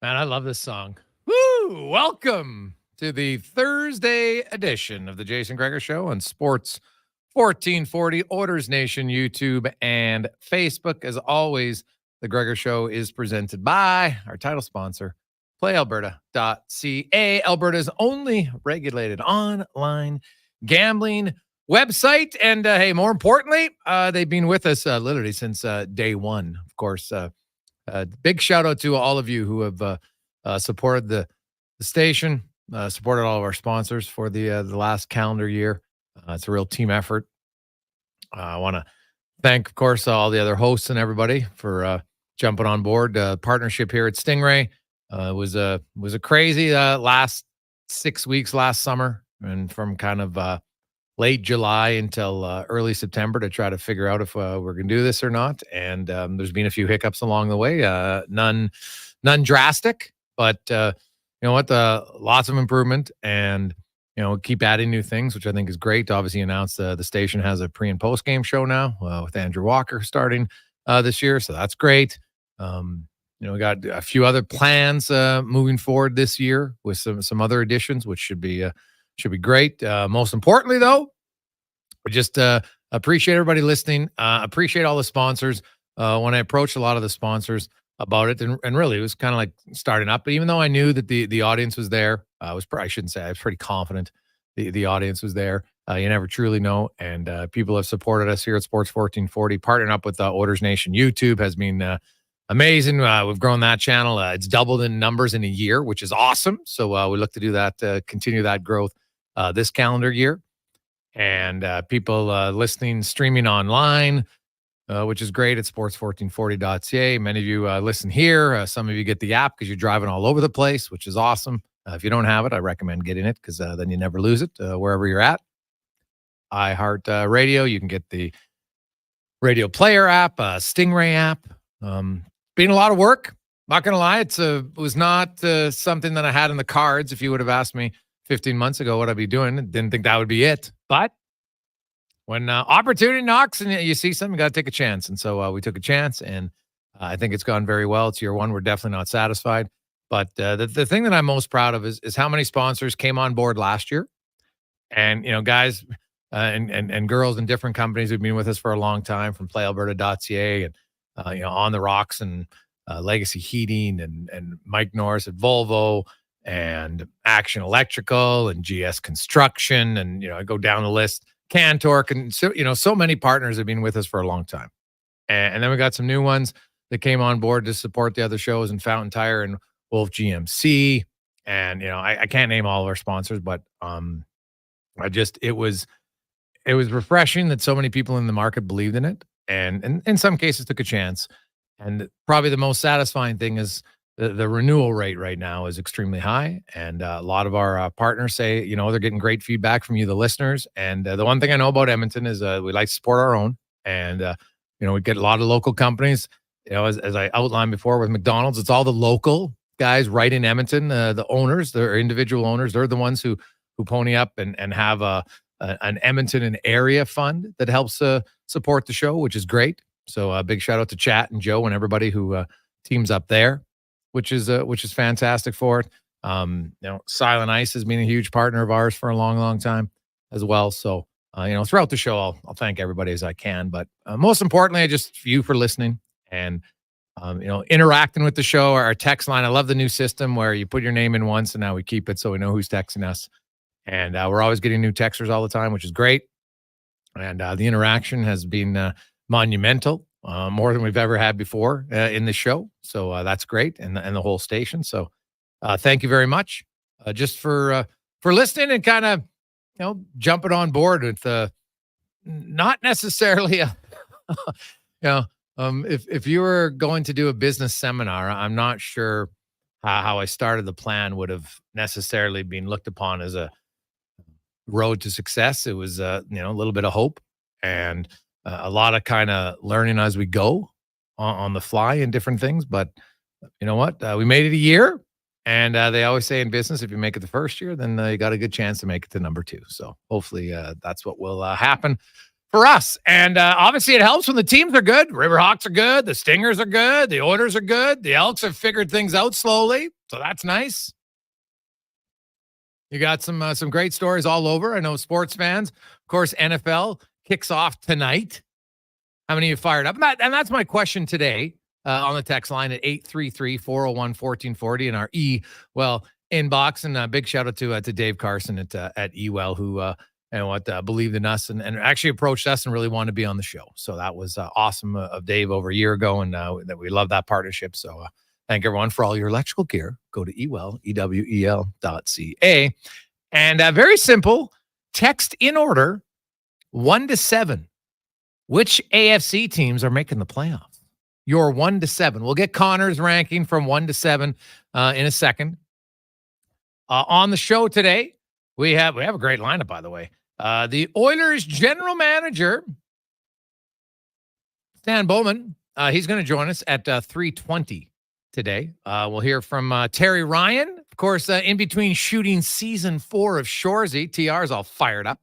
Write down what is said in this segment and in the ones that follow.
Man, I love this song. Woo! Welcome to the Thursday edition of the Jason Gregor Show on Sports 1440, Orders Nation, YouTube, and Facebook. As always, the Gregor Show is presented by our title sponsor, PlayAlberta.ca, Alberta's only regulated online gambling website. And hey, more importantly, they've been with us literally since day one. Of course, big shout out to all of you who have supported the station, supported all of our sponsors for the last calendar year. It's a real team effort. I want to thank, of course, all the other hosts and everybody for jumping on board. Partnership here at Stingray was a crazy last 6 weeks last summer, and from kind of late July until early September to try to figure out if we're going to do this or not. And there's been a few hiccups along the way, none drastic, but you know what, lots of improvement, and keep adding new things, which I think is great. Obviously announced the station has a pre and post game show now with Andrew Walker starting this year, so that's great. We got a few other plans moving forward this year with some other additions, which should be great. Most importantly, though, we just appreciate everybody listening. Appreciate all the sponsors. When I approached a lot of the sponsors about it, and really it was kind of like starting up, but even though I knew that the audience was there, I was pretty confident the audience was there. You never truly know, and people have supported us here at Sports 1440. Partnering up with Orders Nation YouTube has been amazing. We've grown that channel. It's doubled in numbers in a year, which is awesome. So we look to do that, continue that growth this calendar year. And people listening, streaming online, which is great at sports1440.ca. Many of you listen here. Some of you get the app because you're driving all over the place, which is awesome. If you don't have it, I recommend getting it because then you never lose it wherever you're at. iHeart Radio, you can get the Radio Player app, Stingray app. Been a lot of work. Not going to lie, it was not something that I had in the cards. If you would have asked me 15 months ago what I'd be doing, didn't think that would be it. But when opportunity knocks and you see something, you got to take a chance. And so we took a chance, and I think it's gone very well. It's year one. We're definitely not satisfied. But the thing that I'm most proud of is how many sponsors came on board last year. And, guys and girls in different companies who've been with us for a long time, from PlayAlberta.ca and, On the Rocks and Legacy Heating and Mike Norris at Volvo and Action Electrical and GS Construction. And, I go down the list. Cantork, and so many partners have been with us for a long time. And then we got some new ones that came on board to support the other shows, and Fountain Tire and Wolf GMC. And, I can't name all of our sponsors, but it was refreshing that so many people in the market believed in it, and in some cases took a chance. And probably the most satisfying thing is the renewal rate right now is extremely high. And a lot of our partners say, they're getting great feedback from you, the listeners. And the one thing I know about Edmonton is we like to support our own. And, we get a lot of local companies, as I outlined before with McDonald's, it's all the local guys right in Edmonton, the owners, the individual owners. They're the ones who pony up and have an Edmonton and area fund that helps support the show, which is great. So a big shout out to Chat and Joe and everybody who teams up there, which is fantastic for it. Silent Ice has been a huge partner of ours for a long, long time as well. So, throughout the show, I'll thank everybody as I can. But most importantly, I just you for listening and, interacting with the show. Our text line, I love the new system where you put your name in once and now we keep it so we know who's texting us. And we're always getting new texters all the time, which is great. And the interaction has been monumental. More than we've ever had before in the show. So that's great. And the whole station. So thank you very much just for listening and kind of, jumping on board with not necessarily, if you were going to do a business seminar, I'm not sure how I started the plan would have necessarily been looked upon as a road to success. It was, a little bit of hope and a lot of kind of learning as we go on the fly and different things. But you know what? We made it a year. And they always say in business, if you make it the first year, then you got a good chance to make it to number 2. So hopefully that's what will happen for us. And obviously it helps when the teams are good. Riverhawks are good. The Stingers are good. The Oilers are good. The Elks have figured things out slowly. So that's nice. You got some great stories all over. I know sports fans. Of course, NFL kicks off tonight. How many of you fired up? And that's my question today on the text line at 833-401-1440 in our inbox. And a big shout out to Dave Carson at eWell who believed in us and actually approached us and really wanted to be on the show. So that was awesome of Dave over a year ago, and that we love that partnership. So thank everyone for all your electrical gear. Go to ewell, EWEL.ca. And very simple, text in order 1 to 7. Which AFC teams are making the playoffs? Your 1 to 7. We'll get Connor's ranking from 1 to 7 in a second. On the show today, we have a great lineup, by the way. The Oilers general manager, Stan Bowman, he's going to join us at 3:20 today. We'll hear from Terry Ryan, of course, in between shooting season 4 of Shoresy. TR's all fired up.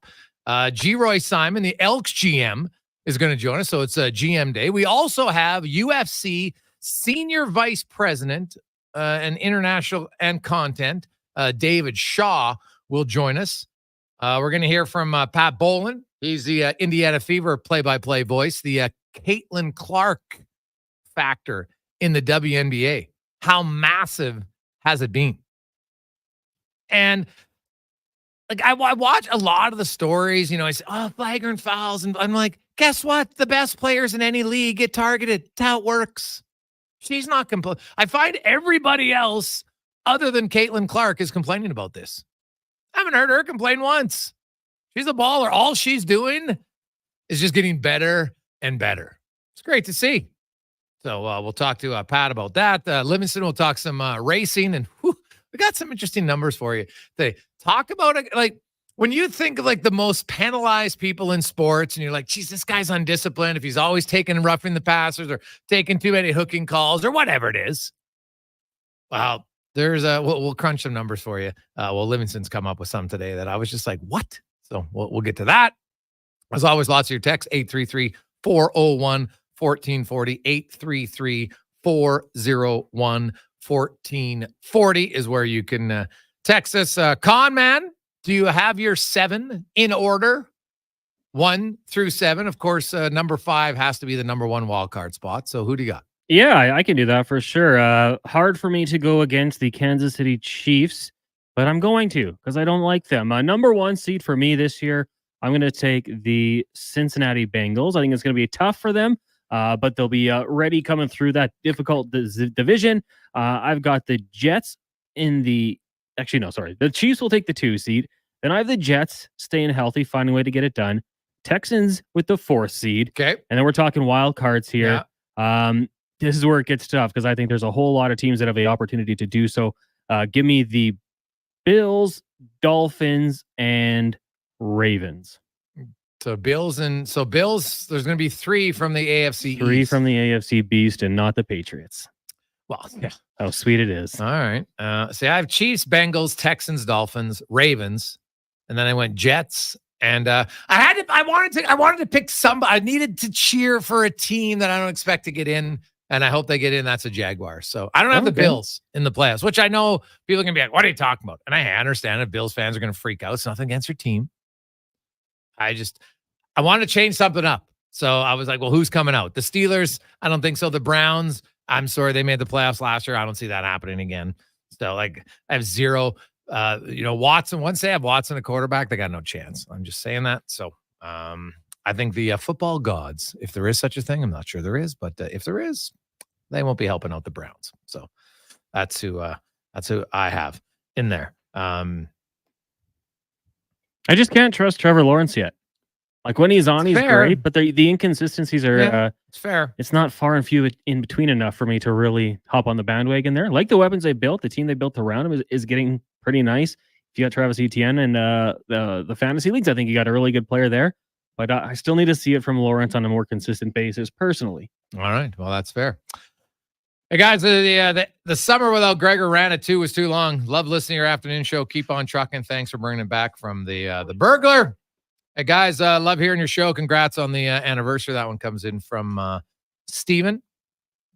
G. Simon, the Elks GM, is going to join us, so it's a GM day. We also have UFC Senior Vice President and International and Content, David Shaw, will join us. We're going to hear from Pat Bolan. He's the Indiana Fever play-by-play voice, the Caitlin Clark factor in the WNBA. How massive has it been? And I watch a lot of the stories, I say, flagrant fouls. And I'm like, guess what? The best players in any league get targeted. That's how it works. She's not complaining. I find everybody else other than Caitlin Clark is complaining about this. I haven't heard her complain once. She's a baller. All she's doing is just getting better and better. It's great to see. So we'll talk to Pat about that. Livingston will talk some racing, and we got some interesting numbers for you. They talk about it like when you think of like the most penalized people in sports, and you're like, geez, this guy's undisciplined if he's always roughing the passers or taking too many hooking calls or whatever it is. Well, there's we'll crunch some numbers for you. Livingston's come up with some today that I was just like, what? So we'll get to that. As always, lots of your texts, 833-401-1440, 833-401-1440 is where you can text us. Con man, do you have your 7 in order? 1 through 7. Of course, number 5 has to be the number 1 wild card spot. So who do you got? Yeah, I can do that for sure. Hard for me to go against the Kansas City Chiefs, but I'm going to because I don't like them. Number 1 seed for me this year, I'm going to take the Cincinnati Bengals. I think it's going to be tough for them, but they'll be ready coming through that difficult division. I've got the Jets in the... Actually, no, sorry. The Chiefs will take the 2 seed. Then I have the Jets staying healthy, finding a way to get it done. Texans with the 4th seed. Okay. And then we're talking wild cards here. Yeah. This is where it gets tough because I think there's a whole lot of teams that have the opportunity to do so. Give me the Bills, Dolphins, and Ravens. So Bills, there's going to be 3 from the AFC 3 East. from the AFC Beast and not the Patriots. Well, yeah. How sweet it is. All right. See, I have Chiefs, Bengals, Texans, Dolphins, Ravens, and then I went Jets. And I wanted to pick somebody. I needed to cheer for a team that I don't expect to get in, and I hope they get in. That's a Jaguars. So I don't have the Bills in the playoffs, which I know people are going to be like, what are you talking about? And I understand if Bills fans are going to freak out. It's nothing against your team. I wanted to change something up. So I was like, well, who's coming out? The Steelers? I don't think so. The Browns? I'm sorry, they made the playoffs last year. I don't see that happening again. So I have 0. Watson, once they have Watson a quarterback, they got no chance. I'm just saying that. So I think the football gods, if there is such a thing, I'm not sure there is, but if there is, they won't be helping out the Browns. So that's who I have in there. I just can't trust Trevor Lawrence yet. Like when he's on, he's great, but the inconsistencies are it's fair. It's not far and few in between enough for me to really hop on the bandwagon there. Like the weapons they built, the team they built around him is getting pretty nice. If you got Travis Etienne and the fantasy leagues, I think you got a really good player there. But I still need to see it from Lawrence on a more consistent basis personally. All right. Well, that's fair. Hey, guys, the summer without Gregor ran at 2 was too long. Love listening to your afternoon show. Keep on trucking. Thanks for bringing it back from the burglar. Hey, guys, love hearing your show. Congrats on the anniversary. That one comes in from Steven.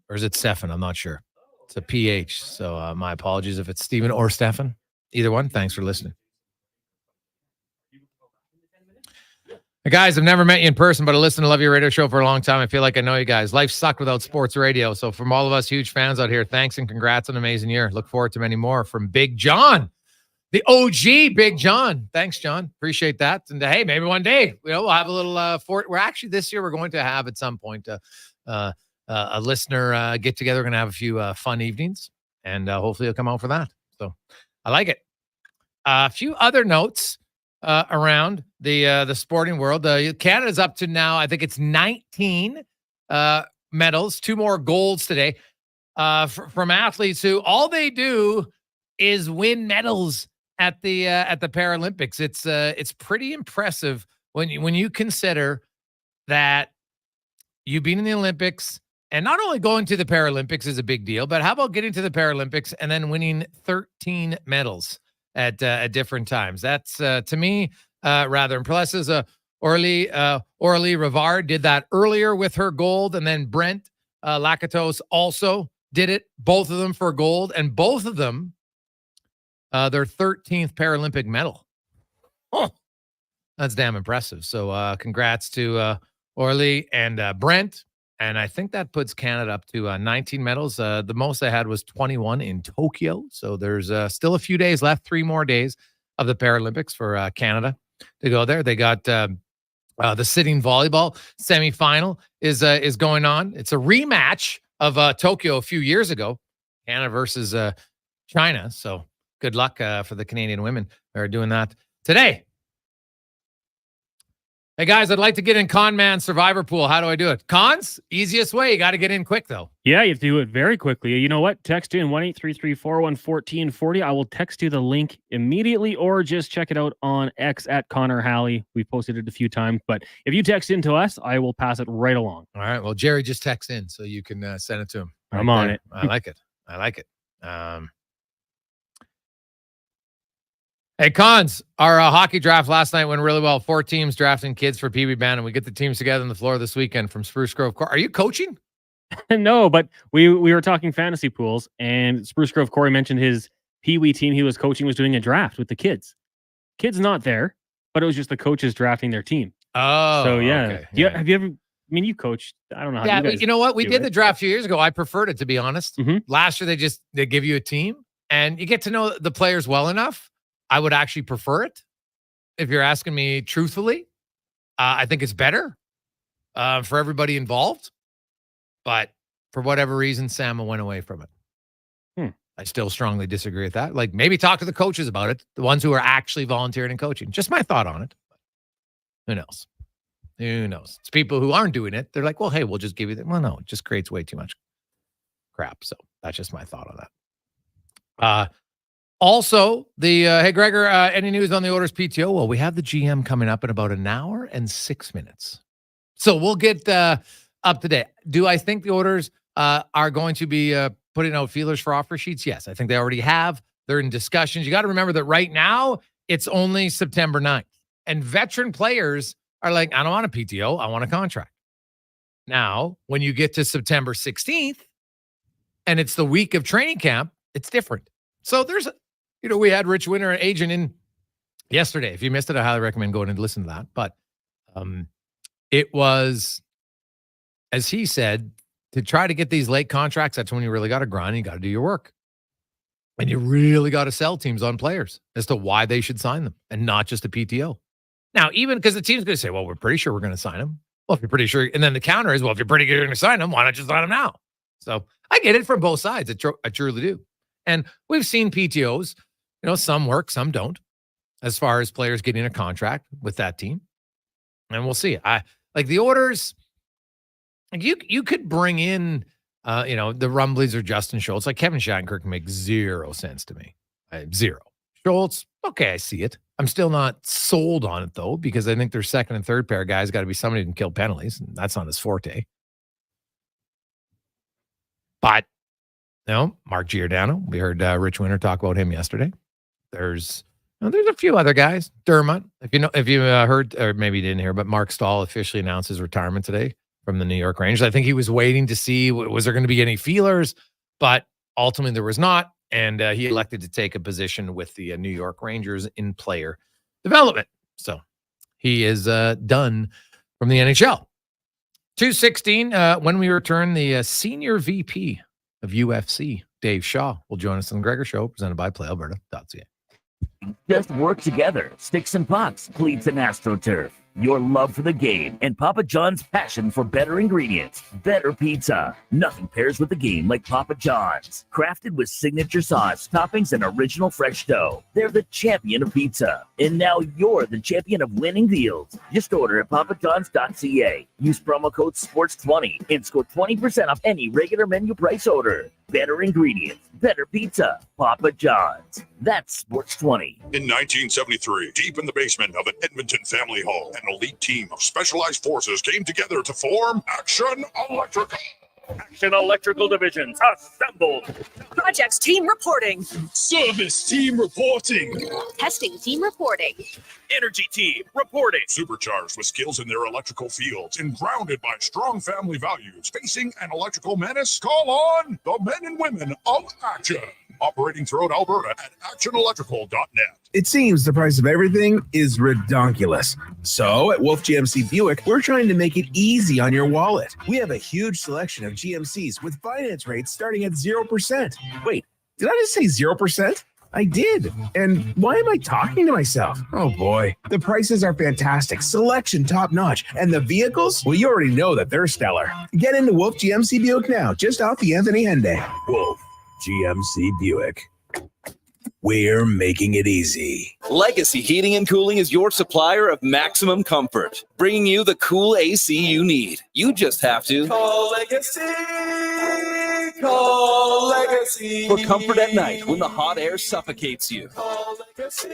Or is it Stefan? I'm not sure. It's a PH. So my apologies if it's Stephen or Stefan. Either one. Thanks for listening. Hey guys, I've never met you in person, but I listened to Love Your Radio Show for a long time. I feel like I know you guys. Life sucked without sports radio. So from all of us huge fans out here, thanks and congrats on an amazing year. Look forward to many more. From Big John, the OG Big John. Thanks, John. Appreciate that. And hey, maybe one day, we'll have a little we're actually this year, we're going to have at some point a listener get together. We're going to have a few fun evenings, and hopefully you'll come out for that. So I like it. A few other notes around the sporting world. Canada's up to now, I think it's 19 medals, 2 more golds today from athletes who all they do is win medals at the Paralympics. It's pretty impressive when you consider that you've been in the Olympics, and not only going to the Paralympics is a big deal, but how about getting to the Paralympics and then winning 13 medals at different times? That's to me rather impressive. Orly Rivard did that earlier with her gold, and then Brent Lakatos also did it. Both of them for gold, and both of them their 13th Paralympic medal. Oh, that's damn impressive. So congrats to Orly and Brent. And I think that puts Canada up to 19 medals. The most they had was 21 in Tokyo. So there's still a few days left, 3 more days of the Paralympics for Canada to go there. They got the sitting volleyball semifinal is going on. It's a rematch of Tokyo a few years ago, Canada versus China. So good luck for the Canadian women who are doing that today. Hey, guys, I'd like to get in Con Man Survivor Pool. How do I do it? Cons? Easiest way. You got to get in quick, though. Yeah, you have to do it very quickly. You know what? Text in 1-833-401-1440. I will text you the link immediately, or just check it out on X at Connor Halley. We've posted it a few times, but if you text in to us, I will pass it right along. All right. Well, Jerry just texts in, so you can send it to him. I'm on it. I like it. Hey, Cons, our hockey draft last night went really well. 4 teams drafting kids for PB Band, and we get the teams together on the floor this weekend from Spruce Grove. Are you coaching? No, but we were talking fantasy pools, and Spruce Grove Corey mentioned his Pee Wee team he was coaching was doing a draft with the kids. Kids not there, but it was just the coaches drafting their team. Oh, so yeah. Okay. Yeah. Have you ever? I mean, you coached. I don't know. How you know what? We did the draft a few years ago. I preferred it, to be honest. Mm-hmm. Last year they give you a team, and you get to know the players well enough. I would actually prefer it. If you're asking me truthfully, I think it's better for everybody involved. But for whatever reason, Sam went away from it. I still strongly disagree with that. Like, maybe talk to the coaches about it, the ones who are actually volunteering and coaching. Just my thought on it. Who knows? Who knows? It's people who aren't doing it. They're like, well, hey, we'll just give you that. Well, no, it just creates way too much crap. So that's just my thought on that. Also, hey, Gregor, any news on the Oilers PTO? Well, we have the GM coming up in about an hour and 6 minutes. So we'll get up to date. Do I think the Oilers are going to be putting out feelers for offer sheets? Yes, I think they already have. They're in discussions. You got to remember that right now, it's only September 9th. And veteran players are like, I don't want a PTO. I want a contract. Now, when you get to September 16th, and it's the week of training camp, it's different. So there's we had Rich Winter, an agent, in yesterday. If you missed it, I highly recommend going and listen to that. But it was, as he said, to try to get these late contracts, that's when you really got to grind. You got to do your work. And you really got to sell teams on players as to why they should sign them and not just a PTO. Now, even because the team's going to say, well, we're pretty sure we're going to sign him. Well, if you're pretty sure. And then the counter is, well, if you're pretty sure you're going to sign him, why not just sign him now? So I get it from both sides. I truly do. And we've seen PTOs, some work, some don't, as far as players getting a contract with that team. And we'll see. I like the orders. Like you could bring in, the Rumblies or Justin Schultz. Like Kevin Shattenkirk makes 0 sense to me. 0. Schultz, okay, I see it. I'm still not sold on it, though, because I think their second and third pair guys got to be somebody who can kill penalties, and that's not his forte. But Mark Giordano. We heard Rich Winter talk about him yesterday. There's a few other guys. Dermott, if you heard, or maybe you didn't hear, but Mark Stahl officially announced his retirement today from the New York Rangers. I think he was waiting to see, was there going to be any feelers? But ultimately there was not, and he elected to take a position with the New York Rangers in player development. So he is done from the NHL. 2:16, when we return, the senior VP of UFC, Dave Shaw, will join us on the Gregor Show, presented by PlayAlberta.ca. Just work together. Sticks and pucks, cleats and AstroTurf. Your love for the game and Papa John's passion for better ingredients, better pizza. Nothing pairs with the game like Papa John's. Crafted with signature sauce, toppings, and original fresh dough. They're the champion of pizza. And now you're the champion of winning deals. Just order at papajohns.ca. Use promo code SPORTS20 and score 20% off any regular menu price order. Better ingredients, better pizza. Papa John's. That's SPORTS20. In 1973, deep in the basement of an Edmonton family home, an elite team of specialized forces came together to form Action Electrical. Action Electrical Divisions assembled. Projects team reporting. Service team reporting. Testing team reporting. Energy team reporting. Supercharged with skills in their electrical fields and grounded by strong family values. Facing an electrical menace? Call on the men and women of Action. Operating throughout Alberta at actionelectrical.net. It seems the price of everything is redonkulous. So at Wolf GMC Buick, we're trying to make it easy on your wallet. We have a huge selection of GMCs with finance rates starting at 0%. Wait, did I just say 0%? I did. And why am I talking to myself? Oh boy. The prices are fantastic, selection top notch, and the vehicles, well, you already know that they're stellar. Get into Wolf GMC Buick now, just off the Anthony Henday. Wolf GMC Buick. We're making it easy. Legacy Heating and Cooling is your supplier of maximum comfort, bringing you the cool AC you need. You just have to call Legacy. Call Legacy. For comfort at night when the hot air suffocates you. Call Legacy.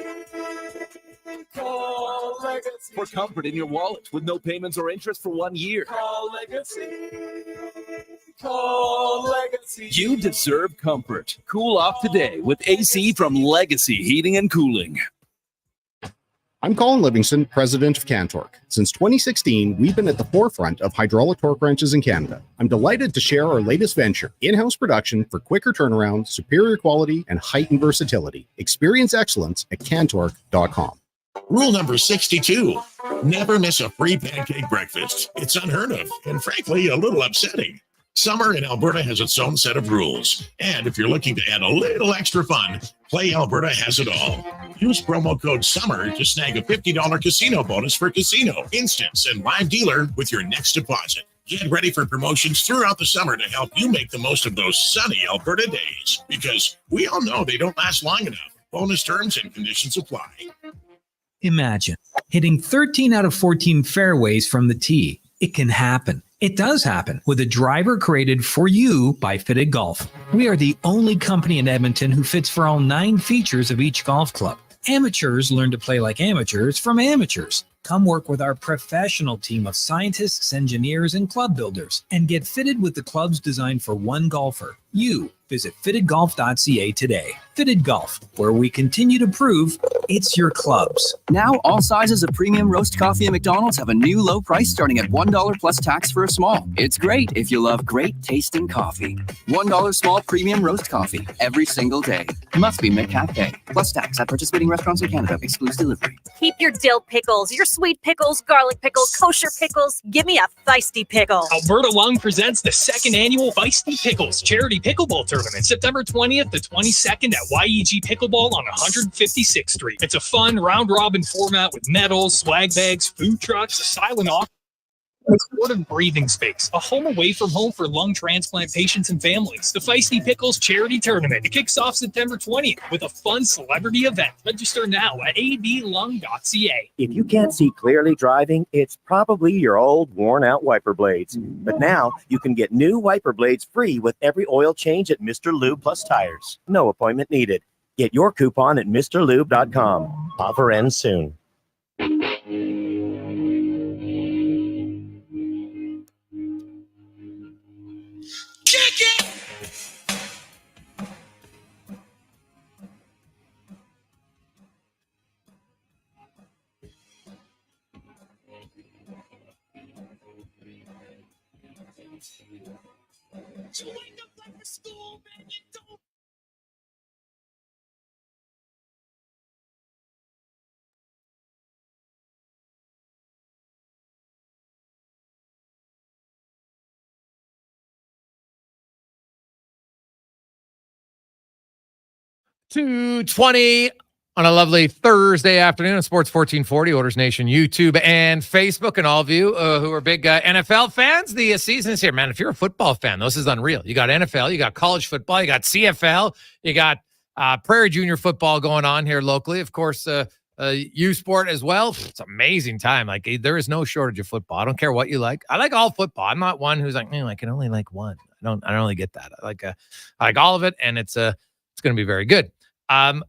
Call Legacy. For comfort in your wallet with no payments or interest for 1 year. Call Legacy. Call Legacy. You deserve comfort. Cool off today with AC from Legacy Heating and Cooling. I'm Colin Livingston, president of Cantork. Since 2016, we've been at the forefront of hydraulic torque wrenches in Canada. I'm delighted to share our latest venture, in-house production for quicker turnaround, superior quality, and heightened versatility. Experience excellence at cantork.com. Rule number 62, never miss a free pancake breakfast. It's unheard of and frankly a little upsetting. Summer in Alberta has its own set of rules. And if you're looking to add a little extra fun, Play Alberta has it all. Use promo code SUMMER to snag a $50 casino bonus for casino, instance, and live dealer with your next deposit. Get ready for promotions throughout the summer to help you make the most of those sunny Alberta days. Because we all know they don't last long enough. Bonus terms and conditions apply. Imagine hitting 13 out of 14 fairways from the tee. It can happen. It does happen with a driver created for you by Fitted Golf. We are the only company in Edmonton who fits for all 9 features of each golf club. Amateurs learn to play like amateurs from amateurs. Come work with our professional team of scientists, engineers, and club builders and get fitted with the clubs designed for one golfer. You visit fittedgolf.ca today. Fitted Golf, where we continue to prove it's your clubs. Now, all sizes of premium roast coffee at McDonald's have a new low price starting at $1 plus tax for a small. It's great if you love great tasting coffee. $1 small premium roast coffee every single day. Must be McCafe. Plus tax at participating restaurants in Canada. Excludes delivery. Keep your dill pickles, your sweet pickles, garlic pickles, kosher pickles. Give me a feisty pickle. Alberta Lung presents the 2nd annual Feisty Pickles Charity Pickleball Tournament, September 20th to 22nd at YEG Pickleball on 156th Street. It's a fun round-robin format with medals, swag bags, food trucks, a silent auction, a supportive breathing space, a home away from home for lung transplant patients and families. The Feisty Pickles Charity Tournament. It kicks off September 20th with a fun celebrity event. Register now at ablung.ca. If you can't see clearly driving, it's probably your old worn-out wiper blades. But now you can get new wiper blades free with every oil change at Mr. Lube Plus Tires. No appointment needed. Get your coupon at MrLube.com. Offer ends soon. So wake up like a school, man, you don't 2:20 on a lovely Thursday afternoon on Sports 1440, Orders Nation, YouTube, and Facebook. And all of you who are big NFL fans, the season is here. Man, if you're a football fan, this is unreal. You got NFL, you got college football, you got CFL, you got Prairie Junior football going on here locally. Of course, U Sport as well. It's an amazing time. Like, there is no shortage of football. I don't care what you like. I like all football. I'm not one who's like, I can only like one. I don't really get that. I like all of it, and it's going to be very good.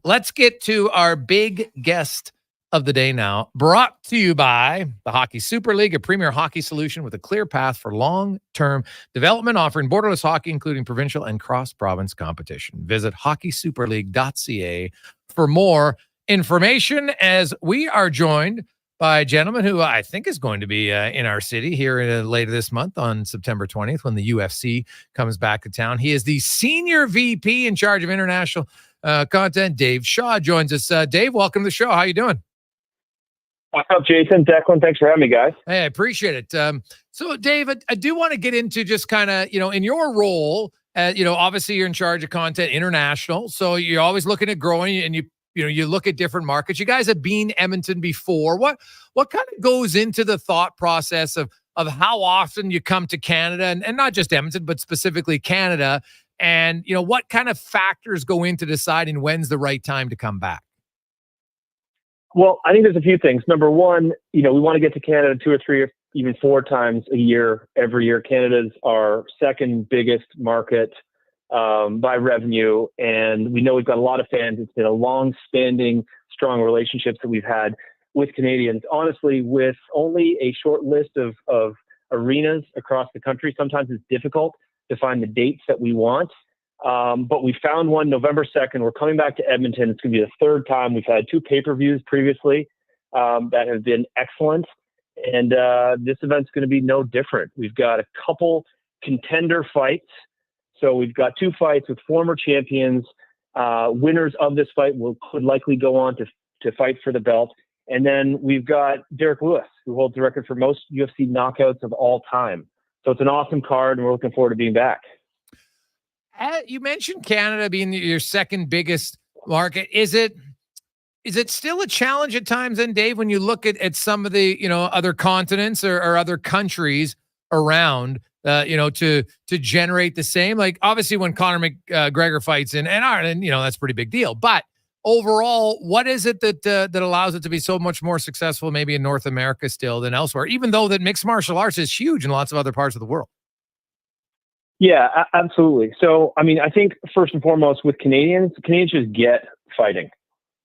Let's get to our big guest of the day now, brought to you by the Hockey Super League, a premier hockey solution with a clear path for long-term development, offering borderless hockey, including provincial and cross-province competition. Visit hockeysuperleague.ca for more information, as we are joined by a gentleman who I think is going to be in our city here later this month on September 20th when the UFC comes back to town. He is the Senior VP in charge of international content. Dave Shaw joins us. Dave, welcome to the show. How you doing? What's up, Jason? Declan, thanks for having me, guys. Hey, I appreciate it. So, Dave, I do want to get into just kind of, in your role, obviously you're in charge of content international, so you're always looking at growing, and you look at different markets. You guys have been Edmonton before. What kind of goes into the thought process of how often you come to Canada, and not just Edmonton, but specifically Canada? And, what kind of factors go into deciding when's the right time to come back? Well, I think there's a few things. Number one, we want to get to Canada 2 or 3 or even 4 times a year, every year. Canada's our second biggest market by revenue. And we know we've got a lot of fans. It's been a long-standing, strong relationships that we've had with Canadians. Honestly, with only a short list of arenas across the country, sometimes it's difficult to find the dates that we want. But we found one November 2nd. We're coming back to Edmonton. It's going to be the 3rd time. We've had 2 pay-per-views previously that have been excellent. And this event's going to be no different. We've got a couple contender fights. So we've got 2 fights with former champions. Winners of this fight could likely go on to fight for the belt. And then we've got Derek Lewis, who holds the record for most UFC knockouts of all time. So it's an awesome card, and we're looking forward to being back. You mentioned Canada being your second biggest market. Is it still a challenge at times then, Dave, when you look at some of the, other continents or other countries around, to generate the same? Like, obviously when Connor Gregor fights in Ireland, that's a pretty big deal. But overall, what is it that allows it to be so much more successful maybe in North America still than elsewhere, even though that mixed martial arts is huge in lots of other parts of the world? Yeah, absolutely. So, I think first and foremost with Canadians just get fighting.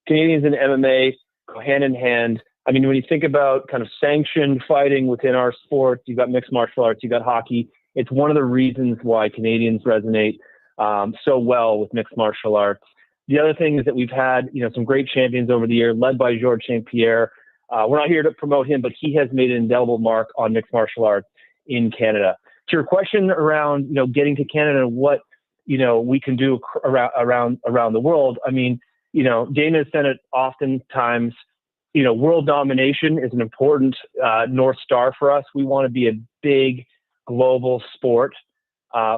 Canadians and MMA go hand in hand. When you think about kind of sanctioned fighting within our sport, you've got mixed martial arts, you've got hockey. It's one of the reasons why Canadians resonate so well with mixed martial arts. The other thing is that we've had, some great champions over the year, led by Georges St. Pierre. We're not here to promote him, but he has made an indelible mark on mixed martial arts in Canada. To your question around, getting to Canada and what, we can do around the world. Dana has said it oftentimes, world domination is an important North Star for us. We want to be a big global sport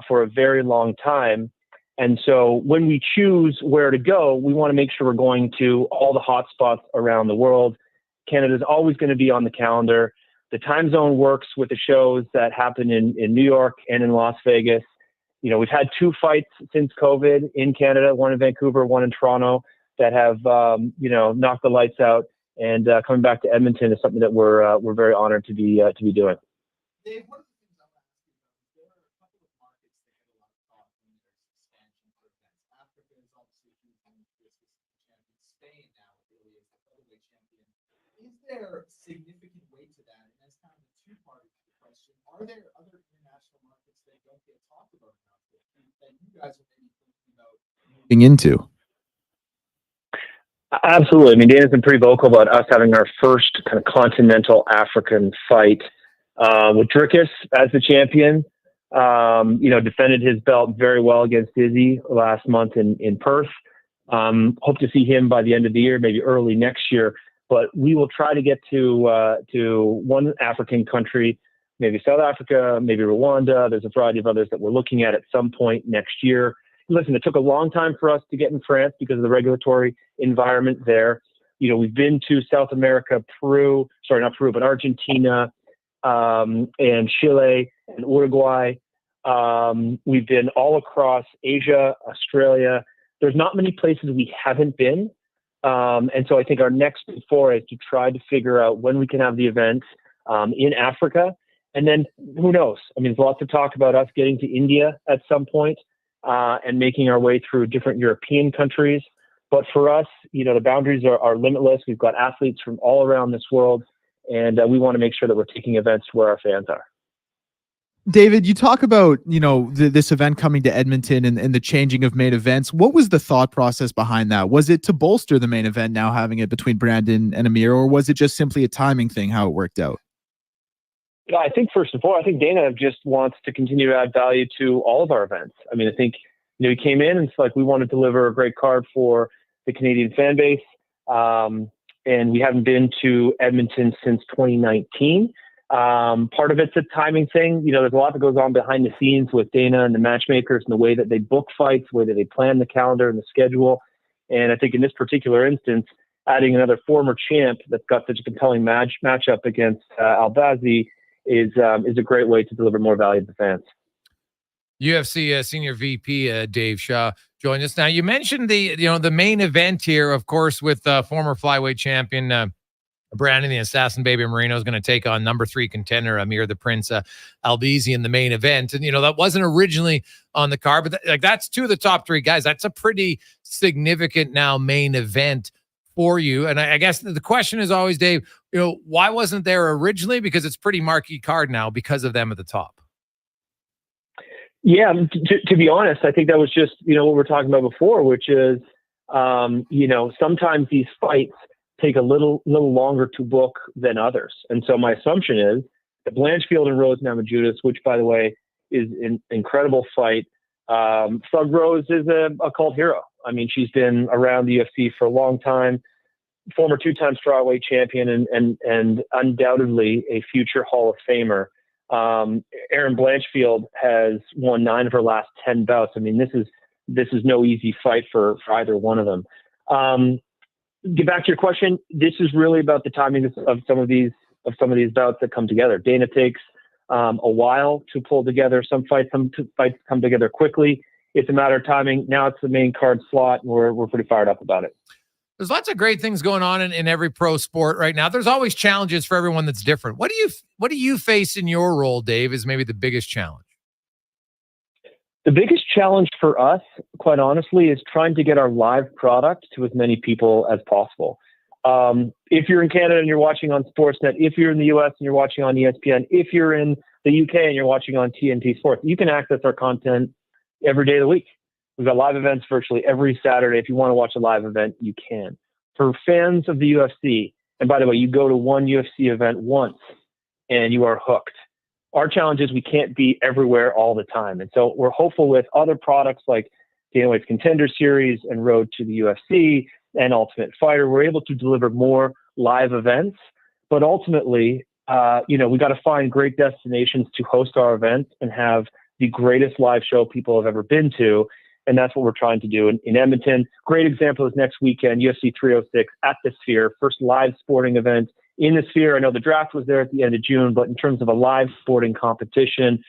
for a very long time. And so when we choose where to go, we want to make sure we're going to all the hot spots around the world. Canada's always going to be on the calendar. The time zone works with the shows that happen in New York and in Las Vegas. We've had 2 fights since COVID in Canada, one in Vancouver, one in Toronto, that have, knocked the lights out. And coming back to Edmonton is something that we're very honored to be doing. Dave, one of the things I want to ask you about is there are a couple of markets that get a lot of thought when there's expansion for events. Africa is obviously a huge one with the champion. Spain now really is the featherweight champion. Is there significant weight to that? And that's kind of a 2-part to the question. Are there other international markets that don't get talked about enough that you guys are maybe thinking about moving into? Absolutely. Dana's been pretty vocal about us having our first kind of continental African fight with Dricus as the champion. Defended his belt very well against Dizzy last month in Perth. Hope to see him by the end of the year, maybe early next year. But we will try to get to one African country, maybe South Africa, maybe Rwanda. There's a variety of others that we're looking at some point next year. listen, it took a long time for us to get in France because of the regulatory environment there. We've been to South America, Argentina, and Chile and Uruguay. We've been all across Asia, Australia. There's not many places we haven't been. And so I think our next foray is to try to figure out when we can have the event in Africa. And then who knows? I mean, there's lots of talk about us getting to India at some point and making our way through different European countries. But for us, the boundaries are limitless. We've got athletes from all around this world, and we want to make sure that we're taking events where our fans are. David, you talk about, this event coming to Edmonton and the changing of main events. What was the thought process behind that? Was it to bolster the main event now having it between Brandon and Amir, or was it just simply a timing thing, how it worked out? I think first and foremost, I think Dana just wants to continue to add value to all of our events. I mean, I think, he came in and it's like, we want to deliver a great card for the Canadian fan base. And we haven't been to Edmonton since 2019. Part of it's a timing thing. There's a lot that goes on behind the scenes with Dana and the matchmakers and the way that they book fights, the way that they plan the calendar and the schedule. And I think in this particular instance, adding another former champ that's got such a compelling matchup against Albazi is a great way to deliver more value to the fans. UFC Senior VP Dave Shaw joined us. Now, you mentioned the main event here, of course, with former flyweight champion Brandon the Assassin Baby Marino is going to take on number 3 contender Amir the Prince Albazi in the main event. And, that wasn't originally on the card, but that's 2 of the top 3 guys. That's a pretty significant now main event for you. And I guess the question is always, Dave, why wasn't there originally? Because it's pretty marquee card now because of them at the top. Yeah, to be honest, I think that was just, what we were talking about before, which is, sometimes these fights take a little longer to book than others. And so my assumption is that Blanchfield and Rose Namajunas, which, by the way, is an incredible fight. Thug Rose is a cult hero. I mean, she's been around the UFC for a long time, former 2-time strawweight champion and undoubtedly a future Hall of Famer. Erin Blanchfield has won 9 of her last 10 bouts. I mean, this is no easy fight for either one of them. Get back to your question. This is really about the timing of some of these bouts that come together. Dana takes a while to pull together. Some fights come together quickly. It's a matter of timing. Now it's the main card slot, and we're pretty fired up about it. There's lots of great things going on in every pro sport right now. There's always challenges for everyone that's different. What do you face in your role, Dave, is maybe the biggest challenge? The biggest challenge for us, quite honestly, is trying to get our live product to as many people as possible. If you're in Canada and you're watching on Sportsnet, if you're in the US and you're watching on ESPN, if you're in the UK and you're watching on TNT Sports, you can access our content every day of the week. We've got live events virtually every Saturday. If you want to watch a live event, you can. For fans of the UFC, and by the way, you go to one UFC event once and you are hooked. Our challenge is we can't be everywhere all the time. And so we're hopeful with other products like Dana White's Contender Series and Road to the UFC and Ultimate Fighter, we're able to deliver more live events. But ultimately, we got to find great destinations to host our events and have the greatest live show people have ever been to. And that's what we're trying to do in Edmonton. Great example is next weekend, UFC 306 at the Sphere, first live sporting event in the Sphere. I know the draft was there at the end of June, but in terms of a live sporting competition,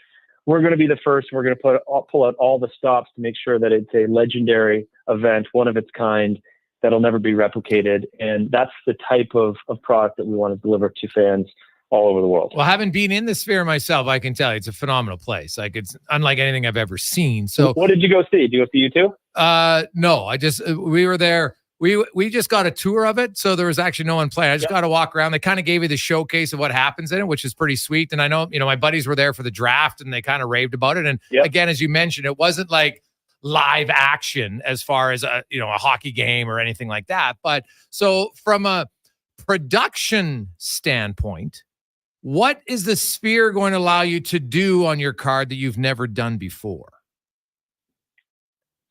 we're going to be the first. We're going to pull out all the stops to make sure that it's a legendary event, one of its kind, that'll never be replicated. And that's the type of product that we want to deliver to fans all over the world. Well, having been in the Sphere myself, I can tell you it's a phenomenal place. Like, it's unlike anything I've ever seen. So what did you go see? Did you go see U2? No, we were there. We just got a tour of it, so there was actually no one playing. I just got to walk around. They kind of gave you the showcase of what happens in it, which is pretty sweet. And I know, my buddies were there for the draft, and they kind of raved about it. And again, as you mentioned, it wasn't like live action as far as a hockey game or anything like that. But so from a production standpoint, what is the Sphere going to allow you to do on your card that you've never done before?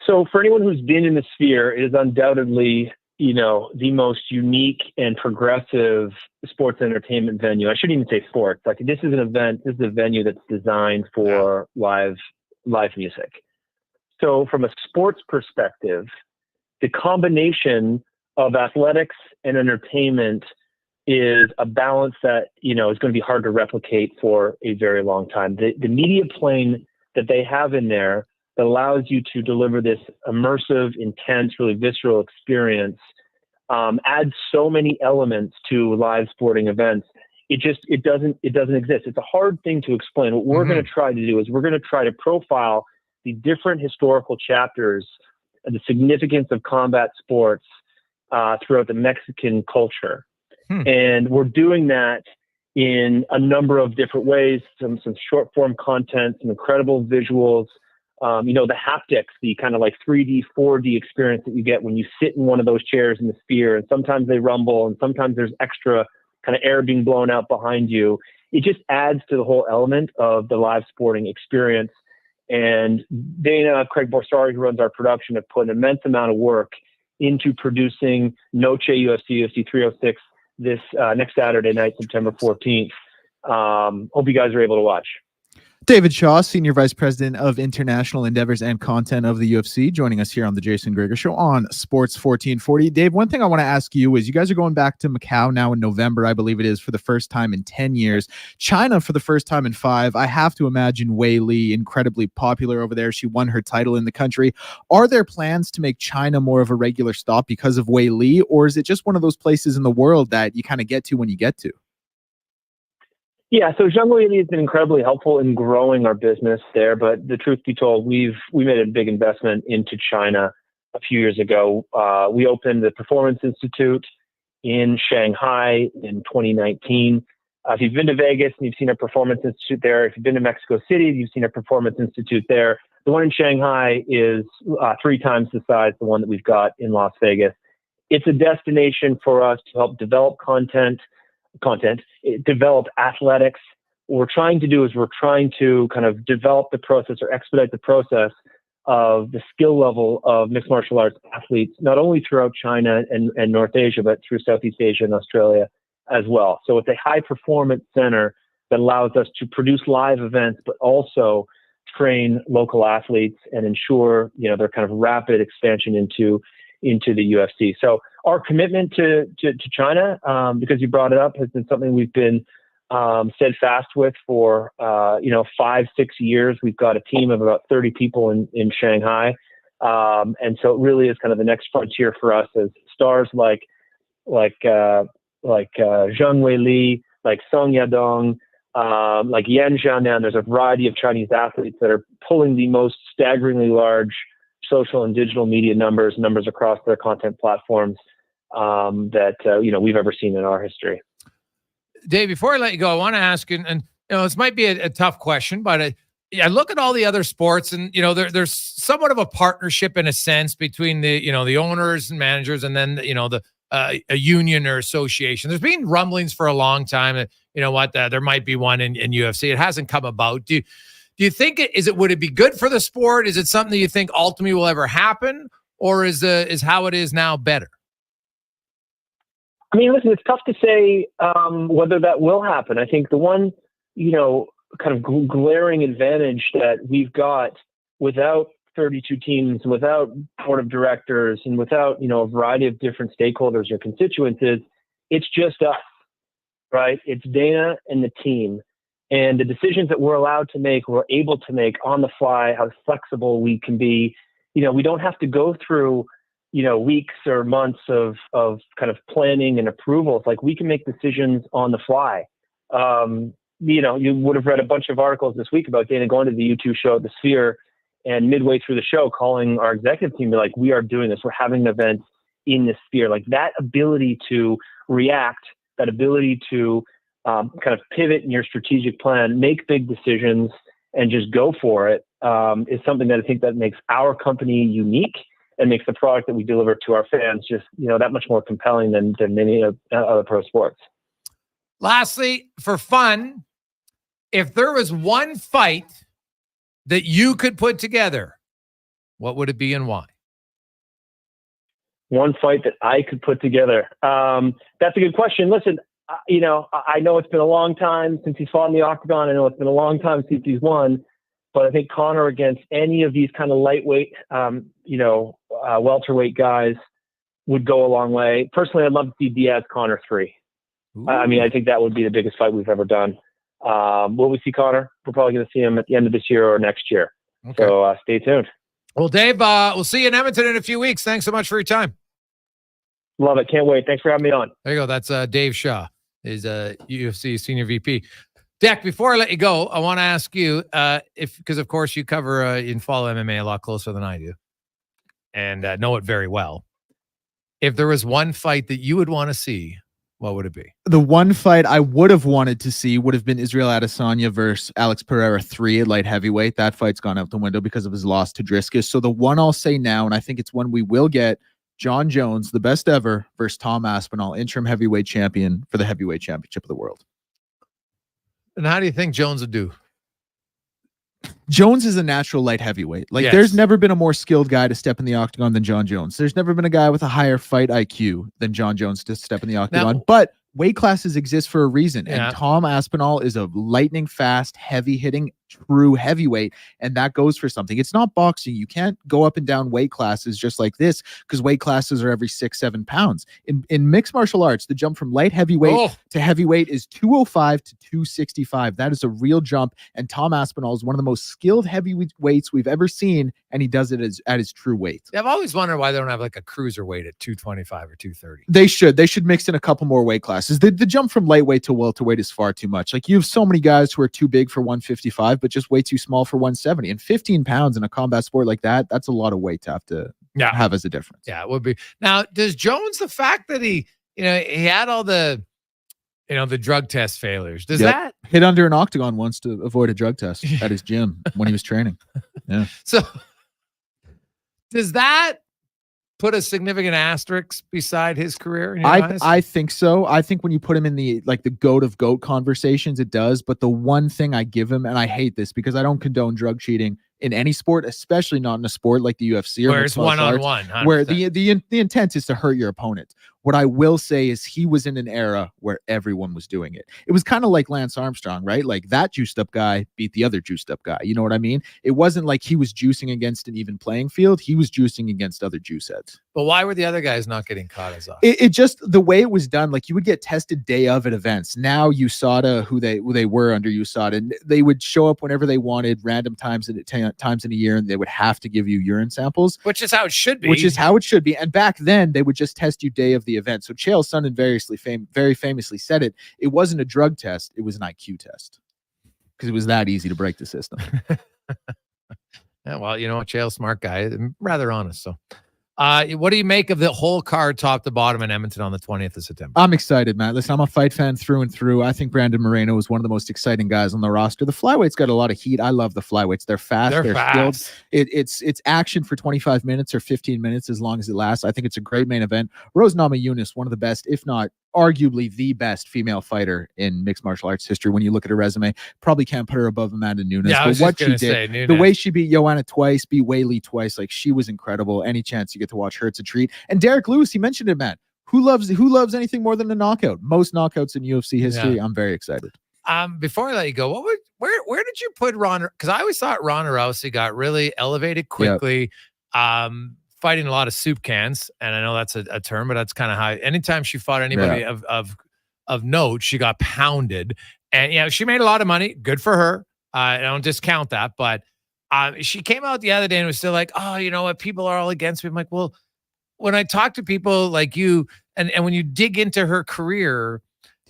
So for anyone who's been in the Sphere, it is undoubtedly, the most unique and progressive sports entertainment venue. I shouldn't even say sports. Like, this is an event. This is a venue that's designed for live music. So from a sports perspective, the combination of athletics and entertainment is a balance that, is going to be hard to replicate for a very long time. The media plane that they have in there that allows you to deliver this immersive, intense, really visceral experience adds so many elements to live sporting events. It doesn't exist. It's a hard thing to explain. What we're going to try to do is we're going to try to profile the different historical chapters of the significance of combat sports throughout the Mexican culture. And we're doing that in a number of different ways, some short form content, some incredible visuals, the haptics, the kind of like 3D, 4D experience that you get when you sit in one of those chairs in the Sphere, and sometimes they rumble and sometimes there's extra kind of air being blown out behind you. It just adds to the whole element of the live sporting experience. And Dana, Craig Borsari, who runs our production, have put an immense amount of work into producing Noche UFC 306 this next Saturday night, September 14th. Hope you guys are able to watch. David Shaw, Senior Vice President of International Endeavors and Content of the UFC, joining us here on the Jason Gregor Show on Sports 1440. Dave, one thing I want to ask you is you guys are going back to Macau now in November, I believe it is, for the first time in 10 years. China for the first time in 5. I have to imagine Wei Li, incredibly popular over there. She won her title in the country. Are there plans to make China more of a regular stop because of Wei Li, or is it just one of those places in the world that you kind of get to when you get to? Yeah, so Zhang Weili has been incredibly helpful in growing our business there. But the truth be told, we made a big investment into China a few years ago. We opened the Performance Institute in Shanghai in 2019. If you've been to Vegas and you've seen a Performance Institute there, if you've been to Mexico City, you've seen a Performance Institute there. The one in Shanghai is 3 times the size of the one that we've got in Las Vegas. It's a destination for us to help develop develop athletics. What we're trying to do is we're trying to kind of develop the process or expedite the process of the skill level of mixed martial arts athletes, not only throughout China and North Asia, but through Southeast Asia and Australia as well. So it's a high performance center that allows us to produce live events, but also train local athletes and ensure, their kind of rapid expansion into the UFC. So our commitment to China, because you brought it up, has been something we've been steadfast with for 5-6 years. We've got a team of about 30 people in Shanghai, and so it really is kind of the next frontier for us as stars like Zhang Weili, like Song Yadong, like Yan Zhanan. There's a variety of Chinese athletes that are pulling the most staggeringly large social and digital media numbers across their content platforms that we've ever seen in our history. Dave, before I let you go, I want to ask you, and this might be a tough question, but I look at all the other sports, and there's somewhat of a partnership in a sense between the owners and managers, and then a union or association. There's been rumblings for a long time that there might be one in UFC. It hasn't come about. Do you think would it be good for the sport? Is it something that you think ultimately will ever happen, or is how it is now better? I mean, listen, it's tough to say whether that will happen. I think the one, kind of glaring advantage that we've got without 32 teams, without board of directors, and without, a variety of different stakeholders or constituents is it's just us, right? It's Dana and the team. And the decisions that we're allowed to make, we're able to make on the fly, how flexible we can be. We don't have to go through, weeks or months of kind of planning and approvals. Like, we can make decisions on the fly. You would have read a bunch of articles this week about Dana going to the U2 show at the Sphere, and midway through the show calling our executive team, be like, we are doing this. We're having an event in the Sphere. Like, that ability to react, that ability to kind of pivot in your strategic plan, make big decisions, and just go for it is something that I think that makes our company unique and makes the product that we deliver to our fans just, that much more compelling than many other pro sports. Lastly, for fun, if there was one fight that you could put together, what would it be and why? One fight that I could put together. That's a good question. Listen, I know it's been a long time since he's fought in the octagon. I know it's been a long time since he's won. But I think Connor against any of these kind of lightweight, welterweight guys would go a long way. Personally, I'd love to see Diaz Connor 3. I mean, I think that would be the biggest fight we've ever done. Will we see Connor? We're probably going to see him at the end of this year or next year. Okay. So stay tuned. Well, Dave, we'll see you in Edmonton in a few weeks. Thanks so much for your time. Love it. Can't wait. Thanks for having me on. There you go. That's Dave Shaw, is UFC Senior VP. Deck, before I let you go, I want to ask you, because of course you cover and follow MMA a lot closer than I do and know it very well. If there was one fight that you would want to see, what would it be? The one fight I would have wanted to see would have been Israel Adesanya versus Alex Pereira 3 at light heavyweight. That fight's gone out the window because of his loss to Driscus. So the one I'll say now, and I think it's one we will get, John Jones, the best ever, versus Tom Aspinall, interim heavyweight champion for the heavyweight championship of the world. And how do you think Jones would do? Jones is a natural light heavyweight. Like, there's never been a more skilled guy to step in the octagon than John Jones. There's never been a guy with a higher fight IQ than John Jones to step in the octagon. Now, but weight classes exist for a reason. And Tom Aspinall is a lightning fast, heavy hitting, true heavyweight. And that goes for something. It's not boxing. You can't go up and down weight classes just like this because weight classes are every 6-7 pounds. In mixed martial arts, the jump from light heavyweight to heavyweight is 205 to 265. That is a real jump. And Tom Aspinall is one of the most skilled heavyweights we've ever seen. And he does it at his true weight. I've always wondered why they don't have like a cruiserweight at 225 or 230. They should mix in a couple more weight classes. The jump from lightweight to welterweight is far too much. Like, you have so many guys who are too big for 155, but just way too small for 170. And 15 pounds in a combat sport like that, that's a lot of weight to have as a difference. Yeah, it would be. Now, does Jones, the fact that he had all the drug test failures, does that hit under an octagon once to avoid a drug test at his gym when he was training? Yeah. So does that put a significant asterisk beside his career in your eyes? I think so. I think when you put him in the GOAT of GOAT conversations, it does. But the one thing I give him, and I hate this because I don't condone drug cheating in any sport, especially not in a sport like the UFC or where it's one-on-one, where the intent is to hurt your opponent. What I will say is he was in an era where everyone was doing it. It was kind of like Lance Armstrong, right? Like, that juiced up guy beat the other juiced up guy. You know what I mean? It wasn't like he was juicing against an even playing field. He was juicing against other juice heads. But why were the other guys not getting caught as often? It just, the way it was done, like, you would get tested day of at events. Now USADA, who they were under USADA, and they would show up whenever they wanted, random times in a year, and they would have to give you urine samples. Which is how it should be. And back then, they would just test you day of the event. So Chael Sonnen very famously said it. It wasn't a drug test. It was an IQ test because it was that easy to break the system. Yeah, well, Chael's smart guy, rather honest. So what do you make of the whole card top to bottom in Edmonton on the 20th of September? I'm excited, Matt. Listen, I'm a fight fan through and through. I think Brandon Moreno is one of the most exciting guys on the roster. The flyweights got a lot of heat. I love the flyweights. They're fast. They're skilled. It's action for 25 minutes or 15 minutes as long as it lasts. I think it's a great main event. Rose Namajunas, one of the best, if not arguably the best female fighter in mixed martial arts history. When you look at her resume, probably can't put her above Amanda Nunes. Yeah, but what she did, the way she beat Joanna twice, beat Weili twice, like, she was incredible. Any chance you get to watch her, it's a treat. And Derek Lewis, he mentioned it, man. Who loves anything more than a knockout? Most knockouts in UFC history. Yeah. I'm very excited. Before I let you go, where did you put Ronda? Because I always thought Ronda Rousey got really elevated quickly. Yep. Fighting a lot of soup cans, and I know that's a term, but that's kind of how. Anytime she fought anybody of note, she got pounded, and she made a lot of money. Good for her. I don't discount that, but she came out the other day and was still like, "Oh, you know what? People are all against me." I'm like, well, when I talk to people like you, and when you dig into her career,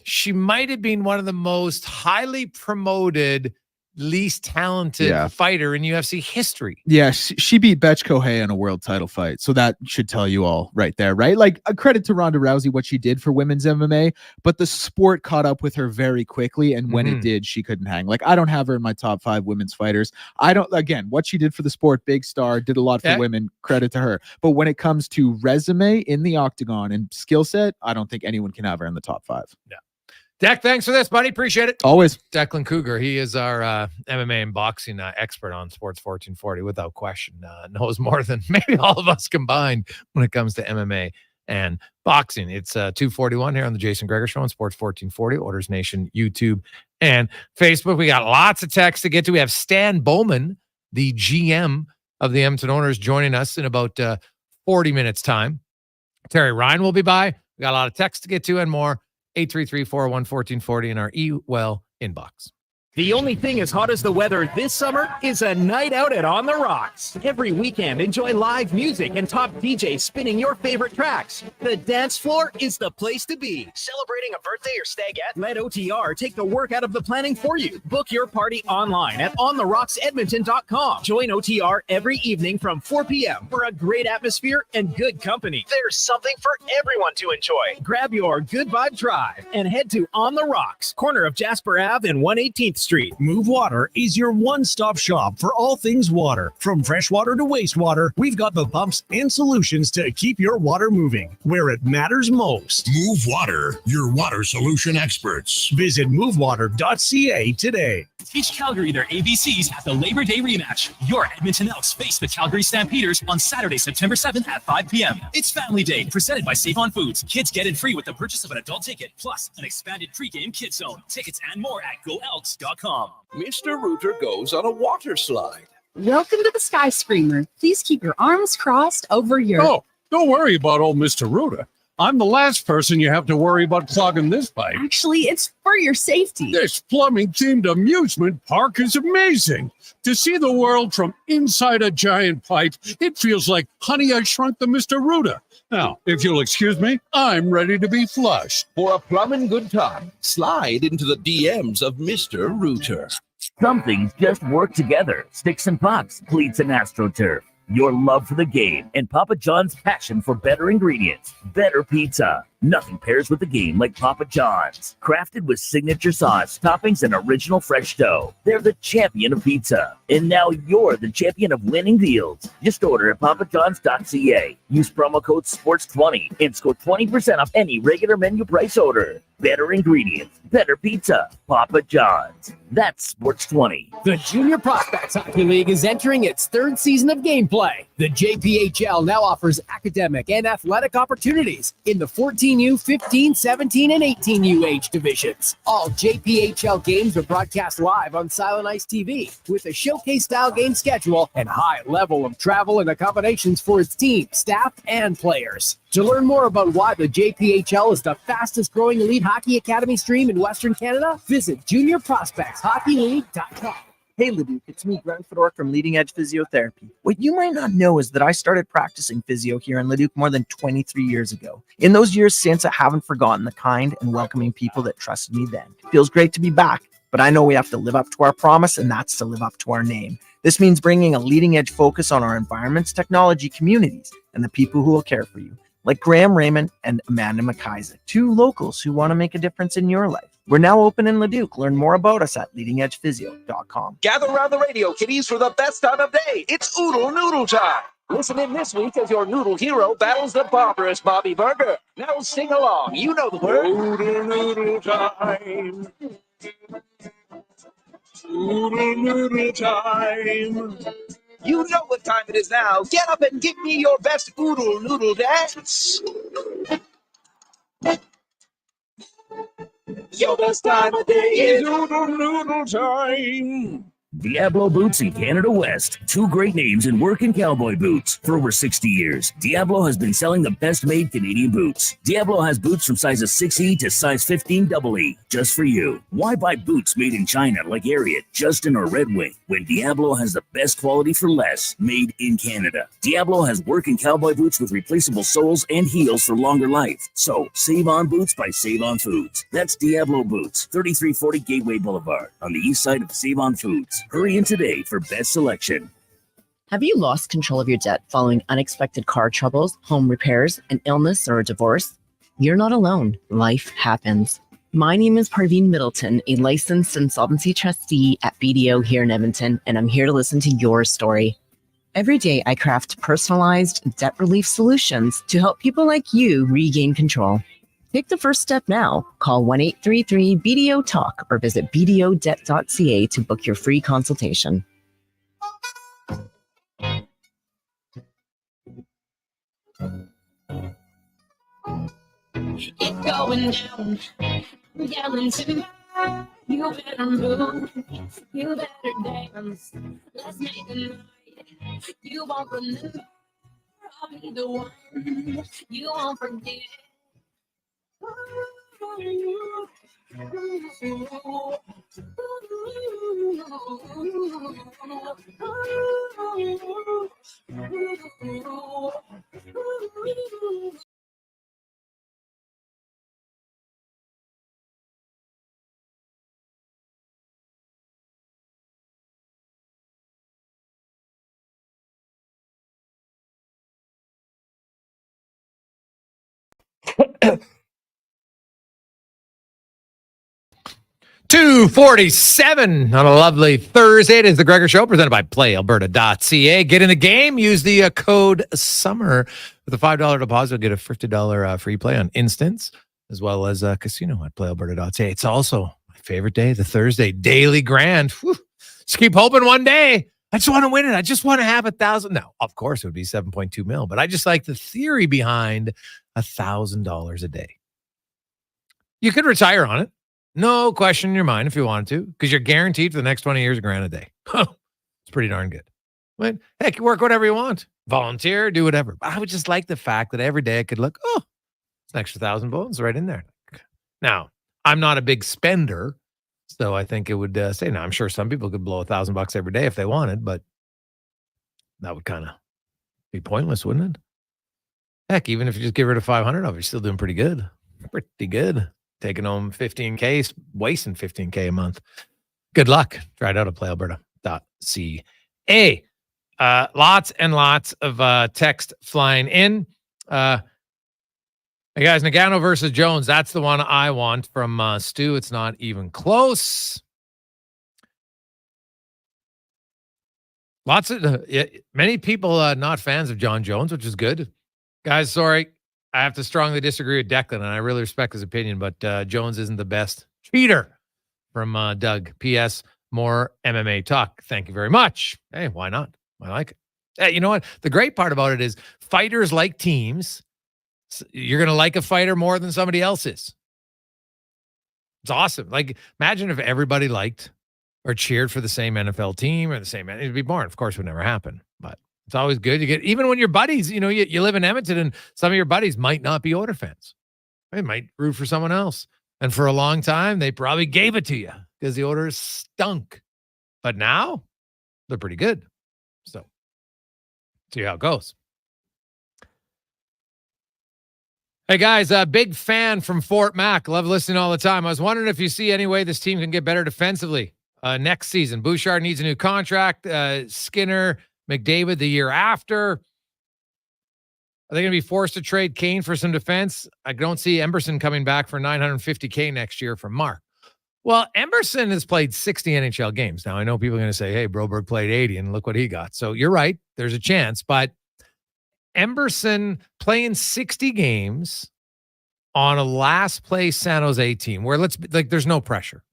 she might have been one of the most highly promoted, least talented fighter in UFC history. Yeah, she beat Betch Kohei in a world title fight. So that should tell you all right there, right? Like, a credit to Ronda Rousey, what she did for women's MMA, but the sport caught up with her very quickly. And when it did, she couldn't hang. Like, I don't have her in my top 5 women's fighters. Again, what she did for the sport, big star, did a lot for women, credit to her. But when it comes to resume in the octagon and skill set, I don't think anyone can have her in the top 5. Yeah. Deck, thanks for this, buddy. Appreciate it. Always. Declan Cougar, he is our MMA and boxing expert on Sports 1440, without question. Knows more than maybe all of us combined when it comes to MMA and boxing. It's 2:41 here on the Jason Gregor Show on Sports 1440, Orders Nation, YouTube, and Facebook. We got lots of texts to get to. We have Stan Bowman, the GM of the Edmonton Owners, joining us in about 40 minutes time. Terry Ryan will be by. We got a lot of texts to get to and more. 833-401-1440 in our email inbox. The only thing as hot as the weather this summer is a night out at On the Rocks. Every weekend, enjoy live music and top DJs spinning your favorite tracks. The dance floor is the place to be. Celebrating a birthday or stagette? Let OTR take the work out of the planning for you. Book your party online at ontherocksedmonton.com. Join OTR every evening from 4 p.m. for a great atmosphere and good company. There's something for everyone to enjoy. Grab your Good Vibe Drive and head to On the Rocks, corner of Jasper Ave and 118th Street. Move Water is your one-stop shop for all things water. From freshwater to wastewater, we've got the pumps and solutions to keep your water moving where it matters most. Move Water, your water solution experts. Visit movewater.ca today. Teach Calgary their ABCs at the Labor Day rematch. Your Edmonton Elks face the Calgary Stampeders on Saturday, September 7th at 5 p.m. It's Family Day, presented by Save On Foods. Kids get in free with the purchase of an adult ticket, plus an expanded pregame kids zone. Tickets and more at goelks.com. Mr. Rooter goes on a water slide. Welcome to the Sky Screamer. Please keep your arms crossed over your... Oh, don't worry about old Mr. Rooter. I'm the last person you have to worry about clogging this pipe. Actually, it's for your safety. This plumbing-themed amusement park is amazing. To see the world from inside a giant pipe, it feels like Honey, I Shrunk the Mr. Rooter. Now, if you'll excuse me, I'm ready to be flushed. For a plumbing good time, slide into the DMs of Mr. Rooter. Some things just work together. Sticks and pucks, cleats and AstroTurf. Your love for the game and Papa John's passion for better ingredients, better pizza. Nothing pairs with the game like Papa John's. Crafted with signature sauce, toppings, and original fresh dough. They're the champion of pizza. And now you're the champion of winning deals. Just order at papajohns.ca. Use promo code SPORTS20 and score 20% off any regular menu price order. Better ingredients, better pizza. Papa John's. That's SPORTS20. The Junior Prospects Hockey League is entering its third season of gameplay. The JPHL now offers academic and athletic opportunities in the 14U, 15, 17, and 18U age divisions. All JPHL games are broadcast live on Silent Ice TV with a showcase-style game schedule and high level of travel and accommodations for its team, staff, and players. To learn more about why the JPHL is the fastest-growing elite hockey academy stream in Western Canada, visit juniorprospectshockeyleague.com. Hey Leduc, it's me, Grant Fedor from Leading Edge Physiotherapy. What you might not know is that I started practicing physio here in Leduc more than 23 years ago. In those years since, I haven't forgotten the kind and welcoming people that trusted me then. It feels great to be back, but I know we have to live up to our promise, and that's to live up to our name. This means bringing a leading edge focus on our environments, technology, communities, and the people who will care for you, like Graham Raymond and Amanda McIsaac, two locals who want to make a difference in your life. We're now open in Leduc. Learn more about us at leadingedgephysio.com. Gather around the radio, kiddies, for the best time of day. It's Oodle Noodle time. Listen in this week as your noodle hero battles the barbarous Bobby Burger. Now sing along. You know the word. Oodle Noodle time. Oodle Noodle time. You know what time it is now. Get up and give me your best Oodle Noodle dance. Your best time of day is Oodle Noodle time. Diablo Boots in Canada West. Two great names in working cowboy boots. For over 60 years, Diablo has been selling the best-made Canadian boots. Diablo has boots from sizes 6E to size 15 EE, just for you. Why buy boots made in China like Ariat, Justin, or Red Wing, when Diablo has the best quality for less, made in Canada? Diablo has working cowboy boots with replaceable soles and heels for longer life. So, save on boots by Save On Foods. That's Diablo Boots, 3340 Gateway Boulevard, on the east side of Save On Foods. Hurry in today for best selection. Have you lost control of your debt following unexpected car troubles, home repairs, an illness, or a divorce? You're not alone. Life happens. My name is Parveen Middleton, a licensed insolvency trustee at BDO here in Edmonton, and I'm here to listen to your story. Every day, I craft personalized debt relief solutions to help people like you regain control. Take the first step now. Call 1-833-BDO-TALK or visit bdodebt.ca to book your free consultation. It's going down. Yelling timber. You better move. You better dance. Let's make a night. You won't remember. I'll be the one. You won't forget. $2.47 on a lovely Thursday. It is the Gregor Show presented by PlayAlberta.ca. Get in the game. Use the code SUMMER. With a $5 deposit, get a $50 free play on Instance, as well as a casino at PlayAlberta.ca. It's also my favorite day, the Thursday Daily Grand. Whew. Just keep hoping one day. I just want to win it. I just want to have 1,000. Now, of course, it would be 7.2 mil, but I just like the theory behind $1,000 a day. You could retire on it. No question in your mind if you wanted to, because you're guaranteed for the next 20 years $1,000 a day. It's pretty darn good. But heck, you work whatever you want. Volunteer, do whatever. But I would just like the fact that every day I could look, it's an extra 1,000 bones right in there. Now, I'm not a big spender, so I think it would say, now I'm sure some people could blow $1,000 every day if they wanted, but that would kind of be pointless, wouldn't it? Heck, even if you just get rid of 500 of it, you're still doing pretty good. Pretty good. Taking home 15K, wasting 15K a month. Good luck. Try it out at playalberta.ca. Lots and lots of text flying in. Hey guys, Nagano versus Jones. That's the one I want from Stu. It's not even close. Many people not fans of John Jones, which is good. Guys, sorry. I have to strongly disagree with Declan, and I really respect his opinion, but Jones isn't the best cheater from Doug. P.S. More MMA talk. Thank you very much. Hey, why not? I like it. Hey, you know what? The great part about it is fighters like teams. You're going to like a fighter more than somebody else is. It's awesome. Like, imagine if everybody liked or cheered for the same NFL team or the same. It'd be boring. Of course, it would never happen, but it's always good. You get, even when your buddies, you live in Edmonton and some of your buddies might not be Oilers fans. They might root for someone else. And for a long time, they probably gave it to you because the Oilers stunk. But now they're pretty good. So see how it goes. Hey guys, big fan from Fort Mac. Love listening all the time. I was wondering if you see any way this team can get better defensively next season. Bouchard needs a new contract. Skinner, McDavid the year after. Are they going to be forced to trade Kane for some defense? I don't see Emberson coming back for $950K next year from Mark. Well, Emberson has played 60 NHL games. Now, I know people are going to say, hey, Broberg played 80 and look what he got. So you're right. There's a chance. But Emberson playing 60 games on a last place San Jose team where there's no pressure,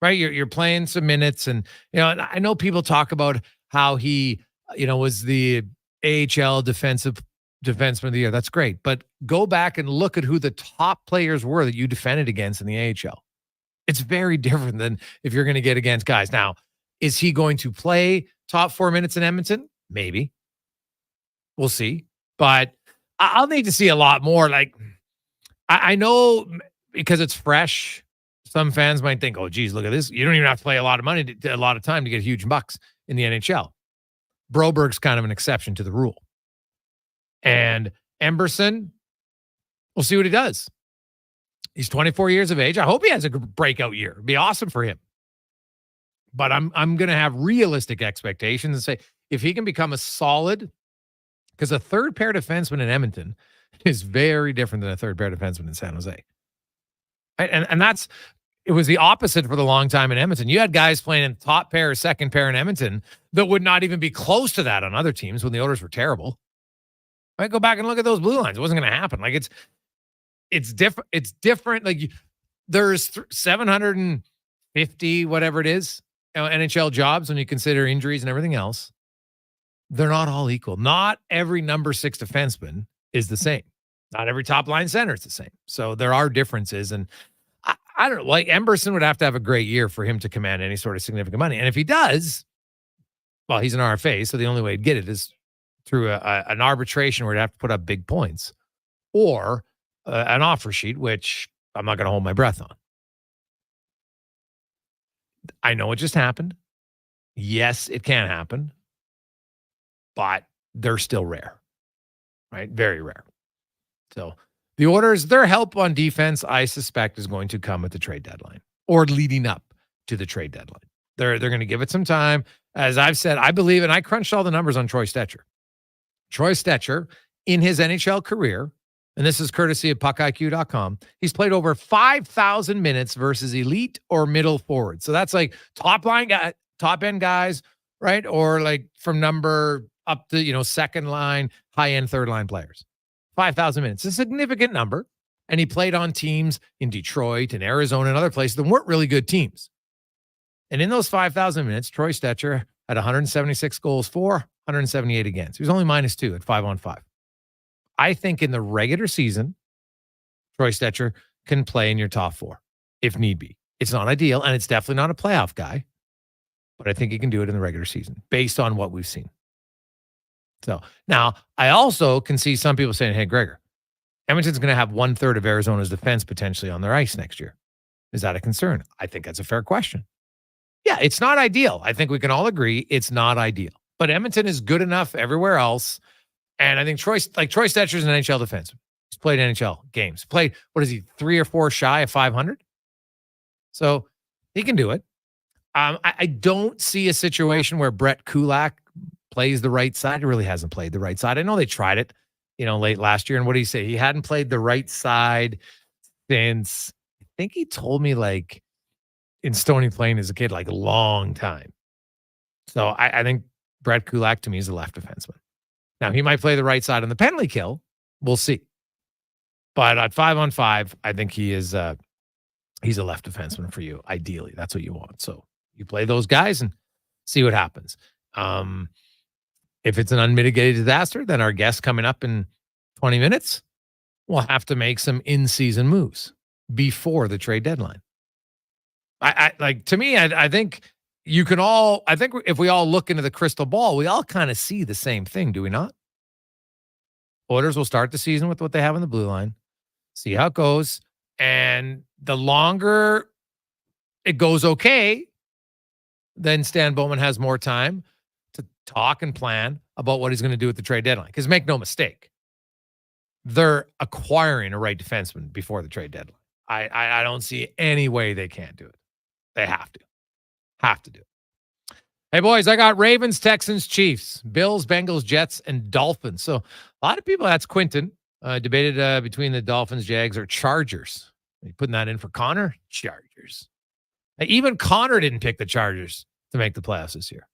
right? You're playing some minutes. And, I know people talk about how he, was the AHL defenseman of the year. That's great. But go back and look at who the top players were that you defended against in the AHL. It's very different than if you're going to get against guys. Now, is he going to play top 4 minutes in Edmonton? Maybe. We'll see. But I'll need to see a lot more. Like, I know because it's fresh, some fans might think, oh, geez, look at this. You don't even have to play a lot of money, a lot of time to get huge bucks in the NHL. Broberg's kind of an exception to the rule. And Emberson, we'll see what he does. He's 24 years of age. I hope he has a breakout year. It'd be awesome for him. But I'm going to have realistic expectations and say, if he can become a solid, because a third pair defenseman in Edmonton is very different than a third pair defenseman in San Jose. And it was the opposite for the long time in Edmonton. You had guys playing in top pair or second pair in Edmonton that would not even be close to that on other teams when the Oilers were terrible. Right? Go back and look at those blue lines. It wasn't going to happen. Like it's different. It's different. Like there's 750, whatever it is, NHL jobs when you consider injuries and everything else. They're not all equal. Not every number 6 defenseman is the same. Not every top line center is the same. So there are differences. And I don't know, like Emberson would have to have a great year for him to command any sort of significant money. And if he does, well, he's an RFA. So the only way to get it is through an arbitration where he'd have to put up big points or an offer sheet, which I'm not going to hold my breath on. I know it just happened. Yes, it can happen, but they're still rare, right? Very rare. So the Oilers, their help on defense, I suspect, is going to come at the trade deadline or leading up to the trade deadline. They're going to give it some time. As I've said, I believe, and I crunched all the numbers on Troy Stecher. Troy Stecher, in his NHL career, and this is courtesy of puckiq.com, he's played over 5,000 minutes versus elite or middle forward. So that's like top end guys, right? Or like from number up to, second line, high end third line players. 5,000 minutes, a significant number. And he played on teams in Detroit and Arizona and other places that weren't really good teams. And in those 5,000 minutes, Troy Stecher had 176 goals for, 178 against. He was only -2 at 5-on-5. I think in the regular season, Troy Stecher can play in your top 4 if need be. It's not ideal, and it's definitely not a playoff guy, but I think he can do it in the regular season based on what we've seen. So now I also can see some people saying, hey, Gregor, Edmonton's going to have 1/3 of Arizona's defense potentially on their ice next year. Is that a concern? I think that's a fair question. Yeah, it's not ideal. I think we can all agree it's not ideal. But Edmonton is good enough everywhere else. And I think Troy Stetcher's an NHL defenseman. He's played NHL games. Played, 3 or 4 shy of 500? So he can do it. I don't see a situation where Brett Kulak plays the right side. He really hasn't played the right side. I know they tried it, late last year. And what did he say? He hadn't played the right side since, I think he told me like in Stony Plain as a kid, like a long time. So I think Brett Kulak to me is a left defenseman. Now he might play the right side on the penalty kill. We'll see. But at 5-on-5, I think he's a left defenseman for you. Ideally, that's what you want. So you play those guys and see what happens. If it's an unmitigated disaster, then our guest coming up in 20 minutes will have to make some in-season moves before the trade deadline. I think you can all, I think if we all look into the crystal ball, we all kind of see the same thing, do we not? Oilers will start the season with what they have in the blue line, see how it goes. And the longer it goes okay, then Stan Bowman has more time to talk and plan about what he's going to do at the trade deadline. Because make no mistake, they're acquiring a right defenseman before the trade deadline. I don't see any way they can't do it. They have to. Have to do it. Hey, boys, I got Ravens, Texans, Chiefs, Bills, Bengals, Jets, and Dolphins. So a lot of people, that's Quinton, debated between the Dolphins, Jags, or Chargers. Are you putting that in for Connor? Chargers. Even Connor didn't pick the Chargers to make the playoffs this year.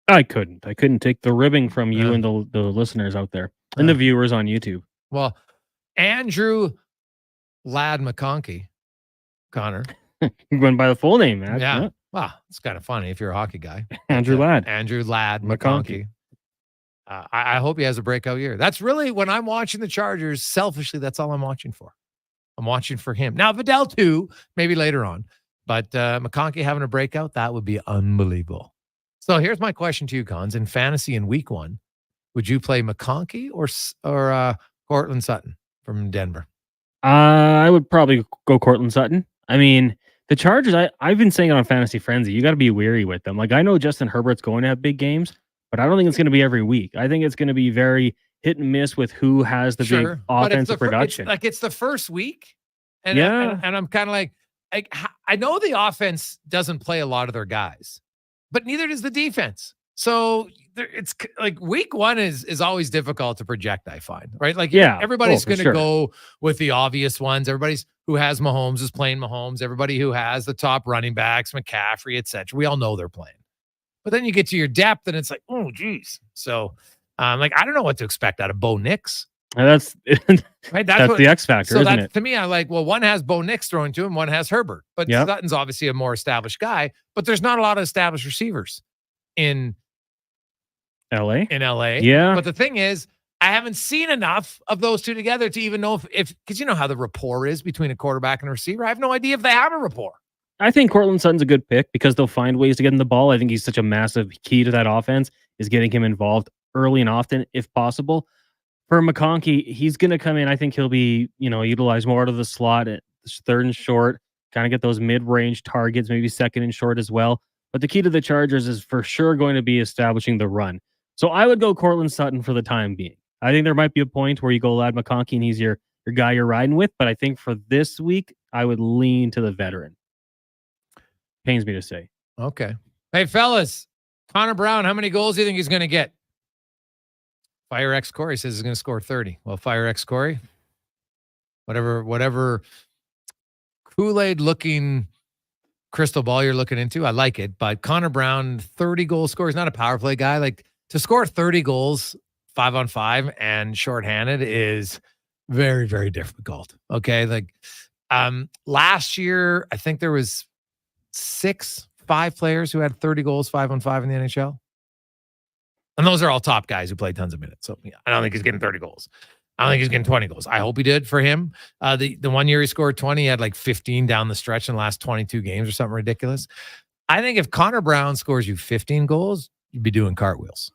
I couldn't take the ribbing from you and the listeners out there and the viewers on YouTube. Well, Andrew Ladd McConkey, Connor. You went by the full name, man. Yeah. Wow, it's kind of funny if you're a hockey guy. Andrew Ladd. Andrew Ladd McConkey. I hope he has a breakout year. That's really, when I'm watching the Chargers, selfishly, that's all I'm watching for. I'm watching for him. Now, Vidal too, maybe later on. But McConkey having a breakout, that would be unbelievable. So here's my question to you, Cons. In fantasy in week 1, would you play McConkey or Cortland Sutton from Denver? I would probably go Cortland Sutton. I mean, the Chargers, I've been saying it on Fantasy Frenzy, you got to be wary with them. Like, I know Justin Herbert's going to have big games, but I don't think it's going to be every week. I think it's going to be very hit and miss with who has the big offensive production. It's the first week. And I'm kind of like, I know the offense doesn't play a lot of their guys, but neither does the defense. So it's like week 1 is always difficult to project, I find, right? Like, everybody's going to go with the obvious ones. Everybody's who has Mahomes is playing Mahomes. Everybody who has the top running backs, McCaffrey, etc. We all know they're playing. But then you get to your depth and it's like, oh, geez. So, I don't know what to expect out of Bo Nix. That's right. That's the X factor, isn't it? To me, I like, well, one has Bo Nix throwing to him, one has Herbert. But Sutton's obviously a more established guy, but there's not a lot of established receivers in LA. Yeah. But the thing is, I haven't seen enough of those two together to even know if because you know how the rapport is between a quarterback and a receiver. I have no idea if they have a rapport. I think Cortland Sutton's a good pick because they'll find ways to get him the ball. I think he's such a massive key to that offense is getting him involved early and often if possible. For McConkey, he's going to come in. I think he'll be, utilized more out of the slot at third and short, kind of get those mid-range targets, maybe second and short as well. But the key to the Chargers is for sure going to be establishing the run. So I would go Cortland Sutton for the time being. I think there might be a point where you go Ladd McConkey and he's your guy you're riding with. But I think for this week, I would lean to the veteran. Pains me to say. Okay. Hey, fellas, Connor Brown, how many goals do you think he's going to get? Fire X Corey says he's going to score 30. Well, Fire X Corey, whatever Kool-Aid looking crystal ball you're looking into, I like it. But Connor Brown, 30 goal scorer, he's not a power play guy. Like to score 30 goals 5-on-5 and shorthanded is very, very difficult. Okay. Like last year, I think there was 5 players who had 30 goals 5-on-5 in the NHL. And those are all top guys who played tons of minutes. So yeah, I don't think he's getting 30 goals. I don't think he's getting 20 goals. I hope he did for him. The 1 year he scored 20, he had like 15 down the stretch in the last 22 games or something ridiculous. I think if Connor Brown scores you 15 goals, you'd be doing cartwheels.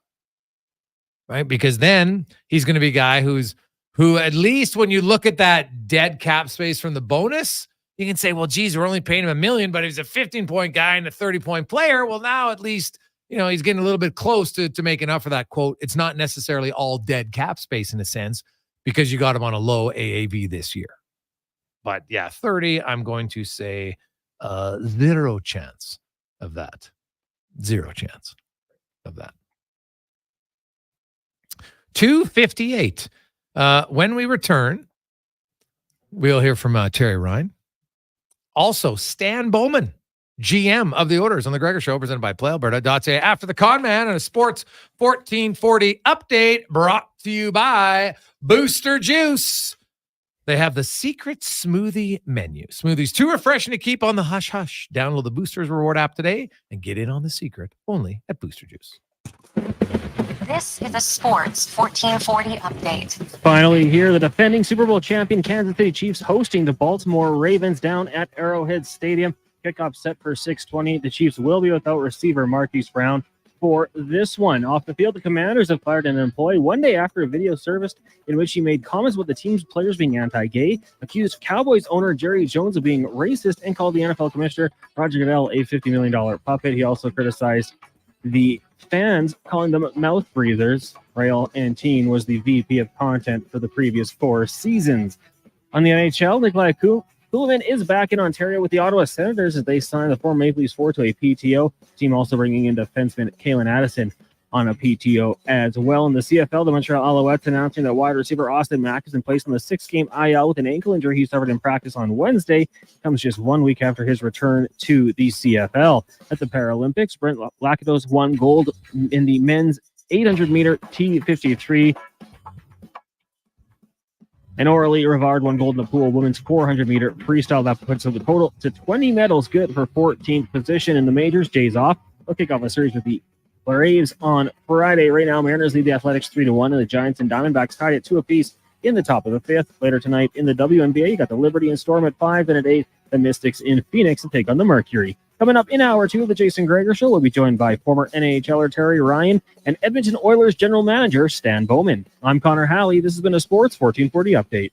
Right? Because then he's going to be a guy who at least when you look at that dead cap space from the bonus, you can say, well, geez, we're only paying him $1 million, but he's a 15-point guy and a 30-point player. Well, now at least, he's getting a little bit close to making up for that quote. It's not necessarily all dead cap space in a sense because you got him on a low AAV this year. But yeah, 30, I'm going to say 0 chance of that. 0 chance of that. 2:58. When we return, we'll hear from Terry Ryan. Also, Stan Bowman, GM of the Oilers on the Gregor Show, presented by PlayAlberta.ca. After the Con Man and a Sports 1440 update brought to you by Booster Juice. They have the secret smoothie menu. Smoothies too refreshing to keep on the hush-hush. Download the Boosters Reward app today and get in on the secret only at Booster Juice. This is a Sports 1440 update. Finally here, the defending Super Bowl champion Kansas City Chiefs hosting the Baltimore Ravens down at Arrowhead Stadium. Kickoff set for 6:20. The Chiefs will be without receiver Marquise Brown for this one. Off the field, the Commanders have fired an employee one day after a video surfaced in which he made comments about the team's players being anti-gay, accused Cowboys owner Jerry Jones of being racist, and called the NFL commissioner Roger Goodell a $50 million puppet. He also criticized the fans, calling them mouth breathers. Rael Antine was the VP of content for the previous 4 seasons. On the NHL, Nikolai Kulemin is back in Ontario with the Ottawa Senators as they sign the former Maple Leafs forward to a PTO. Team also bringing in defenseman Kalen Addison on a PTO as well. In the CFL, the Montreal Alouettes announcing that wide receiver Austin Mack has been placed on the 6-game IL with an ankle injury he suffered in practice on Wednesday. Comes just 1 week after his return to the CFL. At the Paralympics, Brent Lakatos won gold in the men's 800-meter T53. And Aurélie Rivard won gold in the pool women's 400-meter freestyle. That puts the total to 20 medals, good for 14th position in the majors. Jays off. They'll kick off a series with the Braves on Friday. Right now, Mariners lead the Athletics 3-1, and the Giants and Diamondbacks tied at 2 apiece in the top of the 5th. Later tonight in the WNBA, you got the Liberty and Storm at 5, and at 8, the Mystics in Phoenix to take on the Mercury. Coming up in hour 2 of the Jason Gregor Show, we'll be joined by former NHLer Terry Ryan and Edmonton Oilers general manager Stan Bowman. I'm Connor Halley. This has been a Sports 1440 update.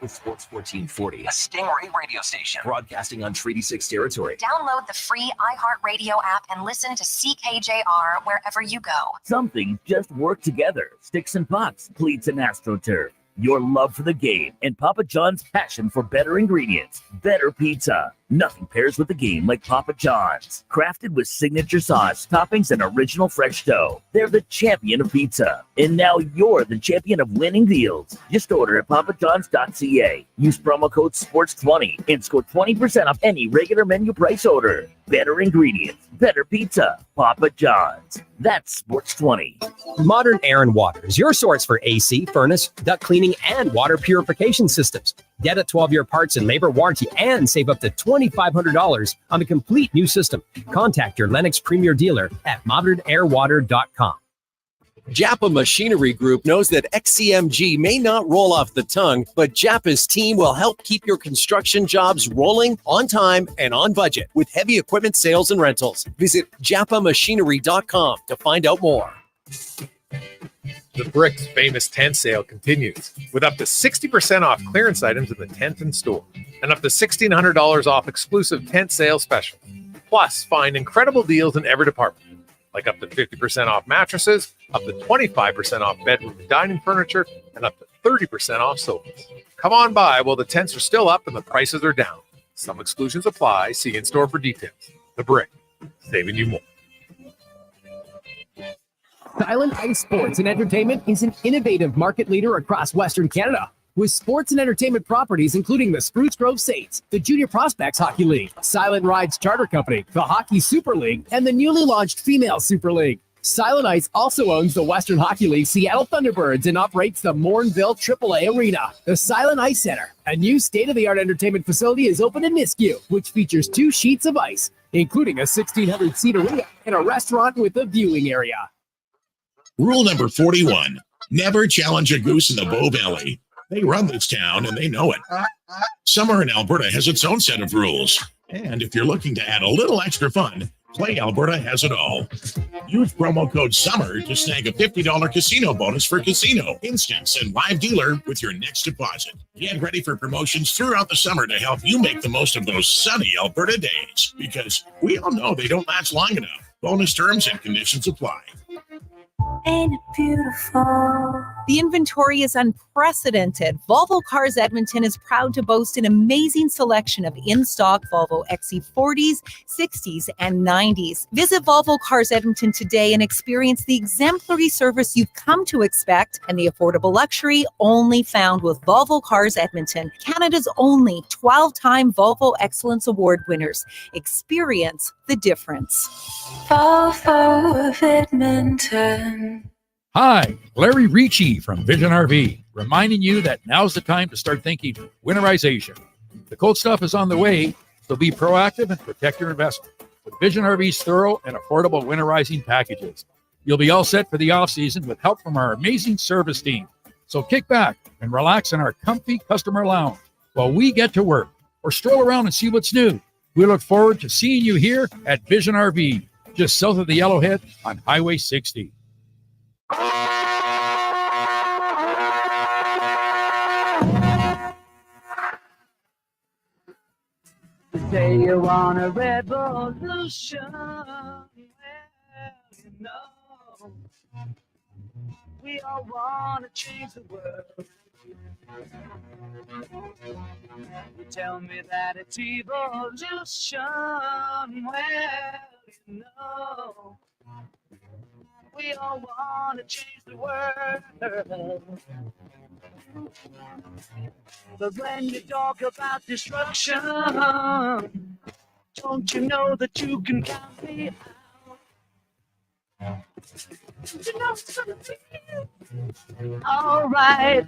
With Sports 1440, a Stingray radio station broadcasting on Treaty 6 territory. Download the free iHeartRadio app and listen to CKJR wherever you go. Something just worked together. Sticks and pucks, cleats and AstroTurf. Your love for the game and Papa John's passion for better ingredients, better pizza. Nothing pairs with the game like Papa John's. Crafted with signature sauce, toppings, and original fresh dough. They're the champion of pizza. And now you're the champion of winning deals. Just order at papajohns.ca. Use promo code SPORTS20 and score 20% off any regular menu price order. Better ingredients, better pizza. Papa John's. That's Sports20. Modern Air and Water is your source for AC, furnace, duct cleaning, and water purification systems. Get a 12-year parts and labor warranty and save up to $2,500 on the complete new system. Contact your Lennox Premier dealer at modernairwater.com. Japa Machinery Group knows that XCMG may not roll off the tongue, but Japa's team will help keep your construction jobs rolling on time and on budget with heavy equipment sales and rentals. Visit japamachinery.com to find out more. The Brick's famous tent sale continues with up to 60% off clearance items in the tent and store and up to $1,600 off exclusive tent sale specials. Plus, find incredible deals in every department, like up to 50% off mattresses, up to 25% off bedroom and dining furniture, and up to 30% off sofas. Come on by while the tents are still up and the prices are down. Some exclusions apply. See in-store for details. The Brick, saving you more. Silent Ice Sports and Entertainment is an innovative market leader across Western Canada with sports and entertainment properties including the Spruce Grove Saints, the Junior Prospects Hockey League, Silent Rides Charter Company, the Hockey Super League, and the newly launched Female Super League. Silent Ice also owns the Western Hockey League Seattle Thunderbirds and operates the Morinville AAA Arena. The Silent Ice Center, a new state-of-the-art entertainment facility, is open in Nisku, which features 2 sheets of ice, including a 1,600-seat arena and a restaurant with a viewing area. Rule number 41, never challenge a goose in the Bow Valley. They run this town and they know it. Summer in Alberta has its own set of rules. And if you're looking to add a little extra fun, Play Alberta has it all. Use promo code SUMMER to snag a $50 casino bonus for casino, instance, and live dealer with your next deposit. Get ready for promotions throughout the summer to help you make the most of those sunny Alberta days, because we all know they don't last long enough. Bonus terms and conditions apply. Ain't it beautiful? The inventory is unprecedented. Volvo Cars Edmonton is proud to boast an amazing selection of in-stock Volvo XC40s, 60s, and 90s. Visit Volvo Cars Edmonton today and experience the exemplary service you've come to expect and the affordable luxury only found with Volvo Cars Edmonton, Canada's only 12-time Volvo Excellence Award winners. Experience the difference. Volvo of Edmonton. Hi, Larry Ricci from Vision RV, reminding you that now's the time to start thinking winterization. The cold stuff is on the way, so be proactive and protect your investment with Vision RV's thorough and affordable winterizing packages. You'll be all set for the off-season with help from our amazing service team. So kick back and relax in our comfy customer lounge while we get to work, or stroll around and see what's new. We look forward to seeing you here at Vision RV, just south of the Yellowhead on Highway 60. Say you want a revolution, well, you know, we all want to change the world. You tell me that it's evolution, well, you know, we all want to change the world. But when you talk about destruction, don't you know that you can count me out? You know something? All right.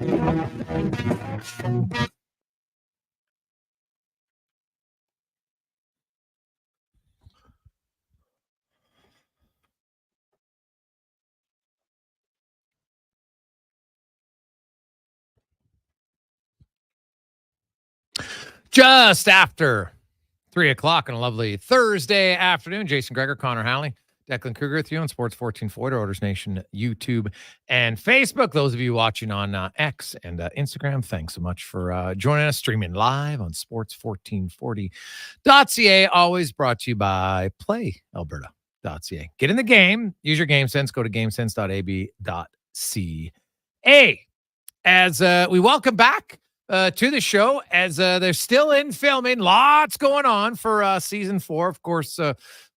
Just after 3 o'clock on a lovely Thursday afternoon, Jason Gregor, Connor Halley, Declan Kruger with you on Sports 1440, Oilers Nation, YouTube, and Facebook. Those of you watching on X and Instagram, thanks so much for joining us, streaming live on sports1440.ca. Always brought to you by playalberta.ca. Get in the game. Use your game sense. Go to gamesense.ab.ca. As we welcome back to the show, as they're still in filming, lots going on for season 4. Of course,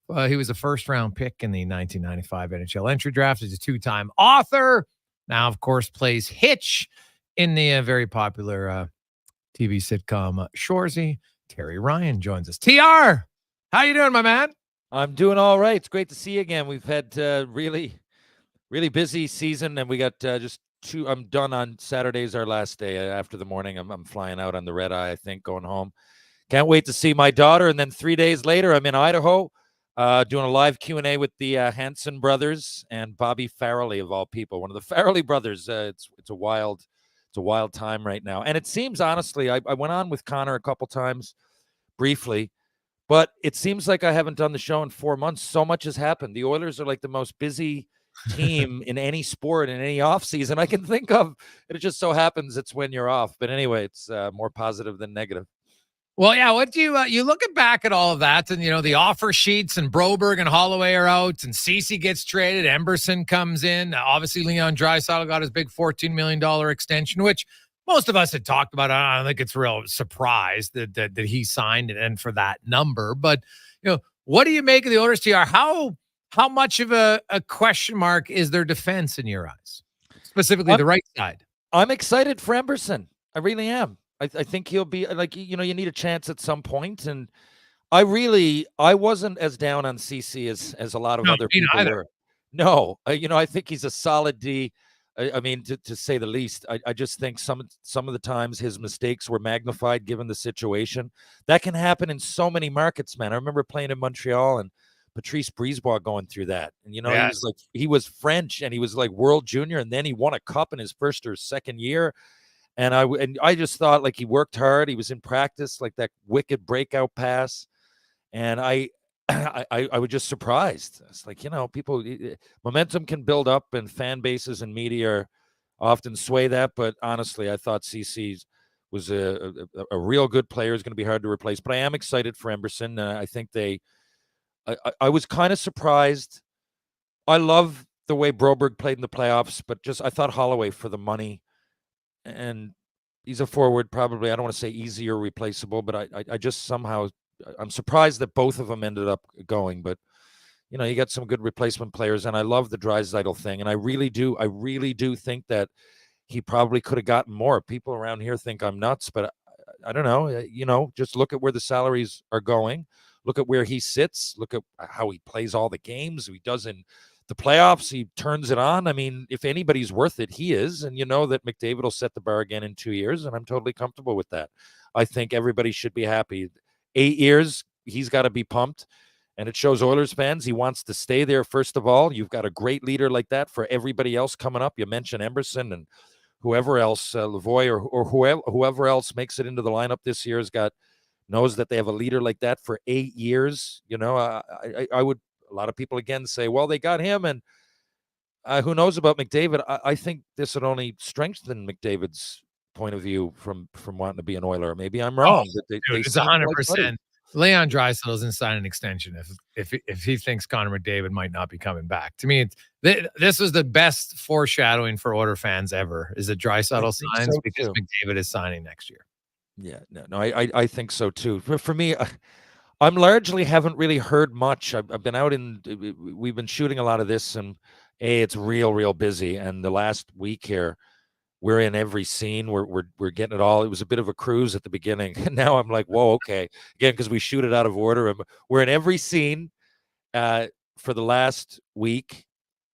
he was a first-round pick in the 1995 NHL entry draft. He's a 2-time author. Now, of course, plays Hitch in the very popular TV sitcom Shoresy. Terry Ryan joins us. TR, how you doing, my man? I'm doing all right. It's great to see you again. We've had really busy season, and we got just two. I'm done on Saturday's our last day. After the morning, I'm flying out on the red eye, I think, going home. Can't wait to see my daughter. And then 3 days later, I'm in Idaho. Doing a live Q&A with the Hanson brothers and Bobby Farrelly, of all people, one of the Farrelly brothers. It's a wild time right now. And it seems, honestly, I went on with Connor a couple times briefly, but it seems like I haven't done the show in 4 months. So much has happened. The Oilers are like the most busy team in any sport in any off season I can think of. It just so happens it's when you're off. But anyway, it's more positive than negative. Well, yeah. What do you looking back at all of that, and the offer sheets, and Broberg and Holloway are out, and Ceci gets traded, Emberson comes in. Obviously, Leon Draisaitl got his big $14 million extension, which most of us had talked about. I don't think it's a real surprise that he signed and for that number. But what do you make of the Oilers, TR? How much of a question mark is their defense in your eyes, specifically the right side? I'm excited for Emberson. I really am. I think he'll be like, you need a chance at some point. And I wasn't as down on CC as a lot of other people were. No, I think he's a solid D. I mean, to say the least. I just think some of the times his mistakes were magnified given the situation. That can happen in so many markets, man. I remember playing in Montreal and Patrice Brisebois going through that. And, he was French and he was like world junior. And then he won a cup in his first or second year. And I just thought, like, he worked hard. He was in practice, like that wicked breakout pass. And I was just surprised. It's like, people, momentum can build up, and fan bases and media often sway that. But honestly, I thought CC was a real good player. Is going to be hard to replace. But I am excited for Emberson. I think I was kind of surprised. I love the way Broberg played in the playoffs, but I thought Holloway, for the money, and he's a forward, probably, I don't want to say easy or replaceable, but I just somehow, I'm surprised that both of them ended up going. But, you got some good replacement players, and I love the Draisaitl thing. And I really do think that he probably could have gotten more. People around here think I'm nuts, but I don't know. Just look at where the salaries are going. Look at where he sits. Look at how he plays all the games. He does in the playoffs. He turns it on. I mean, if anybody's worth it, he is. And that McDavid will set the bar again in 2 years, and I'm totally comfortable with that. I think everybody should be happy. 8 years, he's got to be pumped. And it shows Oilers fans he wants to stay there, first of all. You've got a great leader like that for everybody else coming up. You mentioned Emberson and whoever else, Lavoie or whoever else makes it into the lineup this year knows that they have a leader like that for 8 years. I would, a lot of people again say, well, they got him, and who knows about McDavid. I think this would only strengthen McDavid's point of view from wanting to be an Oiler. Maybe I'm wrong. It's 100%. Leon Draisaitl doesn't sign an extension if he thinks Connor McDavid might not be coming back. To me, this is the best foreshadowing for Oilers fans ever, is that Draisaitl signs because McDavid is signing next year. Yeah, no, I think so too. For me, I'm largely haven't really heard much. I've been out we've been shooting a lot of this, and it's real busy. And the last week here, we're in every scene. We're getting it all. It was a bit of a cruise at the beginning, and now I'm like, whoa, okay. Again, because we shoot it out of order. We're in every scene for the last week,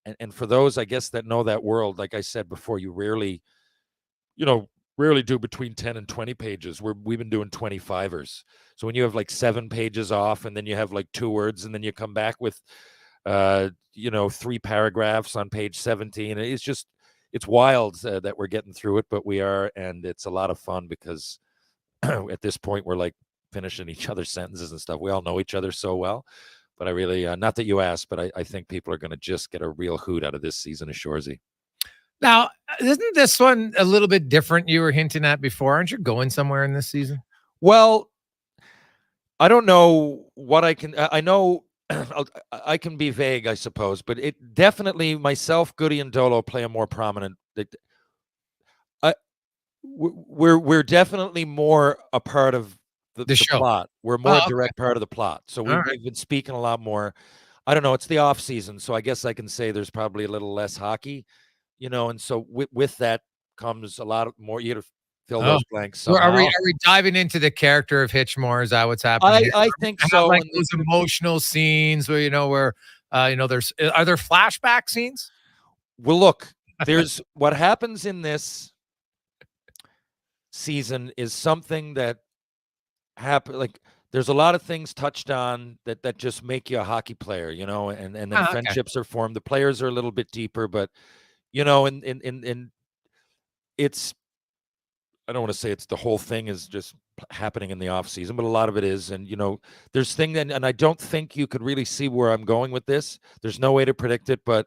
and for those, I guess, that know that world, like I said before, you rarely do between 10 and 20 pages. We've been doing 25ers. So when you have like 7 pages off, and then you have like 2 words, and then you come back with 3 paragraphs on page 17, it's wild that we're getting through it, but we are, and it's a lot of fun because at this point we're like finishing each other's sentences and stuff. We all know each other so well. But I really, not that you asked, but I think people are going to just get a real hoot out of this season of Shoresy. Now, isn't this one a little bit different? You were hinting at before. Aren't you going somewhere in this season? Well, I don't know what I can. I know I can be vague, I suppose, but it definitely, myself, Goody, and Dolo play a more prominent. We're definitely more a part of the show. Plot. We're more a direct part of the plot. So we've been speaking a lot more. I don't know. It's the off season, so I guess I can say there's probably a little less hockey. And so with that comes a lot of more. You got to fill those blanks. Somehow. Are we diving into the character of Hitchmore? Is that what's happening? I think so. Like those emotional scenes where there's are there flashback scenes? Well, look, there's what happens in this season is something that happened. Like there's a lot of things touched on that just make you a hockey player, and then Okay. friendships are formed. The players are a little bit deeper, but and it's, I don't want to say it's the whole thing is just happening in the off season, but a lot of it is. And, there's thing that, and I don't think you could really see where I'm going with this. There's no way to predict it, but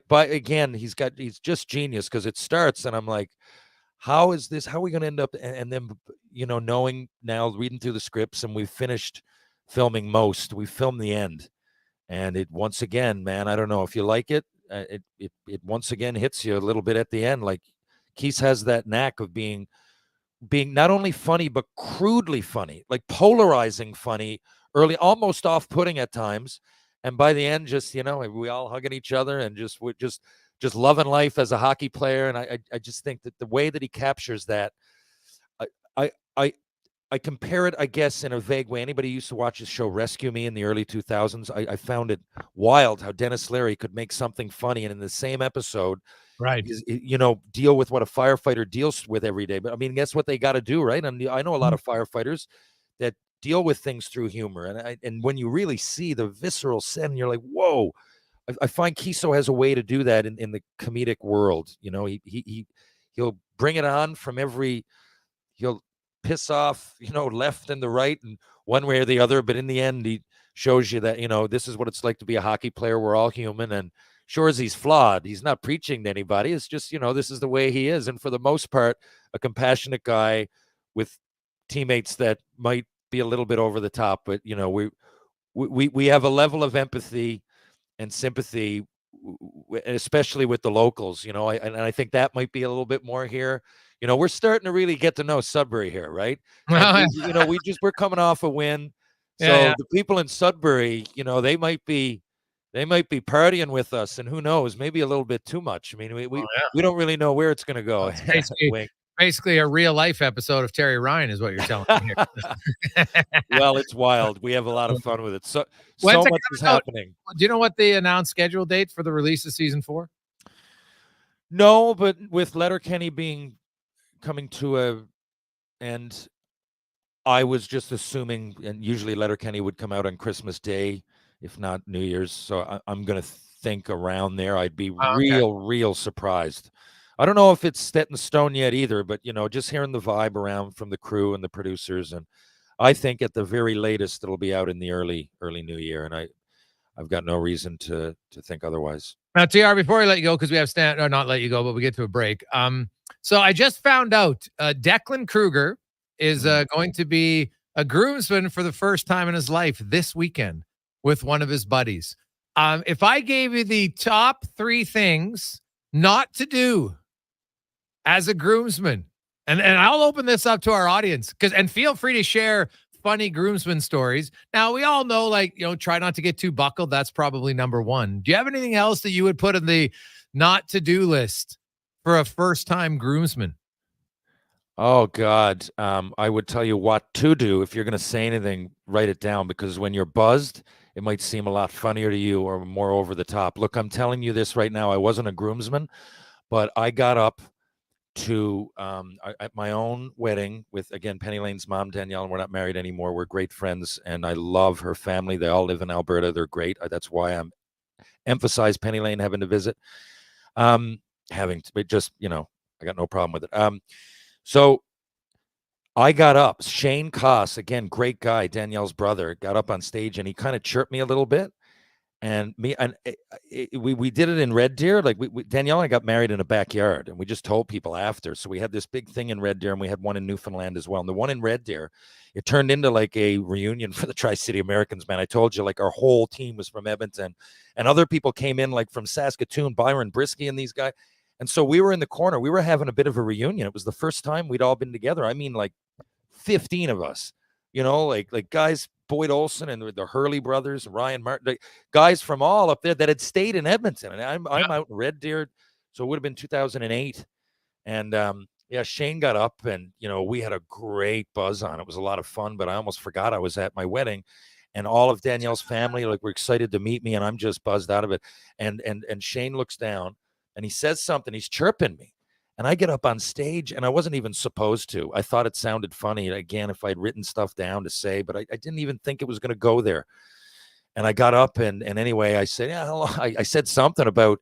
but again, he's just genius, because it starts and I'm like, how are we going to end up? And then, knowing now, reading through the scripts, and we've finished filming we filmed the end, and it, once again, man, I don't know if you like it. It once again hits you a little bit at the end. Like, Keith has that knack of being not only funny, but crudely funny, like polarizing funny early, almost off-putting at times. And by the end, just, we all hugging each other and we're just loving life as a hockey player. And I just think that the way that he captures that, I compare it, I guess, in a vague way. Anybody used to watch his show Rescue Me in the early 2000s? I found it wild how Dennis Leary could make something funny, and in the same episode, right, deal with what a firefighter deals with every day. But I mean, that's what they got to do, right? And I know a lot of firefighters that deal with things through humor, and when you really see the visceral sin, you're like, whoa. I find Kiso has a way to do that in the comedic world. He'll bring it on from he'll piss off, left and the right and one way or the other. But in the end, he shows you that, this is what it's like to be a hockey player. We're all human. And sure as he's flawed, he's not preaching to anybody. It's just, this is the way he is. And for the most part, a compassionate guy with teammates that might be a little bit over the top. But, we have a level of empathy and sympathy, especially with the locals, and I think that might be a little bit more here. We're starting to really get to know Sudbury here, right? We're coming off a win. So the people in Sudbury, they might be partying with us, and who knows, maybe a little bit too much. I mean, we don't really know where it's going to go. Basically a real life episode of Terry Ryan is what you're telling me here. Well, it's wild. We have a lot of fun with it. So much is happening. Do you know what the announced schedule date for the release of season 4? No, but with Letterkenny coming to an end, I was just assuming, and usually Letterkenny would come out on Christmas Day, if not New Year's. So I'm going to think around there. I'd be real surprised. I don't know if it's set in stone yet either, but, just hearing the vibe around from the crew and the producers. And I think at the very latest, it'll be out in the early New Year. And I've got no reason to think otherwise. Now, TR, before I let you go, because we have not let you go, but we get to a break. So I just found out Declan Kruger is going to be a groomsman for the first time in his life this weekend with one of his buddies. If I gave you the top 3 things not to do as a groomsman, and I'll open this up to our audience, and feel free to share funny groomsman stories. Now, we all know, try not to get too buckled. That's probably number 1. Do you have anything else that you would put in the not to do list for a first time groomsman? Oh God. I would tell you what to do. If you're going to say anything, write it down, because when you're buzzed, it might seem a lot funnier to you or more over the top. Look, I'm telling you this right now. I wasn't a groomsman, but I got up to at my own wedding with, again, Penny Lane's mom, Danielle, and we're not married anymore. We're great friends, and I love her family. They all live in Alberta. They're great. That's why I'm emphasize Penny Lane having to visit. I got no problem with it. So I got up. Shane Koss, again, great guy, Danielle's brother, got up on stage, and he kind of chirped me a little bit. And we did it in Red Deer. Like Danielle and I got married in a backyard, and we just told people after. So we had this big thing in Red Deer, and we had one in Newfoundland as well. And the one in Red Deer, it turned into like a reunion for the Tri-City Americans, man. I told you, like, our whole team was from Edmonton, and other people came in like from Saskatoon, Byron Brisky and these guys. And so we were in the corner. We were having a bit of a reunion. It was the first time we'd all been together. I mean, like 15 of us, like guys, Boyd Olson and the Hurley brothers, Ryan Martin, guys from all up there that had stayed in Edmonton. And I'm out in Red Deer. So it would have been 2008. And Shane got up, and, we had a great buzz on. It was a lot of fun, but I almost forgot I was at my wedding, and all of Danielle's family, like, were excited to meet me, and I'm just buzzed out of it. And Shane looks down, and he says something. He's chirping me, And I get up on stage, and I wasn't even supposed to. I thought it sounded funny, again, if I'd written stuff down to say, but I didn't even think it was going to go there. And I got up, and anyway, I said, I said something about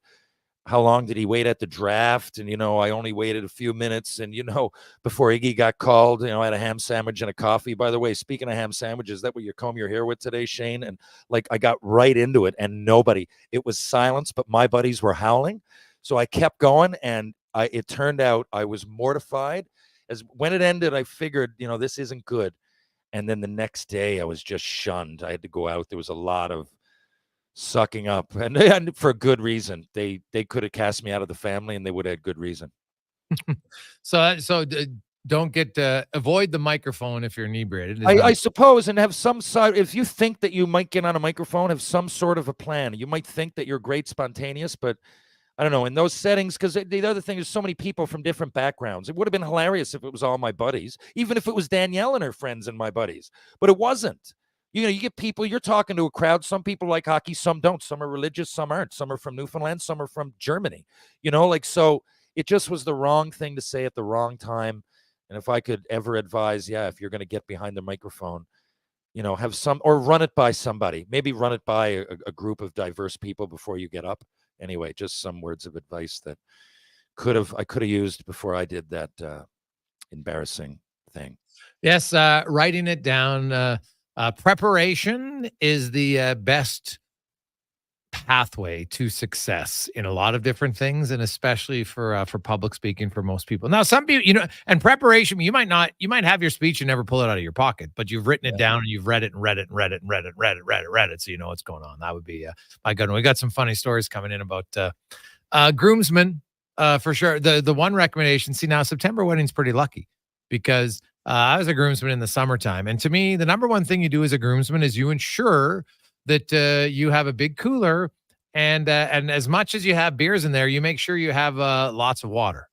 how long did he wait at the draft? And, I only waited a few minutes. And, before Iggy got called, I had a ham sandwich and a coffee. By the way, speaking of ham sandwiches, is that what you comb your hair with today, Shane? And I got right into it, and it was silence, but my buddies were howling. So I kept going, and it turned out I was mortified. As when it ended, I figured, this isn't good. And then the next day I was just shunned. I had to go out. There was a lot of sucking up, and for good reason. They could have cast me out of the family, and they would have had good reason. So don't avoid the microphone if you're inebriated. I suppose, and have some side. If you think that you might get on a microphone, have some sort of a plan. You might think that you're great spontaneous, but I don't know, in those settings, because the other thing is so many people from different backgrounds. It would have been hilarious if it was all my buddies, even if it was Danielle and her friends and my buddies, but it wasn't. You get people, you're talking to a crowd. Some people like hockey, some don't. Some are religious, some aren't. Some are from Newfoundland, some are from Germany. So it just was the wrong thing to say at the wrong time. And if I could ever advise, if you're going to get behind the microphone, have some, or run it by somebody. Maybe run it by a group of diverse people before you get up. Anyway, just some words of advice that I could have used before I did that embarrassing thing. Yes, writing it down. Preparation is the best pathway to success in a lot of different things, and especially for public speaking for most people. Now, some people, and preparation, you might have your speech and never pull it out of your pocket, but you've written it down and you've read it and read it and read it and read it, so you know what's going on. That would be my good one. We got some funny stories coming in about groomsmen for sure. The one recommendation. See, now September wedding's pretty lucky because I was a groomsman in the summertime, and to me, the number one thing you do as a groomsman is you ensure that you have a big cooler, and as much as you have beers in there, you make sure you have lots of water.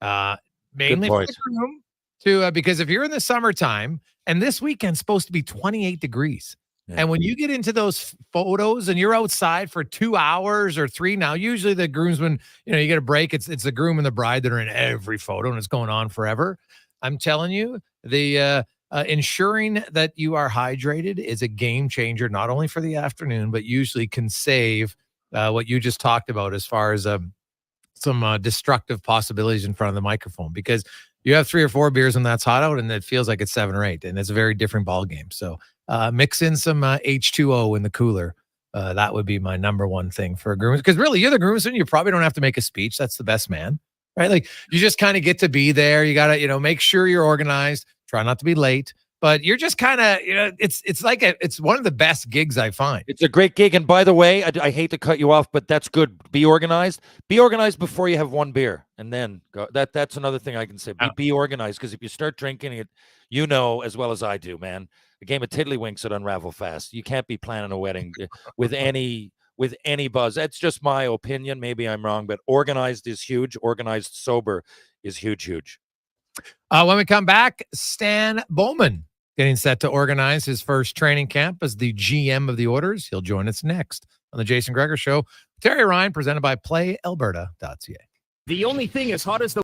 Mainly for the groom, because if you're in the summertime, and this weekend's supposed to be 28 degrees, and when you get into those photos and you're outside for 2 hours or 3, now usually the groomsmen, you get a break. It's the groom and the bride that are in every photo, and it's going on forever. I'm telling you, the ensuring that you are hydrated is a game changer, not only for the afternoon, but usually can save what you just talked about as far as some destructive possibilities in front of the microphone, because you have 3 or 4 beers and that's hot out, and it feels like it's 7 or 8, and it's a very different ball game. So mix in some H2O in the cooler. That would be my number one thing for a groomsman, because really, you're the groomsman. You probably don't have to make a speech. That's the best man. Right? Like, you just kind of get to be there. You got to, make sure you're organized, try not to be late, but you're just kind of, it's one of the best gigs I find. It's a great gig. And by the way, I hate to cut you off, but that's good. Be organized. Be organized before you have one beer, and then go. That's another thing I can say. Be organized, because if you start drinking it, as well as I do, man, a game of tiddlywinks would unravel fast. You can't be planning a wedding with any buzz. That's just my opinion. Maybe I'm wrong, but organized is huge. Organized sober is huge. When we come back, Stan Bowman getting set to organize his first training camp as the GM of the Orders. He'll join us next on the Jason Gregor Show. Terry Ryan, presented by PlayAlberta.ca. The only thing as hot as the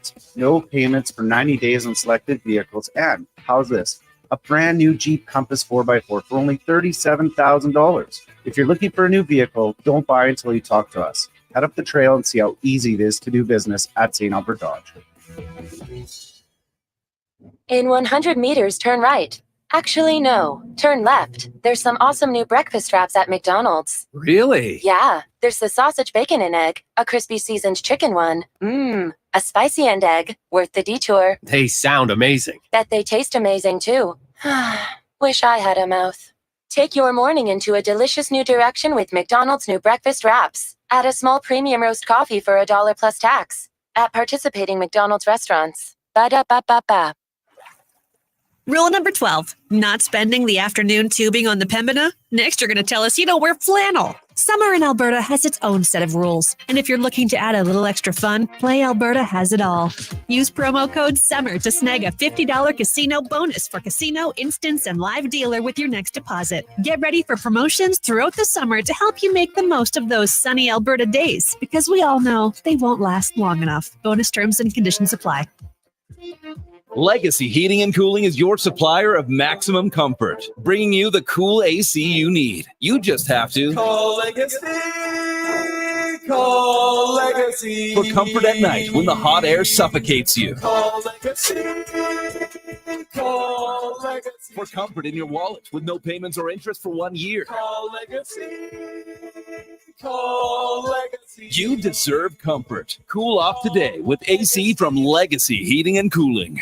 upgrades, no payments for 90 days on selected vehicles, and how's this? A brand new Jeep Compass 4x4 for only $37,000. If you're looking for a new vehicle, don't buy until you talk to us. Head up the trail and see how easy it is to do business at St. Albert Dodge. In 100 meters, turn right. Actually, no. Turn left. There's some awesome new breakfast wraps at McDonald's. Really? Yeah. There's the sausage, bacon, and egg, a crispy seasoned chicken one. A spicy and egg, worth the detour. They sound amazing. Bet they taste amazing, too. Wish I had a mouth. Take your morning into a delicious new direction with McDonald's new breakfast wraps. Add a small premium roast coffee for $1 plus tax. At participating McDonald's restaurants. Ba-da-ba-ba-ba. Rule number 12, not spending the afternoon tubing on the Pembina? Next, you're going to tell us you don't wear flannel. Summer in Alberta has its own set of rules. And if you're looking to add a little extra fun, Play Alberta has it all. Use promo code SUMMER to snag a $50 casino bonus for casino, instance, and live dealer with your next deposit. Get ready for promotions throughout the summer to help you make the most of those sunny Alberta days, because we all know they won't last long enough. Bonus terms and conditions apply. Legacy Heating and Cooling is your supplier of maximum comfort, bringing you the cool AC you need. You just have to call Legacy. Call Legacy. For comfort at night when the hot air suffocates you. Call Legacy. Call Legacy. For comfort in your wallet with no payments or interest for 1 year. Call Legacy. Call Legacy. You deserve comfort. Cool off today with AC from Legacy Heating and Cooling.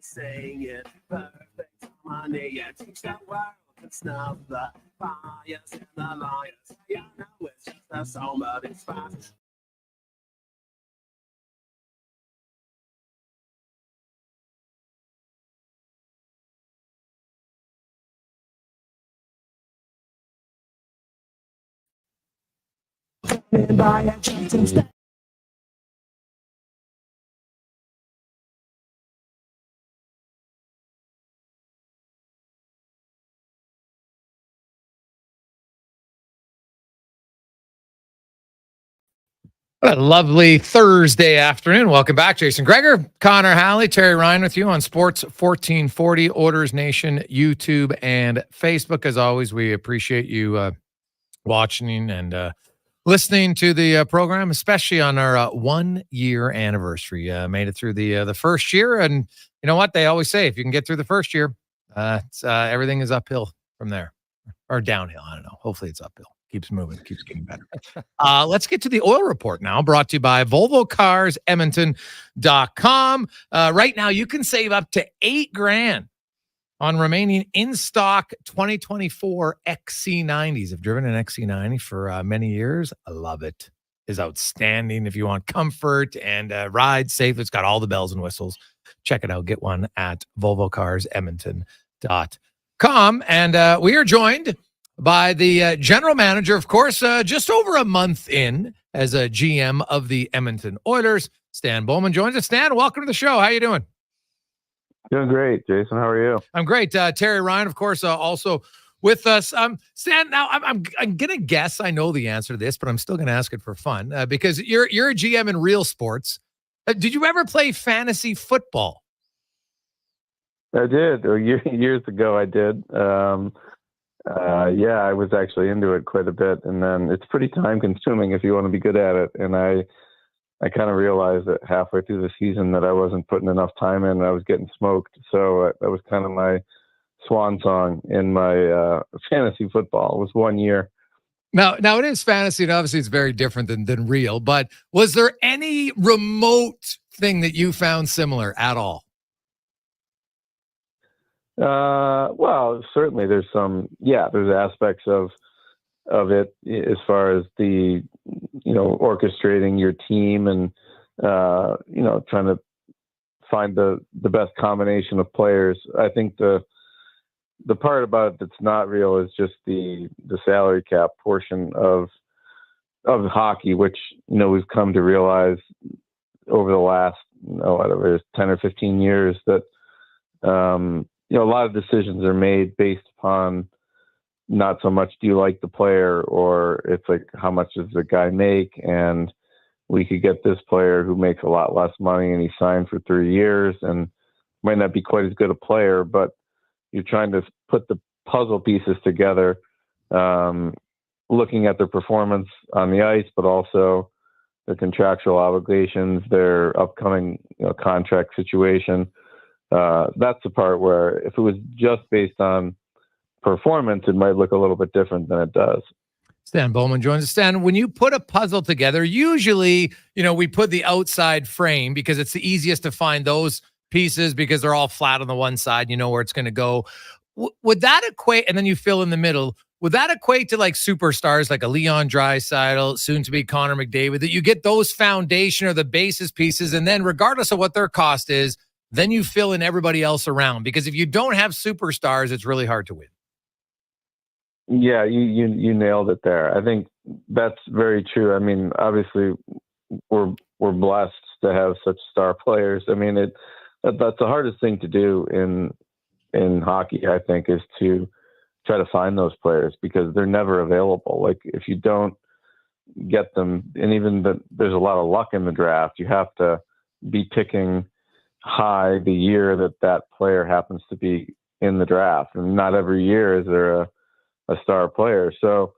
Saying it perfect money, yeah, teach the world to snuff the fires and the liars. Yeah, I know it's just a song, but it's fine. By a Jason What a lovely Thursday afternoon. Welcome back, Jason Gregor, Connor Halley, Terry Ryan with you on Sports 1440, Orders Nation, YouTube, and Facebook. As always, we appreciate you watching and listening to the program, especially on our 1 year anniversary. Made it through the first year, and you know what they always say: if you can get through the first year, everything is uphill from there, or downhill. I don't know. Hopefully, it's uphill. Keeps moving, keeps getting better. Let's get to the oil report now, brought to you by VolvoCarsEdmonton.com. Right now, you can save up to $8,000 on remaining in-stock 2024 XC90s. I've driven an XC90 for many years. I love it. It's outstanding if you want comfort and ride safe. It's got all the bells and whistles. Check it out. Get one at VolvoCarsEdmonton.com. And we are joined by the general manager, of course, just over a month in as a GM of the Edmonton Oilers. Stan Bowman joins us. Stan, welcome to the show. How you doing? Doing great, Jason. How are you? I'm great. Terry Ryan, of course, also with us. Stan, now I'm gonna guess I know the answer to this, but I'm still gonna ask it for fun because you're a GM in real sports. Did you ever play fantasy football? I did. Years ago, I did. Yeah, I was actually into it quite a bit, and then it's pretty time consuming if you want to be good at it. And I kind of realized that halfway through the season that I wasn't putting enough time in, and I was getting smoked. So that was kind of my swan song in my fantasy football. It was 1 year. Now it is fantasy, and obviously it's very different than real. But was there any remote thing that you found similar at all? Well, certainly there's there's aspects of it as far as the, orchestrating your team and, trying to find the best combination of players. I think the the part about it that's not real is just the salary cap portion of hockey, which, you know, we've come to realize over the last, whatever, 10 or 15 years that, you know, a lot of decisions are made based upon not so much do you like the player, or it's like how much does the guy make, and we could get this player who makes a lot less money and he signed for 3 years and might not be quite as good a player, but you're trying to put the puzzle pieces together, looking at their performance on the ice, but also their contractual obligations, their upcoming, you know, contract situation. That's the part where if it was just based on performance, it might look a little bit different than it does. Stan Bowman joins us. Stan, when you put a puzzle together, usually, you know, we put the outside frame because it's the easiest to find those pieces because they're all flat on the one side. You know where it's going to go. Would that equate, and then you fill in the middle, would that equate to like superstars like a Leon Draisaitl, soon to be Connor McDavid, that you get those foundation or the basis pieces, and then regardless of what their cost is, then you fill in everybody else around? Because if you don't have superstars, it's really hard to win. Yeah, you nailed it there. I think that's very true. I mean, obviously, we're blessed to have such star players. I mean, that's the hardest thing to do in hockey, I think, is to try to find those players because they're never available. Like if you don't get them, and even there's a lot of luck in the draft, you have to be picking high the year that player happens to be in the draft, and not every year is there a star player. So,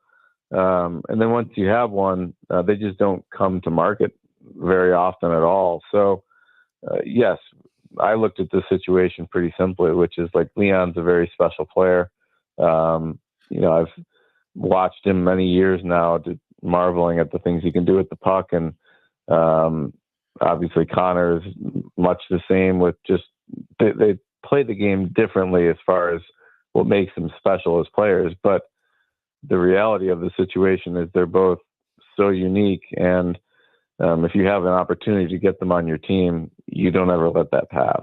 and then once you have one, they just don't come to market very often at all. So, yes, I looked at this situation pretty simply, which is like Leon's a very special player. You know, I've watched him many years now, marveling at the things he can do with the puck. And obviously Connor is much the same, with just they play the game differently as far as what makes them special as players. But the reality of the situation is they're both so unique. And if you have an opportunity to get them on your team, you don't ever let that pass.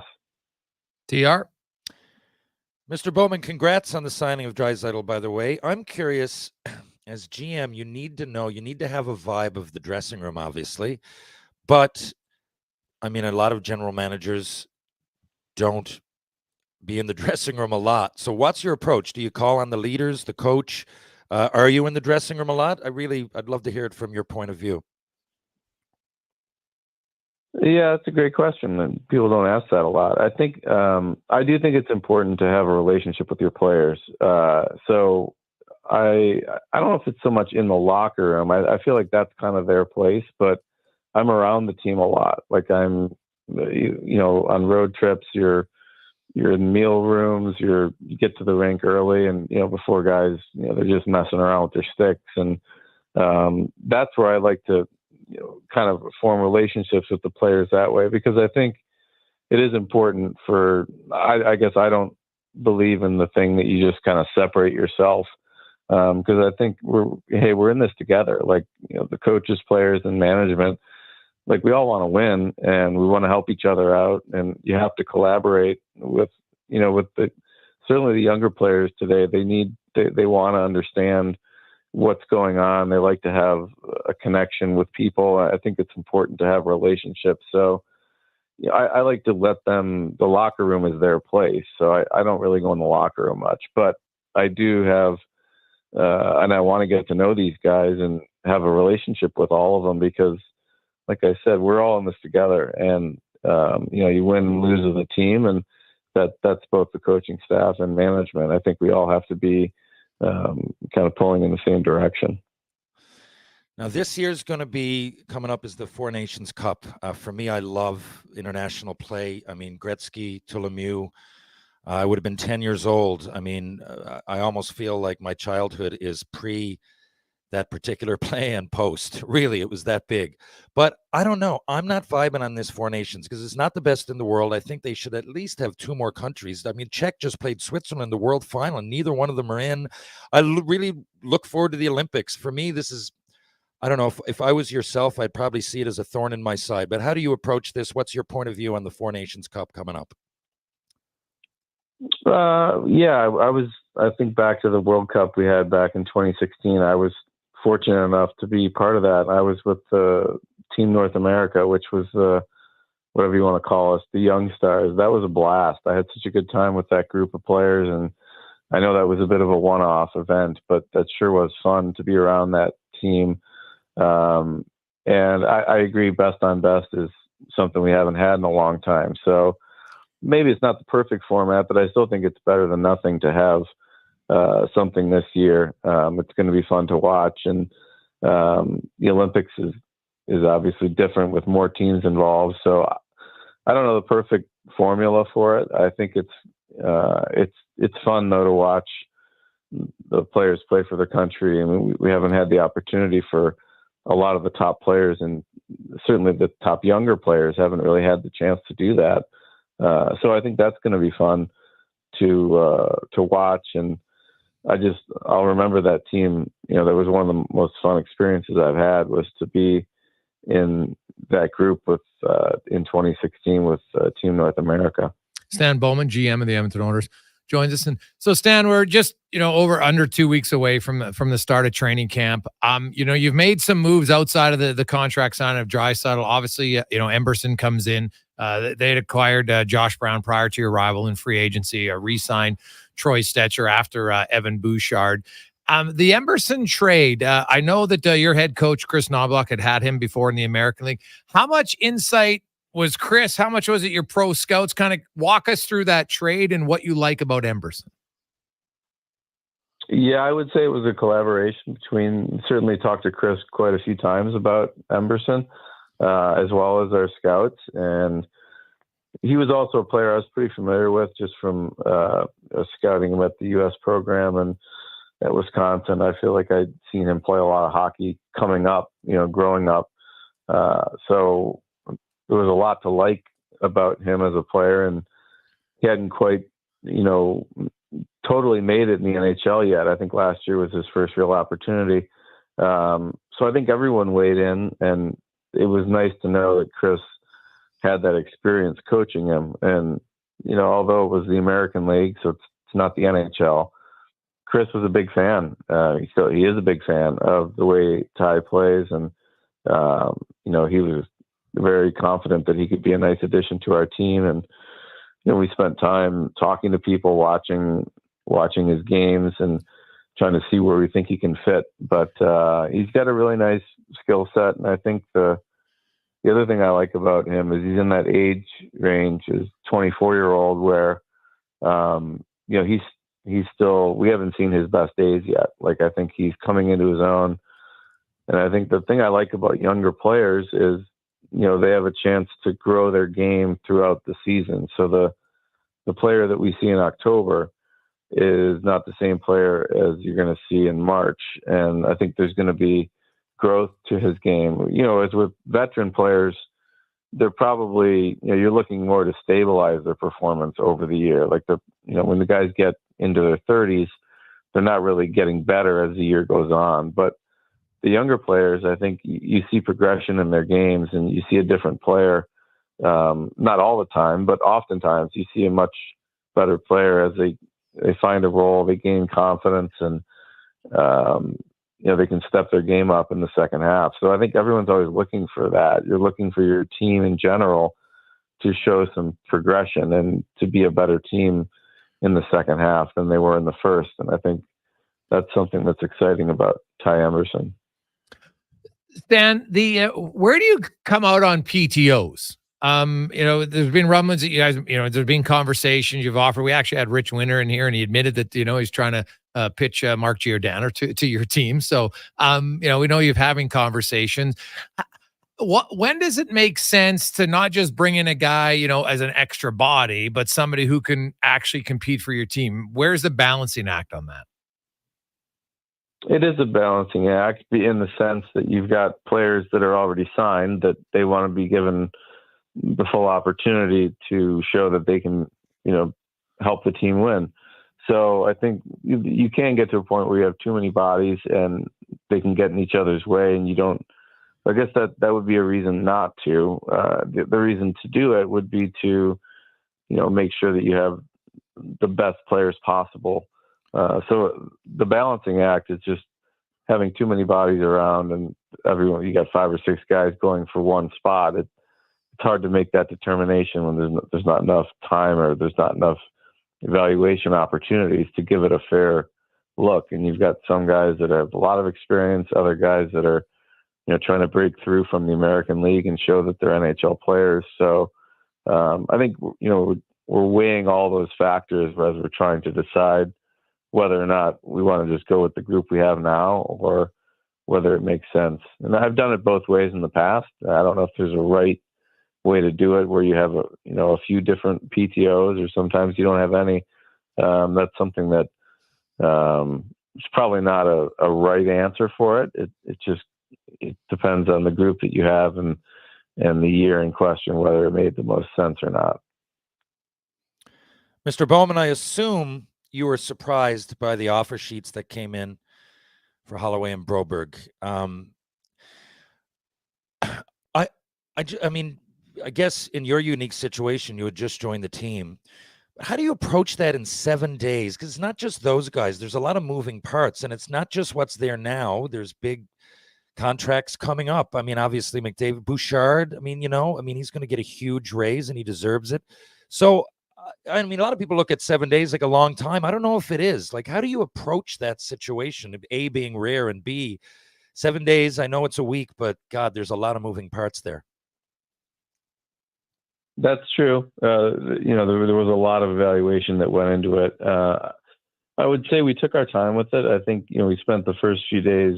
TR? Mr. Bowman, congrats on the signing of Draisaitl, by the way. I'm curious, as GM, you need to have a vibe of the dressing room, obviously. But, I mean, a lot of general managers don't be in the dressing room a lot. So what's your approach? Do you call on the leaders, the coach? Are you in the dressing room a lot? I'd love to hear it from your point of view. Yeah, that's a great question. And people don't ask that a lot. I think I do think it's important to have a relationship with your players. So I don't know if it's so much in the locker room. I feel like that's kind of their place, but I'm around the team a lot. Like I'm, you know, on road trips, you're in meal rooms, you get to the rink early, and, you know, before guys, you know, they're just messing around with their sticks. And that's where I like to, you know, kind of form relationships with the players that way, because I think it is important I guess I don't believe in the thing that you just kind of separate yourself. Because I think we're in this together. Like, you know, the coaches, players, and management, like we all want to win and we want to help each other out, and you have to collaborate with certainly the younger players today. They want to understand what's going on. They like to have a connection with people. I think it's important to have relationships. So, you know, I like to let them, the locker room is their place. So I don't really go in the locker room much, but I do have, and I want to get to know these guys and have a relationship with all of them, because like I said, we're all in this together, and, you know, you win and lose as a team, and that's both the coaching staff and management. I think we all have to be kind of pulling in the same direction. Now, this year's going to be coming up is the Four Nations Cup. For me, I love international play. I mean, Gretzky to Lemieux. I would have been 10 years old. I mean, I almost feel like my childhood is pre that particular play and post. Really, it was that big. But I don't know. I'm not vibing on this Four Nations because it's not the best in the world. I think they should at least have two more countries. I mean, Czech just played Switzerland in the world final, and neither one of them are in. I really look forward to the Olympics. For me, this is, I don't know, if I was yourself, I'd probably see it as a thorn in my side. But how do you approach this? What's your point of view on the Four Nations Cup coming up? I think back to the World Cup we had back in 2016. I was fortunate enough to be part of that. I was with Team North America, which was whatever you want to call us, the Young Stars. That was a blast. I had such a good time with that group of players, and I know that was a bit of a one-off event, but that sure was fun to be around that team. And I agree, best on best is something we haven't had in a long time. So maybe it's not the perfect format, but I still think it's better than nothing to have something this year. It's going to be fun to watch, and the Olympics is obviously different with more teams involved. So I don't know the perfect formula for it. I think it's fun though to watch the players play for their country. I mean, we haven't had the opportunity for a lot of the top players, and certainly the top younger players haven't really had the chance to do that. So I think that's going to be fun to watch. And I'll remember that team. That was one of the most fun experiences I've had, was to be in that group with in 2016 with Team North America. Stan Bowman, GM of the Edmonton Oilers, joins us. And so, Stan, we're just under 2 weeks away from the start of training camp. You've made some moves outside of the contract signing of Draisaitl. Obviously, Emberson comes in. They had acquired Josh Brown prior to your arrival in free agency. Re-signed Troy Stetcher after Evan Bouchard. The Emberson trade, I know that your head coach, Chris Knobloch, had him before in the American League. How much insight was Chris? How much was it your pro scouts? Kind of walk us through that trade and what you like about Emberson. Yeah, I would say it was a collaboration between, certainly talked to Chris quite a few times about Emberson, as well as our scouts. And he was also a player I was pretty familiar with just from scouting him at the U.S. program and at Wisconsin. I feel like I'd seen him play a lot of hockey coming up, growing up. So there was a lot to like about him as a player, and he hadn't quite, totally made it in the NHL yet. I think last year was his first real opportunity. So I think everyone weighed in, and it was nice to know that Chris had that experience coaching him. And, although it was the American League, so it's not the NHL, Chris was a big fan. He is a big fan of the way Ty plays. And, he was very confident that he could be a nice addition to our team. And, we spent time talking to people, watching his games and trying to see where we think he can fit. But he's got a really nice skill set. And I think the other thing I like about him is he's in that age range, is 24-year-old, where, he's still, we haven't seen his best days yet. Like, I think he's coming into his own. And I think the thing I like about younger players is, they have a chance to grow their game throughout the season. So the player that we see in October is not the same player as you're going to see in March. And I think there's going to be growth to his game. As with veteran players, they're probably, you're looking more to stabilize their performance over the year. Like when the guys get into their 30s, they're not really getting better as the year goes on. But the younger players, I think you see progression in their games, and you see a different player. Not all the time, but oftentimes you see a much better player as they find a role, they gain confidence, and they can step their game up in the second half. So I think everyone's always looking for that. You're looking for your team in general to show some progression and to be a better team in the second half than they were in the first. And I think that's something that's exciting about Ty Emberson. Stan, where do you come out on PTOs? There's been rumblings that you guys, there's been conversations you've offered. We actually had Rich Winter in here, and he admitted that, he's trying to pitch Mark Giordano to your team. So, we know you're having conversations. When does it make sense to not just bring in a guy, as an extra body, but somebody who can actually compete for your team? Where's the balancing act on that? It is a balancing act in the sense that you've got players that are already signed that they want to be given the full opportunity to show that they can, help the team win. So I think you can get to a point where you have too many bodies and they can get in each other's way, and you don't. I guess that would be a reason not to. The reason to do it would be to, make sure that you have the best players possible. So the balancing act is just having too many bodies around, and you got 5 or 6 guys going for one spot. It's hard to make that determination when there's not enough time or there's not enough evaluation opportunities to give it a fair look. And you've got some guys that have a lot of experience, other guys that are, trying to break through from the American League and show that they're NHL players. So I think, we're weighing all those factors as we're trying to decide whether or not we want to just go with the group we have now or whether it makes sense. And I've done it both ways in the past. I don't know if there's a right way to do it where you have a few different PTOs, or sometimes you don't have any. That's something that it's probably not a right answer for it. It depends on the group that you have and the year in question, whether it made the most sense or not. Mr. Bowman, I assume you were surprised by the offer sheets that came in for Holloway and Broberg. I mean, I guess in your unique situation, you had just joined the team. How do you approach that in 7 days? Because it's not just those guys. There's a lot of moving parts, and it's not just what's there now. There's big contracts coming up. I mean, obviously, McDavid, Bouchard, he's going to get a huge raise, and he deserves it. So, a lot of people look at 7 days like a long time. I don't know if it is. Like, how do you approach that situation, A, being rare, and B, 7 days? I know it's a week, but, God, there's a lot of moving parts there. That's true. There was a lot of evaluation that went into it. I would say we took our time with it. I think, we spent the first few days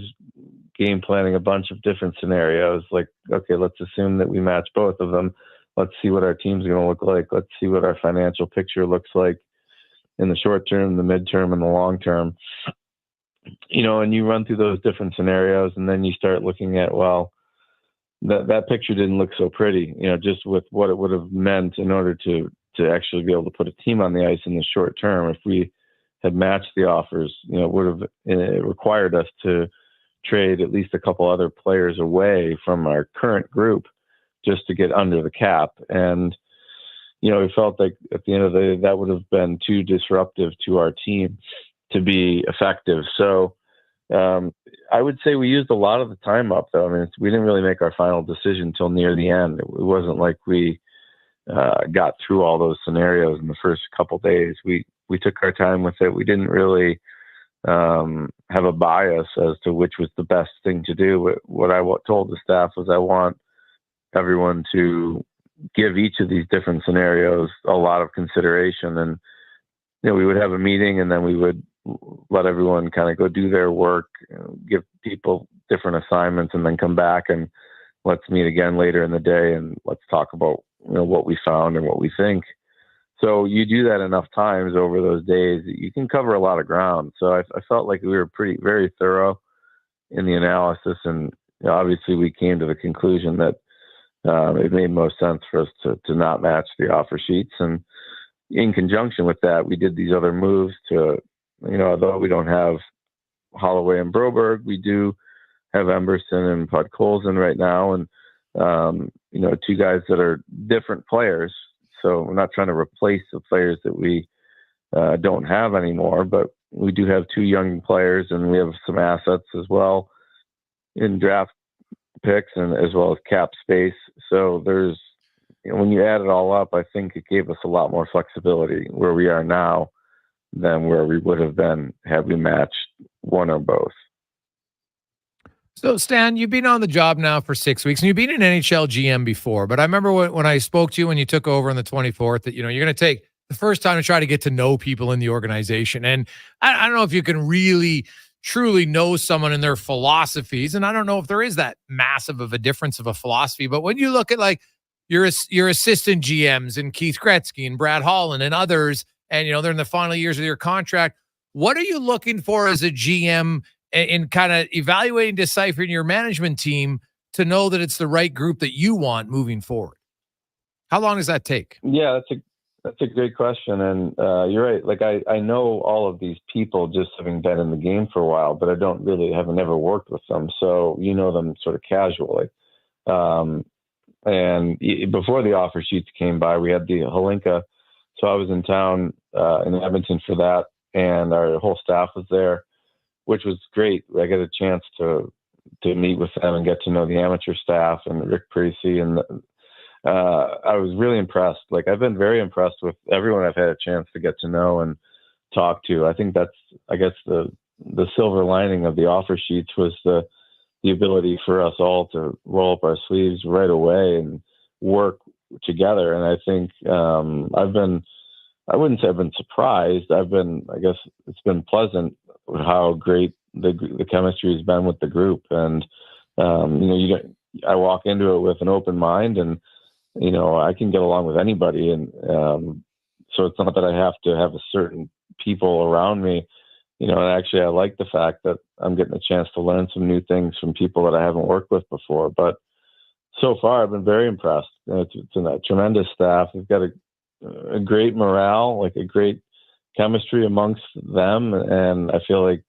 game planning a bunch of different scenarios. Like, okay, let's assume that we match both of them. Let's see what our team's going to look like. Let's see what our financial picture looks like in the short term, the midterm, and the long term. And you run through those different scenarios, and then you start looking at, well, that picture didn't look so pretty, just with what it would have meant in order to actually be able to put a team on the ice in the short term. If we had matched the offers, it would have required us to trade at least a couple other players away from our current group just to get under the cap. And, we felt like at the end of the day, that would have been too disruptive to our team to be effective. So, I would say we used a lot of the time up, though. We didn't really make our final decision until near the end. It wasn't like we got through all those scenarios in the first couple days. We took our time with it. We didn't really have a bias as to which was the best thing to do. What I told the staff was I want everyone to give each of these different scenarios a lot of consideration. And, we would have a meeting, and then we would let everyone kind of go do their work, give people different assignments, and then come back and let's meet again later in the day and let's talk about what we found and what we think. So you do that enough times over those days, you can cover a lot of ground. So I felt like we were very thorough in the analysis, and obviously we came to the conclusion that it made most sense for us to not match the offer sheets. And in conjunction with that, we did these other moves to, although we don't have Holloway and Broberg, we do have Emberson and Podkolzin right now. And, two guys that are different players. So we're not trying to replace the players that we don't have anymore, but we do have 2 young players, and we have some assets as well in draft picks and as well as cap space. So there's, when you add it all up, I think it gave us a lot more flexibility where we are now than where we would have been had we matched one or both. So, Stan, you've been on the job now for 6 weeks, and you've been an NHL GM before. But I remember when I spoke to you when you took over on the 24th that, you're going to take the first time to try to get to know people in the organization. And I don't know if you can really, truly know someone and their philosophies. And I don't know if there is that massive of a difference of a philosophy. But when you look at like your assistant GMs and Keith Gretzky and Brad Holland and others, and, they're in the final years of their contract, what are you looking for as a GM in kind of evaluating, deciphering your management team to know that it's the right group that you want moving forward? How long does that take? Yeah, that's a great question. And you're right. Like I know all of these people just having been in the game for a while, but I haven't never worked with them. So them sort of casually. And before the offer sheets came by, we had the Holinka So I was in town in Edmonton for that, and our whole staff was there, which was great. I got a chance to meet with them and get to know the amateur staff and Rick Precy, and I was really impressed. Like, I've been very impressed with everyone I've had a chance to get to know and talk to. I think that's, I guess, the silver lining of the offer sheets was the ability for us all to roll up our sleeves right away and work together. And I think I wouldn't say I've been surprised. I guess it's been pleasant how great the chemistry has been with the group. And, I walk into it with an open mind, and, I can get along with anybody. And so it's not that I have to have a certain people around me, and actually I like the fact that I'm getting a chance to learn some new things from people that I haven't worked with before. But so far I've been very impressed. It's a tremendous staff. We've got a great morale, like a great chemistry amongst them. And I feel like,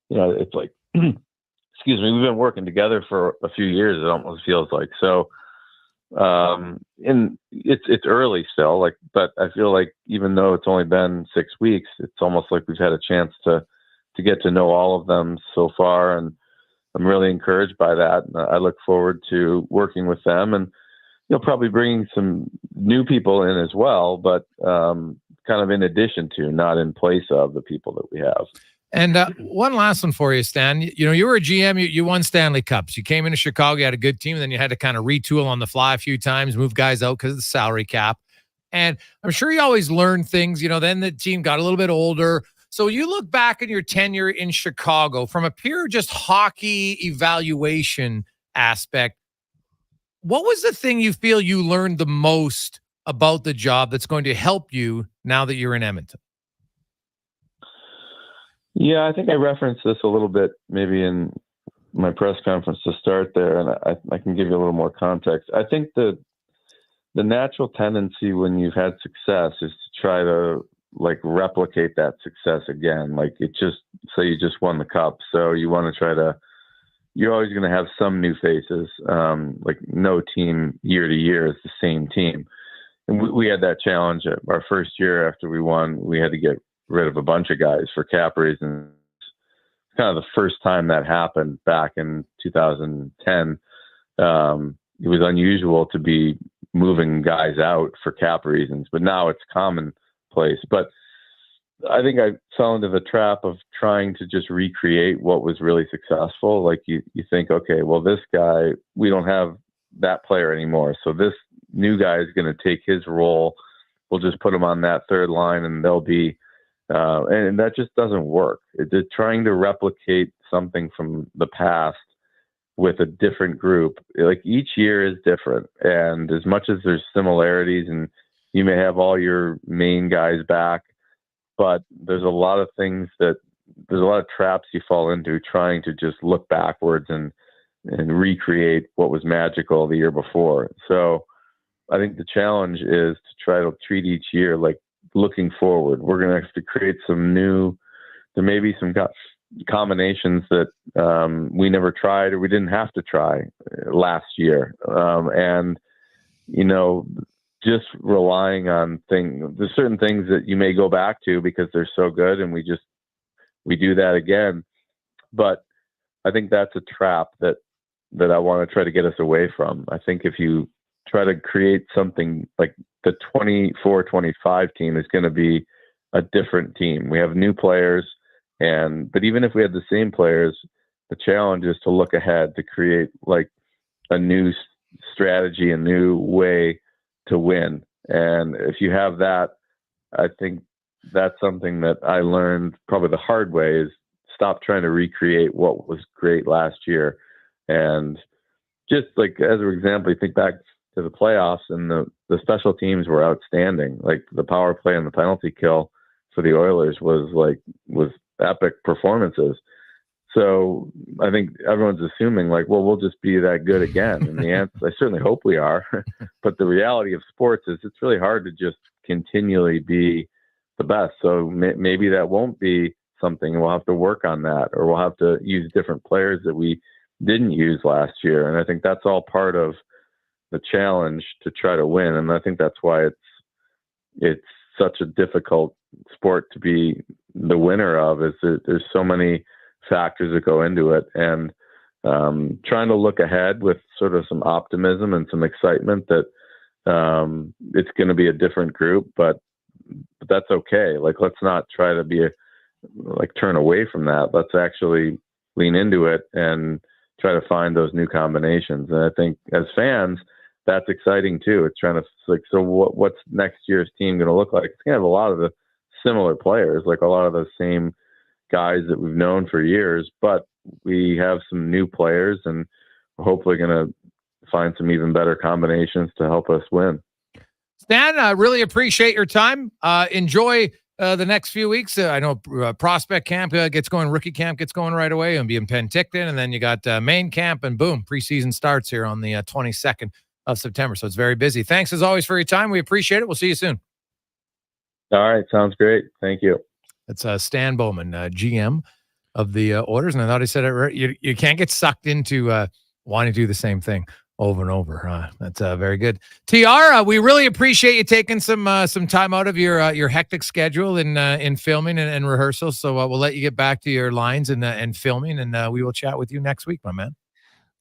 it's like, excuse me, we've been working together for a few years, it almost feels like. So, and it's early still, but I feel like even though it's only been 6 weeks, it's almost like we've had a chance to get to know all of them so far. And I'm really encouraged by that. And I look forward to working with them, and, probably bringing some new people in as well, but, kind of in addition to, not in place of the people that we have. And one last one for you, Stan. You were a GM. You won Stanley Cups. You came into Chicago. You had a good team. And then you had to kind of retool on the fly a few times, move guys out because of the salary cap. And I'm sure you always learn things. Then the team got a little bit older. So you look back in your tenure in Chicago from a pure just hockey evaluation aspect. What was the thing you feel you learned the most about the job that's going to help you now that you're in Edmonton? Yeah, I think I referenced this a little bit maybe in my press conference to start there, and I can give you a little more context. I think the natural tendency when you've had success is to try to replicate that success again. So you just won the cup, so you want to try to, you're always going to have some new faces. No team year to year is the same team. And we had that challenge at our first year after we won. We had to get rid of a bunch of guys for cap reasons. Kind of the first time that happened back in 2010. It was unusual to be moving guys out for cap reasons, but now it's commonplace. But I think I fell into the trap of trying to just recreate what was really successful. Like you think, okay, well, this guy, we don't have that player anymore, so this new guy is going to take his role. We'll just put him on that third line, and they'll be and that just doesn't work. It's trying to replicate something from the past with a different group. Each year is different. And as much as there's similarities and you may have all your main guys back, but there's a lot of traps you fall into trying to just look backwards and recreate what was magical the year before. So I think the challenge is to try to treat each year like looking forward. We're going to have to create there may be some combinations that we never tried or we didn't have to try last year. And, just relying on there's certain things that you may go back to because they're so good and we do that again. But I think that's a trap that I want to try to get us away from. I think if you try to create something like the 24-25 team is going to be a different team. We have new players, but even if we had the same players, the challenge is to look ahead to create a new strategy, a new way to win. And if you have that, I think that's something that I learned probably the hard way is stop trying to recreate what was great last year. And just as an example, you think back to the playoffs and the special teams were outstanding. The power play and the penalty kill for the Oilers was epic performances. So I think everyone's assuming we'll just be that good again. And the answer, I certainly hope we are, but the reality of sports is it's really hard to just continually be the best. So maybe that won't be something. We'll have to work on that, or we'll have to use different players that we didn't use last year. And I think that's all part of the challenge to try to win. And I think that's why it's such a difficult sport to be the winner of. Is that there's so many factors that go into it, and trying to look ahead with sort of some optimism and some excitement that it's going to be a different group, but that's okay. Like, let's not try to turn away from that. Let's actually lean into it and try to find those new combinations. And I think as fans, that's exciting too. It's trying to so what's next year's team going to look like? It's going to have a lot of the similar players, like a lot of the same guys that we've known for years, but we have some new players, and we're hopefully going to find some even better combinations to help us win. Stan, I really appreciate your time. Enjoy the next few weeks. I know prospect camp gets going, rookie camp gets going right away, and be in Penticton, and then you got main camp, and boom, preseason starts here on the 22nd of September. So it's very busy. Thanks as always for your time. We appreciate it. We'll see you soon. All right, sounds great. Thank you. It's Stan Bowman, GM of the Oilers, and I thought he said it right. You can't get sucked into wanting to do the same thing over and over. That's very good. TR, we really appreciate you taking some time out of your hectic schedule in filming and rehearsals. So we'll let you get back to your lines and filming, and we will chat with you next week, my man.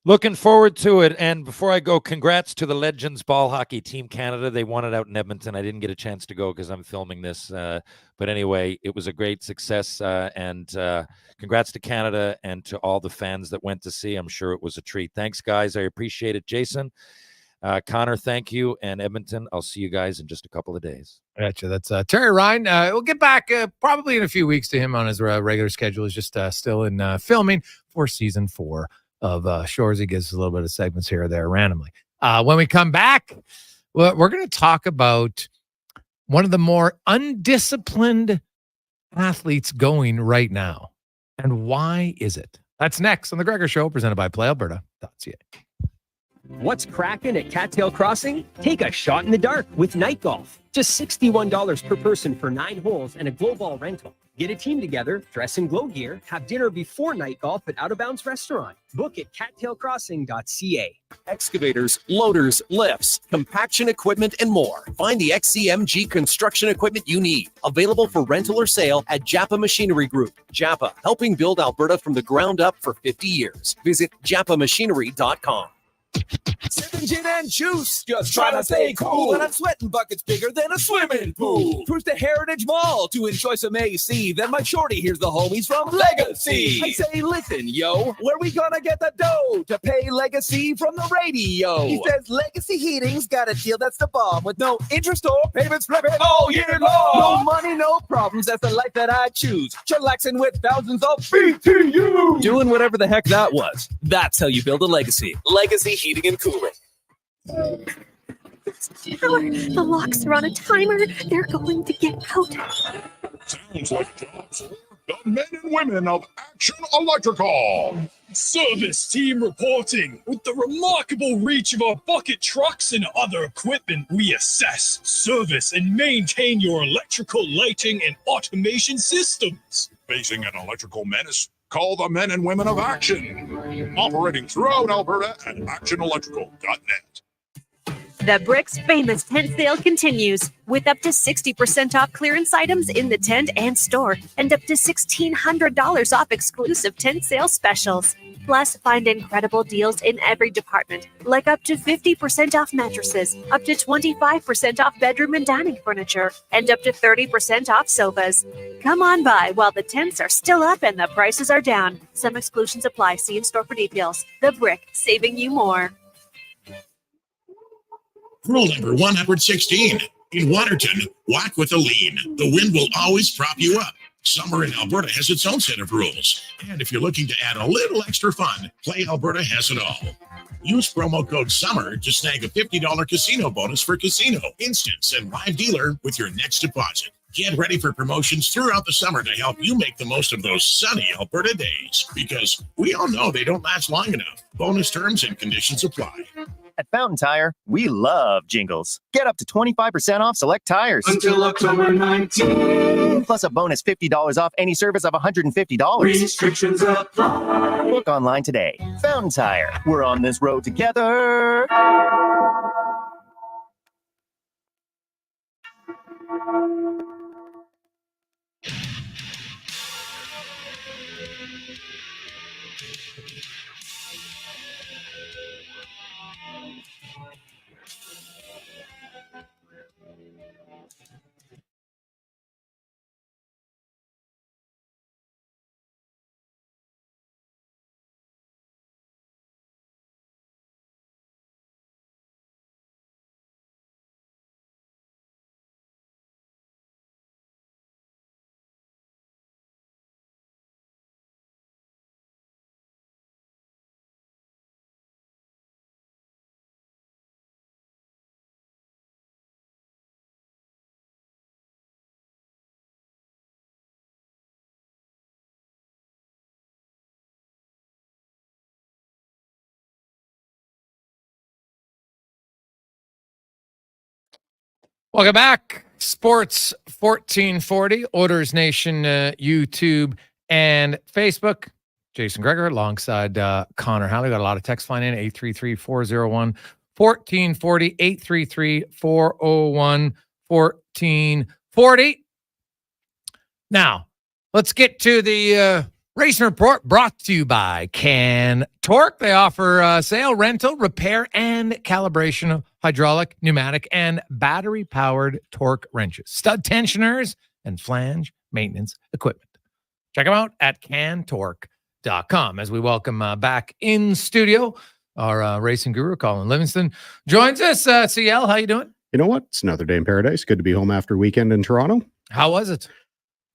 Looking forward to it. And before I go, congrats to the Legends Ball Hockey Team Canada. They won it out in Edmonton. I didn't get a chance to go because I'm filming this. But anyway, it was a great success. And congrats to Canada and to all the fans that went to see. I'm sure it was a treat. Thanks, guys. I appreciate it. Jason, Connor, thank you. And Edmonton, I'll see you guys in just a couple of days. Gotcha. That's Terry Ryan. We'll get back probably in a few weeks to him on his regular schedule. He's just still in filming for season 4 of Shores. He gives us a little bit of segments here or there randomly. When we come back, we're going to talk about one of the more undisciplined athletes going right now. And why is it? That's next on The Gregor Show, presented by PlayAlberta.ca. What's cracking at Cattail Crossing? Take a shot in the dark with Night Golf. Just $61 per person for 9 holes and a glow ball rental. Get a team together, dress in glow gear, have dinner before Night Golf at Out of Bounds Restaurant. Book at cattailcrossing.ca. Excavators, loaders, lifts, compaction equipment, and more. Find the XCMG construction equipment you need. Available for rental or sale at Japa Machinery Group. Japa, helping build Alberta from the ground up for 50 years. Visit japamachinery.com. Sipping gin and juice, just trying to stay cool. When I'm sweating buckets bigger than a swimming pool. Cruise to Heritage Mall to enjoy some AC. Then my shorty hears the homies from Legacy. I say, listen, yo, where we gonna get the dough to pay Legacy from the radio? He says Legacy Heating's got a deal that's the bomb, with no interest or payments flipping all year long. No money, no problems, that's the life that I choose. Chillaxing with thousands of BTU. Doing whatever the heck that was. That's how you build a legacy. Legacy Heating and Cooling. The locks are on a timer. They're going to get out. Sounds like jobs for the men and women of Action Electrical. Service team reporting. With the remarkable reach of our bucket trucks and other equipment, we assess, service, and maintain your electrical lighting and automation systems. Facing an electrical menace? Call the men and women of Action. Operating throughout Alberta at actionelectrical.net. The Brick's famous tent sale continues with up to 60% off clearance items in the tent and store and up to $1,600 off exclusive tent sale specials. Plus, find incredible deals in every department, like up to 50% off mattresses, up to 25% off bedroom and dining furniture, and up to 30% off sofas. Come on by while the tents are still up and the prices are down. Some exclusions apply. See in store for details. The Brick, saving you more. Rule number 116. In Waterton, walk with a lean. The wind will always prop you up. Summer in Alberta has its own set of rules. And if you're looking to add a little extra fun, Play Alberta has it all. Use promo code SUMMER to snag a $50 casino bonus for casino, instants, and live dealer with your next deposit. Get ready for promotions throughout the summer to help you make the most of those sunny Alberta days. Because we all know they don't last long enough. Bonus terms and conditions apply. At Fountain Tire, we love jingles. Get up to 25% off select tires. Until October 19th. Plus a bonus $50 off any service of $150. Restrictions apply. Book online today. Fountain Tire. We're on this road together. Welcome back. Sports 1440, Orders Nation, YouTube and Facebook. Jason Gregor alongside Connor Halley. Got a lot of text flying in. 833-401-1440, 833-401-1440. Now, let's get to the racing report brought to you by Can Torque. They offer sale, rental, repair, and calibration of hydraulic, pneumatic, and battery-powered torque wrenches, stud tensioners, and flange maintenance equipment. Check them out at cantorque.com. As we welcome back in studio, our racing guru, Colin Livingston, joins us. CL, how you doing? You know what? It's another day in paradise. Good to be home after a weekend in Toronto. How was it?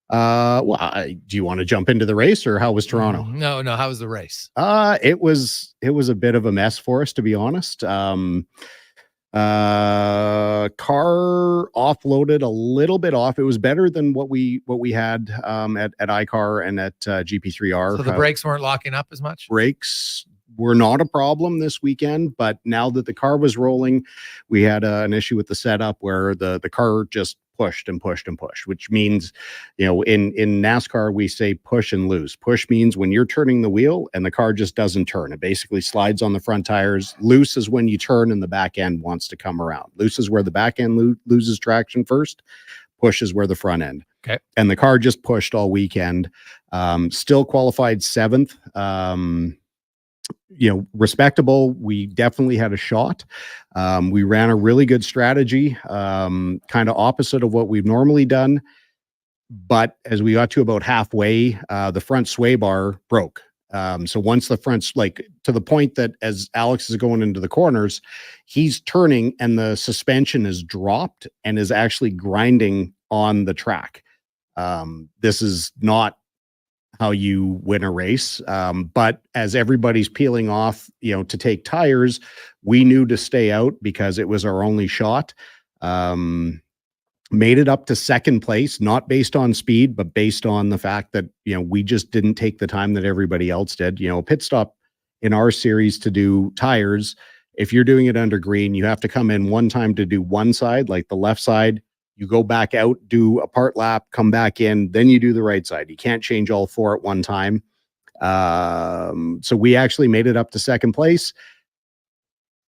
Do you want to jump into the race, or how was Toronto? No. How was the race? It was a bit of a mess for us, to be honest. Car offloaded a little bit off. It was better than what we had at iCar and at GP3R. So the brakes weren't locking up as much? Brakes were not a problem this weekend, but now that the car was rolling, we had an issue with the setup where the car just pushed and pushed and pushed, which means, in NASCAR, we say push and loose. Push means when you're turning the wheel and the car just doesn't turn. It basically slides on the front tires. Loose is when you turn and the back end wants to come around. Loose is where the back end loses traction first. Push is where the front end. Okay. And the car just pushed all weekend. Still qualified 7th. Respectable. We definitely had a shot. We ran a really good strategy, kind of opposite of what we've normally done. But as we got to about halfway, the front sway bar broke. So once the front's to the point that as Alex is going into the corners, he's turning and the suspension is dropped and is actually grinding on the track. This is not how you win a race. But as everybody's peeling off, to take tires, we knew to stay out because it was our only shot. Made it up to second place, not based on speed, but based on the fact that, we just didn't take the time that everybody else did. A pit stop in our series to do tires, if you're doing it under green, you have to come in one time to do one side, like the left side. You go back out, do a part lap, come back in, then you do the right side. You can't change all four at one time. So we actually made it up to second place.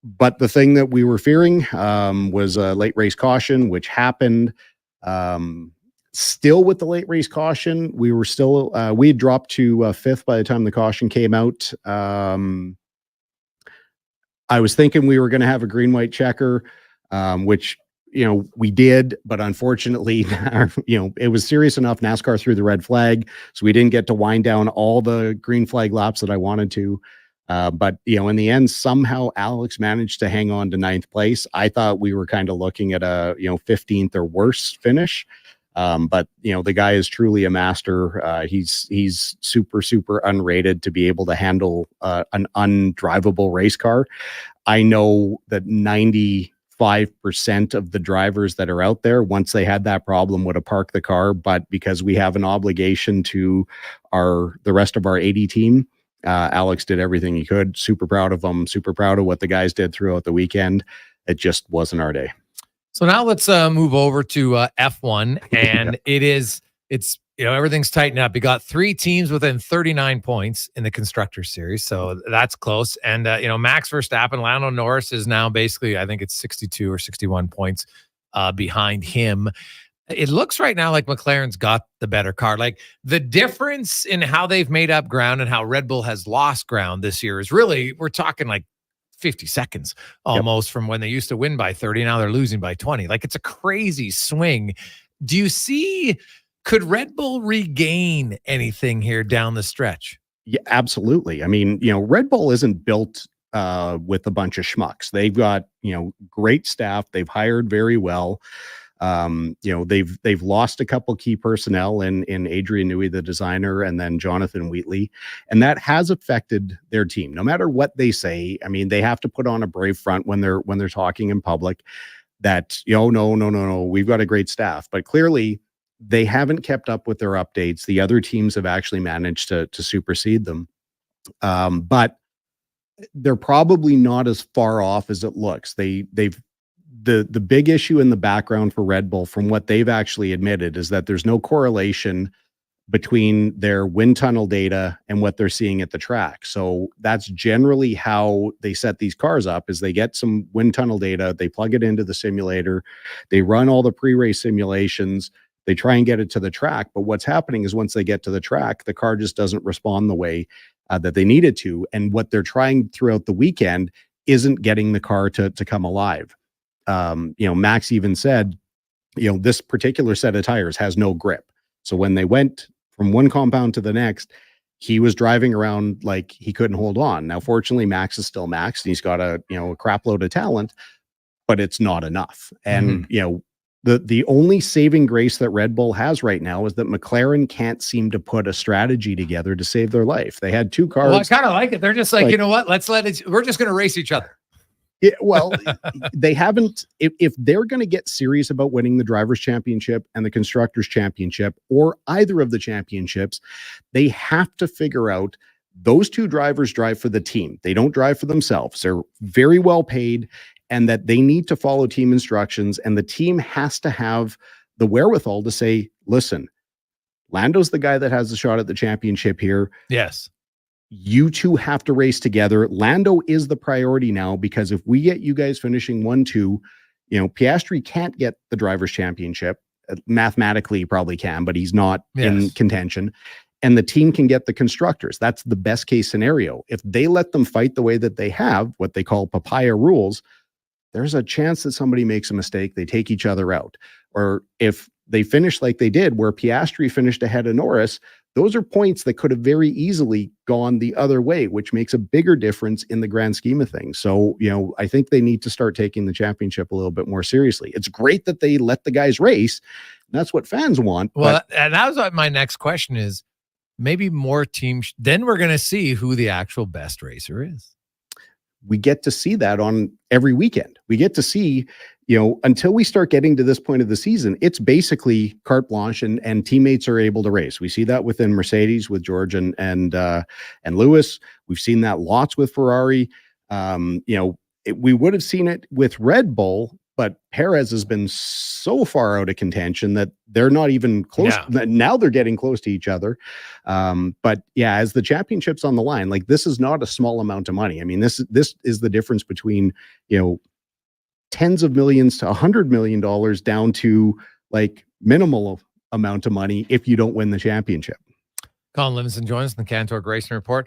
But the thing that we were fearing was a late race caution, which happened. Still with the late race caution, we were still, we had dropped to fifth by the time the caution came out. I was thinking we were going to have a green-white checker, which we did, but unfortunately, it was serious enough. NASCAR threw the red flag, so we didn't get to wind down all the green flag laps that I wanted to. But in the end, somehow Alex managed to hang on to 9th place. I thought we were kind of looking at a 15th or worse finish. But the guy is truly a master. He's super, super unrated to be able to handle an undrivable race car. I know that 95% of the drivers that are out there, once they had that problem, would have parked the car. But because we have an obligation to the rest of our 80 team, Alex did everything he could. Super proud of him. Super proud of what the guys did throughout the weekend. It just wasn't our day. So now let's move over to F1, and it's everything's tightened up. You got 3 teams within 39 points in the Constructors Series, so that's close. And Max Verstappen, Lando Norris is now basically, I think it's 62 or 61 points behind him. It looks right now like McLaren's got the better car. Like the difference in how they've made up ground and how Red Bull has lost ground this year is really, we're talking like 50 seconds almost from when they used to win by 30. Now they're losing by 20. Like it's a crazy swing. Do you see, could Red Bull regain anything here down the stretch? Yeah, absolutely. I mean, Red Bull isn't built with a bunch of schmucks. They've got, great staff. They've hired very well. They've lost a couple key personnel in Adrian Newey, the designer, and then Jonathan Wheatley, and that has affected their team. No matter what they say, I mean, they have to put on a brave front when they're talking in public that, no, we've got a great staff, but clearly they haven't kept up with their updates. The other teams have actually managed to supersede them. But they're probably not as far off as it looks. the big issue in the background for Red Bull, from what they've actually admitted, is that there's no correlation between their wind tunnel data and what they're seeing at the track. So that's generally how they set these cars up, is they get some wind tunnel data, they plug it into the simulator, they run all the pre-race simulations, they try and get it to the track. But what's happening is once they get to the track, the car just doesn't respond the way that they needed to. And what they're trying throughout the weekend isn't getting the car to come alive. Max even said, this particular set of tires has no grip. So when they went from one compound to the next, he was driving around like he couldn't hold on. Now, fortunately, Max is still Max, and he's got a crap load of talent, but it's not enough. And, the only saving grace that Red Bull has right now is that McLaren can't seem to put a strategy together to save their life. They had two cars. Well, I kind of like it. They're just like, you know what? We're just going to race each other. Yeah, well, they haven't. If they're going to get serious about winning the Drivers' Championship and the Constructors' Championship, or either of the championships, they have to figure out those two drivers drive for the team. They don't drive for themselves. They're very well paid, and that they need to follow team instructions. And the team has to have the wherewithal to say, listen, Lando's the guy that has the shot at the championship here. Yes. You two have to race together. Lando is the priority now, because if we get you guys finishing 1-2, Piastri can't get the Drivers' Championship. Mathematically, he probably can, but he's not in contention. And the team can get the Constructors. That's the best case scenario. If they let them fight the way that they have, what they call papaya rules, there's a chance that somebody makes a mistake. They take each other out. Or if they finish like they did, where Piastri finished ahead of Norris, those are points that could have very easily gone the other way, which makes a bigger difference in the grand scheme of things. So, I think they need to start taking the championship a little bit more seriously. It's great that they let the guys race. That's what fans want. Well, and that was what my next question is. Maybe more teams, then we're going to see who the actual best racer is. We get to see that on every weekend. We get to see, until we start getting to this point of the season, it's basically carte blanche, and teammates are able to race. We see that within Mercedes with George and Lewis. We've seen that lots with Ferrari. We would have seen it with Red Bull, but Perez has been so far out of contention that they're not even close. Yeah. Now they're getting close to each other. But yeah, as the championship's on the line, like, this is not a small amount of money. I mean, this is the difference between, tens of millions to $100 million down to like minimal amount of money if you don't win the championship. Colin Livingston joins us in the Cantor Grayson Report.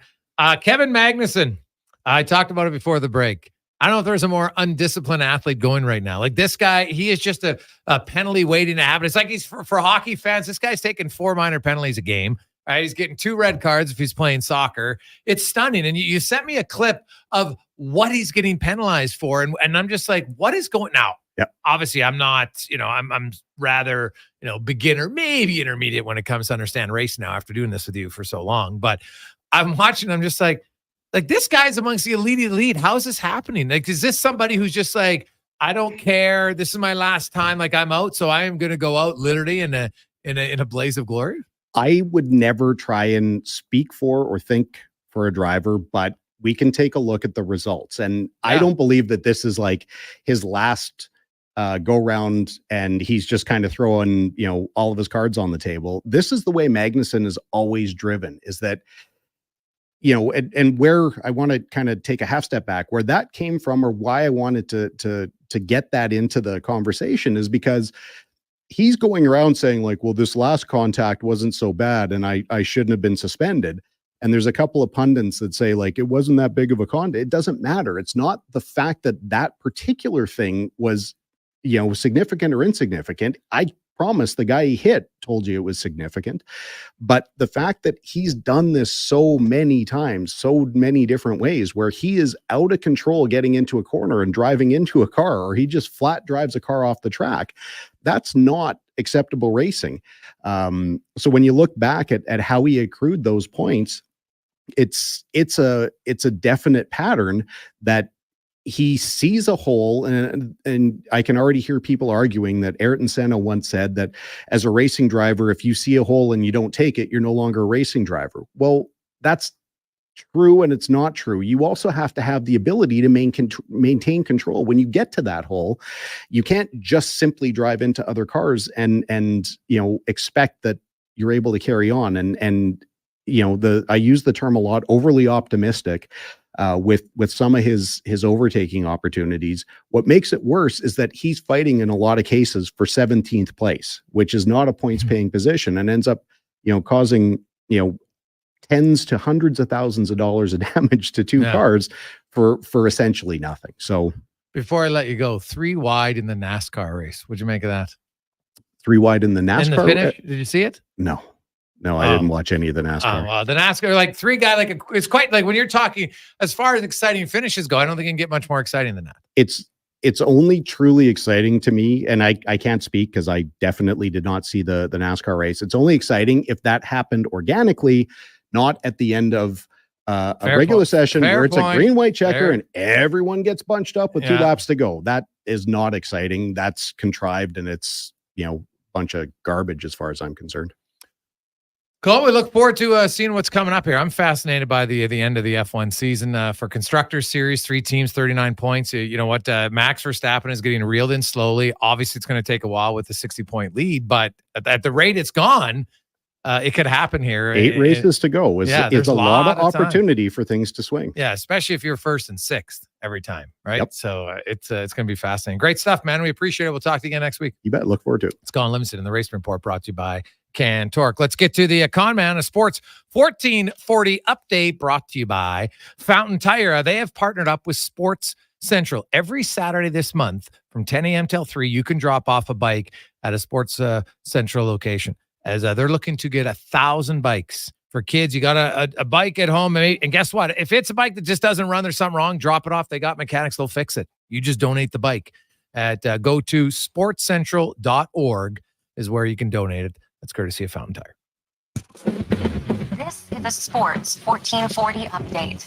Kevin Magnussen, I talked about it before the break. I don't know if there's a more undisciplined athlete going right now. Like, this guy, he is just a penalty waiting to happen. It's like he's for hockey fans. This guy's taking 4 minor penalties a game. Right? He's getting 2 red cards if he's playing soccer. It's stunning. And you sent me a clip of what he's getting penalized for. And I'm just like, what is going now? Yep. Obviously, I'm not, I'm rather, beginner, maybe intermediate when it comes to understand race now after doing this with you for so long. But I'm watching, I'm just like this guy's amongst the elite. How is this happening? Like, is this somebody who's just like, I don't care. This is my last time. Like, I'm out. So I am going to go out literally in a blaze of glory. I would never try and speak for or think for a driver, but we can take a look at the results. And I don't believe that this is like his last go round and he's just kind of throwing, all of his cards on the table. This is the way Magnussen is always driven, is that, and where I want to kind of take a half step back, where that came from, or why I wanted to get that into the conversation, is because he's going around saying like, well, this last contact wasn't so bad and I shouldn't have been suspended. And there's a couple of pundits that say like, it wasn't that big of a contact. It doesn't matter. It's not the fact that particular thing was, significant or insignificant. I promise the guy he hit told you it was significant. But the fact that he's done this so many times, so many different ways, where he is out of control getting into a corner and driving into a car, or he just flat drives a car off the track, that's not acceptable racing. So when you look back at how he accrued those points, it's a definite pattern that he sees a hole, and I can already hear people arguing that Ayrton Senna once said that as a racing driver, if you see a hole and you don't take it, you're no longer a racing driver. Well, that's true and it's not true. You also have to have the ability to maintain control. When you get to that hole, you can't just simply drive into other cars and expect that you're able to carry on. And I use the term a lot, overly optimistic with some of his overtaking opportunities. What makes it worse is that he's fighting in a lot of cases for 17th place, which is not a points paying position, and ends up causing tens to hundreds of thousands of dollars of damage to two cars for essentially nothing. So before I let you go, 3 wide in the NASCAR race. What'd you make of that? 3 wide in the NASCAR. In the finish? Did you see it? No, I didn't watch any of the NASCAR. Well, the NASCAR, like 3 guy, it's quite like when you're talking as far as exciting finishes go, I don't think it can get much more exciting than that. It's only truly exciting to me, and I can't speak because I definitely did not see the NASCAR race. It's only exciting if that happened organically, not at the end of a regular session where it's a green white checker and everyone gets bunched up with 2 laps to go. That is not exciting. That's contrived, and it's a bunch of garbage as far as I'm concerned. Cool. We look forward to seeing what's coming up here. I'm fascinated by the end of the F1 season for Constructors Series. 3 teams, 39 points. You know what? Max Verstappen is getting reeled in slowly. Obviously, it's going to take a while with the 60-point lead, but at the rate it's gone, it could happen here. 8 races to go. It's a lot of opportunity for things to swing. Yeah, especially if you're 1st and 6th every time, right? Yep. So it's going to be fascinating. Great stuff, man. We appreciate it. We'll talk to you again next week. You bet. Look forward to it. It's Gone Limited, and the Race Report brought to you by Cantork. Let's get to the Con Man of Sports 1440 update brought to you by Fountain Tire. They have partnered up with Sports Central. Every Saturday this month from 10 a.m. till 3, you can drop off a bike at a Sports Central location, as they're looking to get 1,000 bikes for kids. You got a bike at home, and guess what? If it's a bike that just doesn't run, there's something wrong, drop it off. They got mechanics, they'll fix it. You just donate the bike. Go to sportscentral.org is where you can donate it. That's courtesy of Fountain Tire. This is the Sports 1440 update.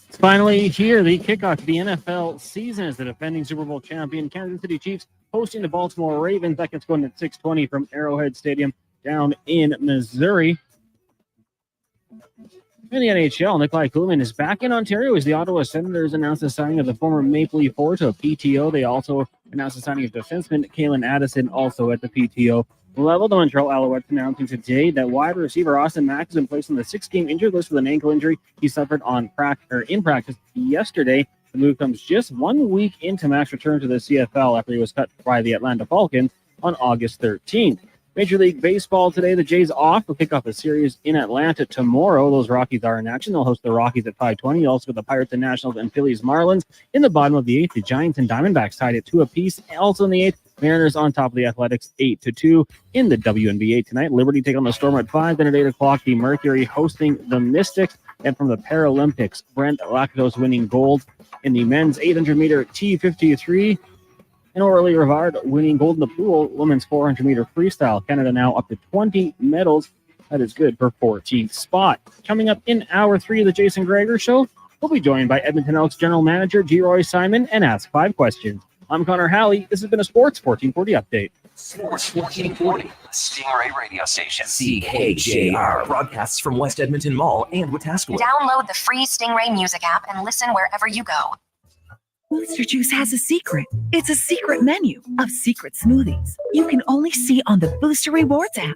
It's finally here. The kickoff to the NFL season as the defending Super Bowl champion Kansas City Chiefs hosting the Baltimore Ravens. That gets going at 6:20 from Arrowhead Stadium down in Missouri. In the NHL, Nikolai Kuhlman is back in Ontario as the Ottawa Senators announced the signing of the former Maple Leaf forward to a PTO. They also announced the signing of defenseman Kalen Addison, also at the PTO level. The Montreal Alouettes announcing today that wide receiver Austin Mack has been placed on the 6-game injured list with an ankle injury he suffered in practice yesterday. The move comes just 1 week into Mack's return to the CFL after he was cut by the Atlanta Falcons on August 13th. Major League Baseball today, the Jays off. They'll kick off a series in Atlanta tomorrow. Those Rockies are in action. They'll host the Rockies at 5:20. Also got the Pirates and Nationals and Phillies Marlins. In the bottom of the 8th, the Giants and Diamondbacks tied at 2 apiece. Also in the 8th, Mariners on top of the Athletics 8-2. In the WNBA tonight, Liberty take on the Storm at 5. Then at 8 o'clock, the Mercury hosting the Mystics. And from the Paralympics, Brent Lactos winning gold in the men's 800-meter T53. And Aurelie Rivard winning gold in the pool, women's 400-meter freestyle. Canada now up to 20 medals. That is good for 14th spot. Coming up in hour 3 of the Jason Gregor Show, we'll be joined by Edmonton Elks General Manager G. Roy Simon and ask 5 questions. I'm Connor Halley. This has been a Sports 1440 update. Sports 1440, Stingray radio station. CKJR broadcasts from West Edmonton Mall and Wetaskiwin. Download the free Stingray music app and listen wherever you go. Booster Juice has a secret. It's a secret menu of secret smoothies you can only see on the Booster Rewards app.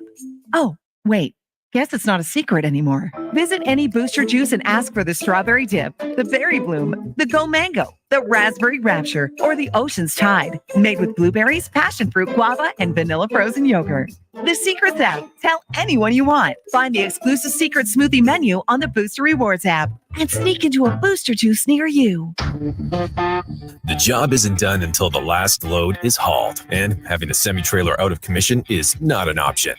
Oh, wait. Guess it's not a secret anymore. Visit any Booster Juice and ask for the strawberry dip, the berry bloom, the go mango, the raspberry rapture, or the ocean's tide. Made with blueberries, passion fruit, guava, and vanilla frozen yogurt. The Secrets app. Tell anyone you want. Find the exclusive secret smoothie menu on the Booster Rewards app and sneak into a Booster Juice near you. The job isn't done until the last load is hauled, and having a semi-trailer out of commission is not an option.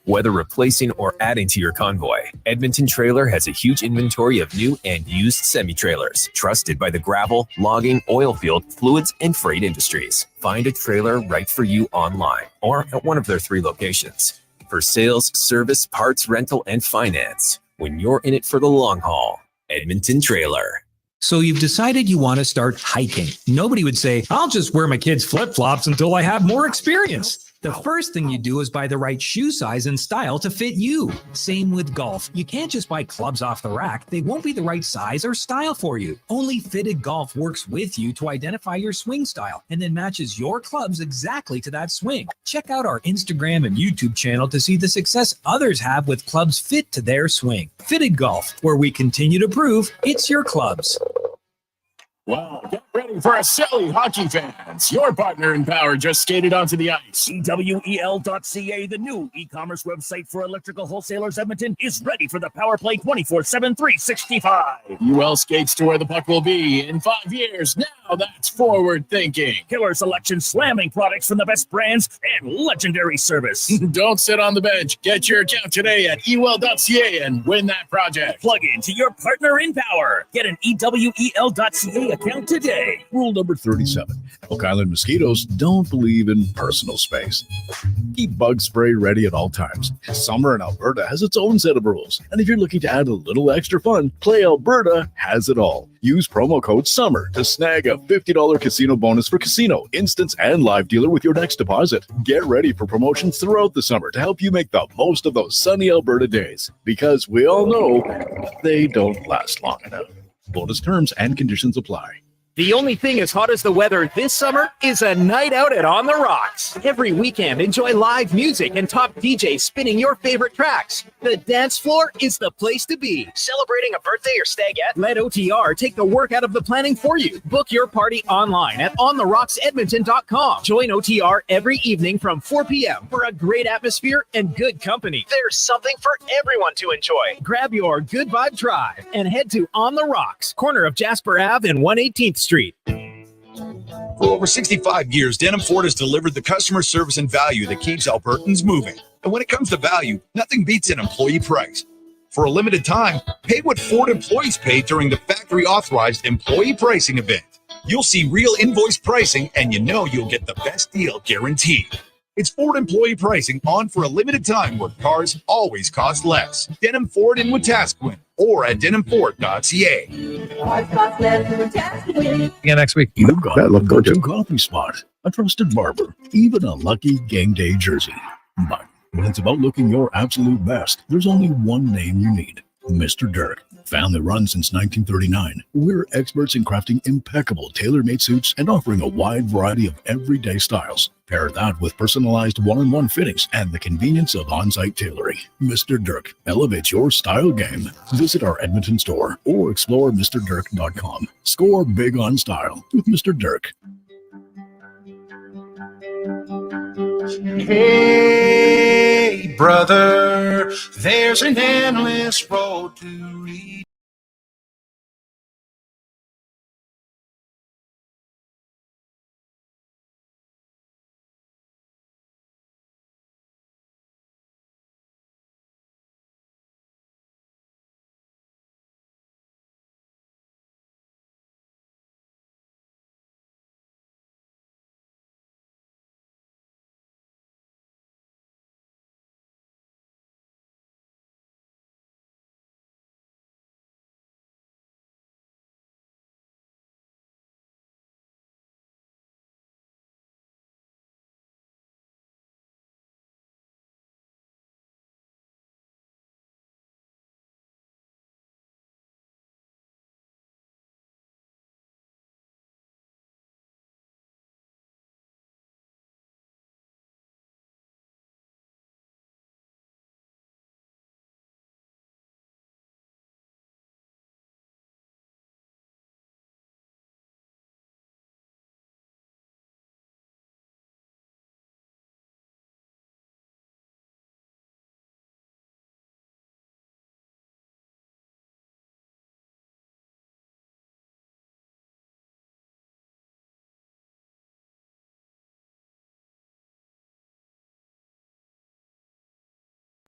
Whether replacing or adding to your convoy, Edmonton Trailer has a huge inventory of new and used semi-trailers, trusted by the gravel, logging, oil field, fluids, and freight industries. Find a trailer right for you online or at one of their 3 locations. For sales, service, parts, rental, and finance, when you're in it for the long haul, Edmonton Trailer. So you've decided you want to start hiking. Nobody would say, I'll just wear my kids' flip-flops until I have more experience. The first thing you do is buy the right shoe size and style to fit you. Same with golf. You can't just buy clubs off the rack. They won't be the right size or style for you. Only Fitted Golf works with you to identify your swing style and then matches your clubs exactly to that swing. Check out our Instagram and YouTube channel to see the success others have with clubs fit to their swing. Fitted Golf, where we continue to prove it's your clubs. Well, get ready for a silly hockey fans. Your partner in power just skated onto the ice. EWEL.ca, the new e-commerce website for electrical wholesalers Edmonton, is ready for the power play 24/7, 365. UL skates to where the puck will be in 5 years. Now that's forward thinking. Killer selection, slamming products from the best brands, and legendary service. Don't sit on the bench. Get your account today at EWEL.ca and win that project. Plug into your partner in power. Get an EWEL.ca account today. Rule number 37. Elk Island mosquitoes don't believe in personal space. Keep bug spray ready at all times. Summer in Alberta has its own set of rules. And if you're looking to add a little extra fun, Play Alberta has it all. Use promo code SUMMER to snag a $50 casino bonus for casino, instance, and live dealer with your next deposit. Get ready for promotions throughout the summer to help you make the most of those sunny Alberta days. Because we all know they don't last long enough. Bonus terms and conditions apply. The only thing as hot as the weather this summer is a night out at On the Rocks. Every weekend, enjoy live music and top DJs spinning your favorite tracks. The dance floor is the place to be. Celebrating a birthday or stagette? Let OTR take the work out of the planning for you. Book your party online at ontherocksedmonton.com. Join OTR every evening from 4 p.m. for a great atmosphere and good company. There's something for everyone to enjoy. Grab your Good Vibe Drive and head to On the Rocks, corner of Jasper Ave and 118th Street. For over 65 years, Denham Ford has delivered the customer service and value that keeps Albertans moving. And when it comes to value, nothing beats an employee price. For a limited time, pay what Ford employees pay during the factory-authorized employee pricing event. You'll see real invoice pricing, and you know you'll get the best deal guaranteed. It's Ford employee pricing on for a limited time where cars always cost less. Denham Ford in Wetaskiwin or at denhamford.ca. Yeah, next week. You've got a go-to coffee spot, a trusted barber, even a lucky game day jersey. But when it's about looking your absolute best, there's only one name you need. Mr. Dirk. Family run since 1939. We're experts in crafting impeccable tailor-made suits and offering a wide variety of everyday styles. Pair that with personalized one-on-one fittings and the convenience of on-site tailoring. Mr. Dirk elevates your style game. Visit our Edmonton store or explore MrDirk.com. Score big on style with Mr. Dirk. Hey, brother, there's an endless road to reach.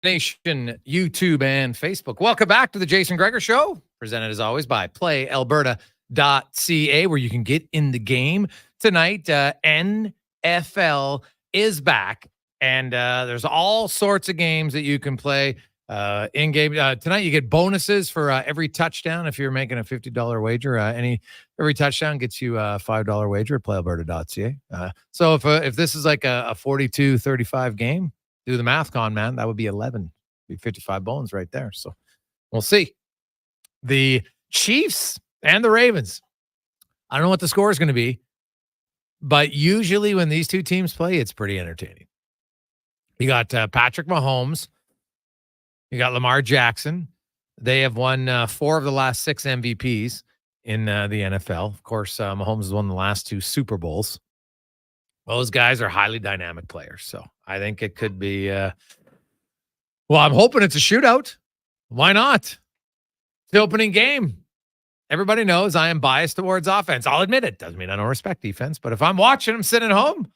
Nation, YouTube, and Facebook. Welcome back to the Jason Gregor Show, presented as always by PlayAlberta.ca, where you can get in the game tonight. NFL is back, and there's all sorts of games that you can play. In game tonight, you get bonuses for every touchdown. If you're making a $50 wager, every touchdown gets you a $5 wager at playalberta.ca. So if this is like a 42-35 game, do the math, Con man. That would be 11, be 55 bones right there. So we'll see. The Chiefs and the Ravens. I don't know what the score is going to be, but usually when these two teams play, it's pretty entertaining. You got Patrick Mahomes. You got Lamar Jackson. They have won 4 of the last 6 MVPs in the NFL. Of course, Mahomes has won the last 2 Super Bowls. Those guys are highly dynamic players. So I think it could be, I'm hoping it's a shootout. Why not? It's the opening game. Everybody knows I am biased towards offense. I'll admit it. Doesn't mean I don't respect defense. But if I'm watching them sitting at home,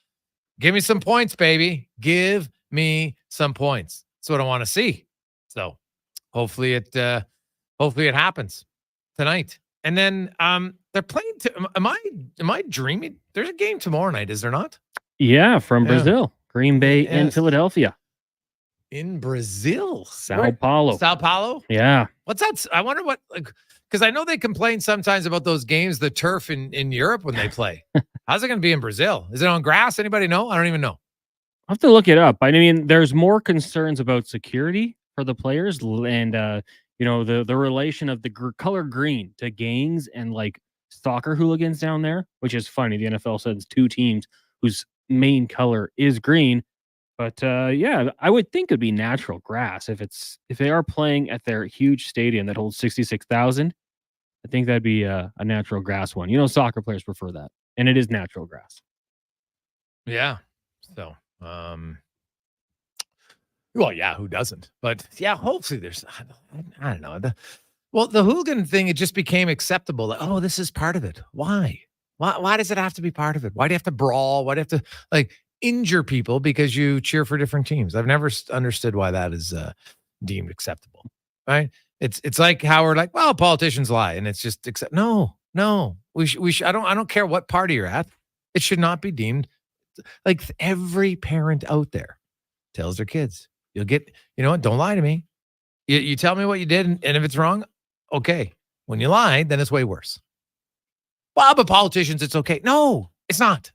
give me some points, baby. Give me some points. That's what I want to see. So hopefully it happens tonight. And then they're playing. Am I dreaming? There's a game tomorrow night, is there not? Yeah, from Brazil, Green Bay and Philadelphia. In Brazil, Sao Paulo. Sao Paulo. Yeah. What's that? I wonder what. Because I know they complain sometimes about those games, the turf in Europe when they play. How's it going to be in Brazil? Is it on grass? Anybody know? I don't even know. I'll have to look it up. I mean, there's more concerns about security for the players and the relation of the color green to gangs and like soccer hooligans down there, which is funny. The NFL sends 2 teams whose main color is green, but I would think it'd be natural grass if they are playing at their huge stadium that holds 66,000. I think that'd be a natural grass one. Soccer players prefer that, and it is natural grass. Yeah. So. Well, yeah, who doesn't? But yeah, hopefully there's, I don't know. The hooligan thing, it just became acceptable. Like, oh, this is part of it. Why? Why does it have to be part of it? Why do you have to brawl? Why do you have to injure people because you cheer for different teams? I've never understood why that is deemed acceptable. Right? It's like how we're like, well, politicians lie, and it's just no. We I don't care what party you're at. It should not be deemed. Like every parent out there tells their kids, you'll get, don't lie to me. You tell me what you did, and if it's wrong, okay. When you lie, then it's way worse. Well, but politicians, it's okay. No, it's not.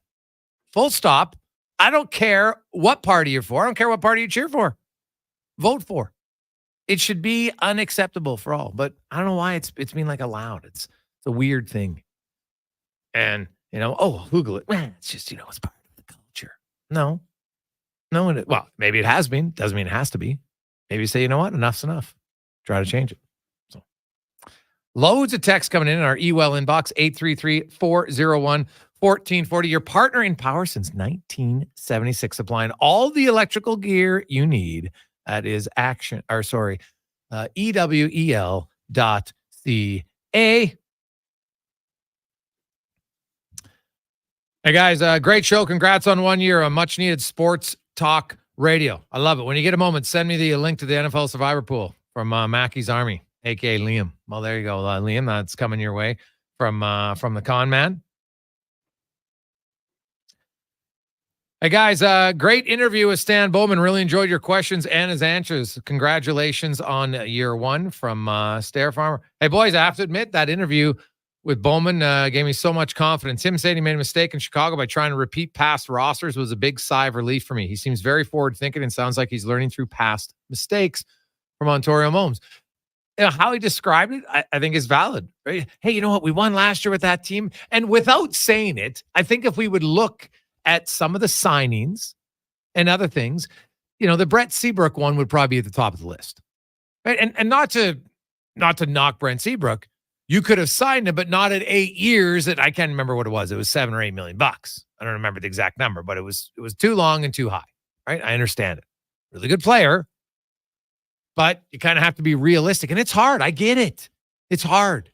Full stop. I don't care what party you're for. I don't care what party you cheer for. Vote for. It should be unacceptable for all. But I don't know why it's being allowed. It's a weird thing. And, Google it. It's just, it's part of the culture. No. Well, maybe it has been. Doesn't mean it has to be. Maybe you say, you know what? Enough's enough. Try to change it. So, loads of text coming in our eWell inbox, 833-401-1440. Your partner in power since 1976, supplying all the electrical gear you need. That is EWEL.ca. Hey guys, great show. Congrats on 1 year of much needed sports talk radio. I love it. When you get a moment, send me the link to the NFL Survivor Pool from Mackey's Army, aka Liam. Well, there you go, Liam. That's coming your way from the con man. Hey guys, great interview with Stan Bowman. Really enjoyed your questions and his answers. Congratulations on year 1 from Stair Farmer. Hey boys, I have to admit that interview with Bowman gave me so much confidence. Him saying he made a mistake in Chicago by trying to repeat past rosters was a big sigh of relief for me. He seems very forward-thinking and sounds like he's learning through past mistakes from Ontario Momes. How he described it, I think is valid. Right? Hey, you know what? We won last year with that team. And without saying it, I think if we would look at some of the signings and other things, the Brett Seabrook one would probably be at the top of the list. Right? And not to knock Brent Seabrook, you could have signed him, but not at 8 years. I can't remember what it was. It was $7 or $8 million. I don't remember the exact number, but it was too long and too high. Right? I understand it. Really good player, but you kind of have to be realistic, and it's hard. I get it. It's hard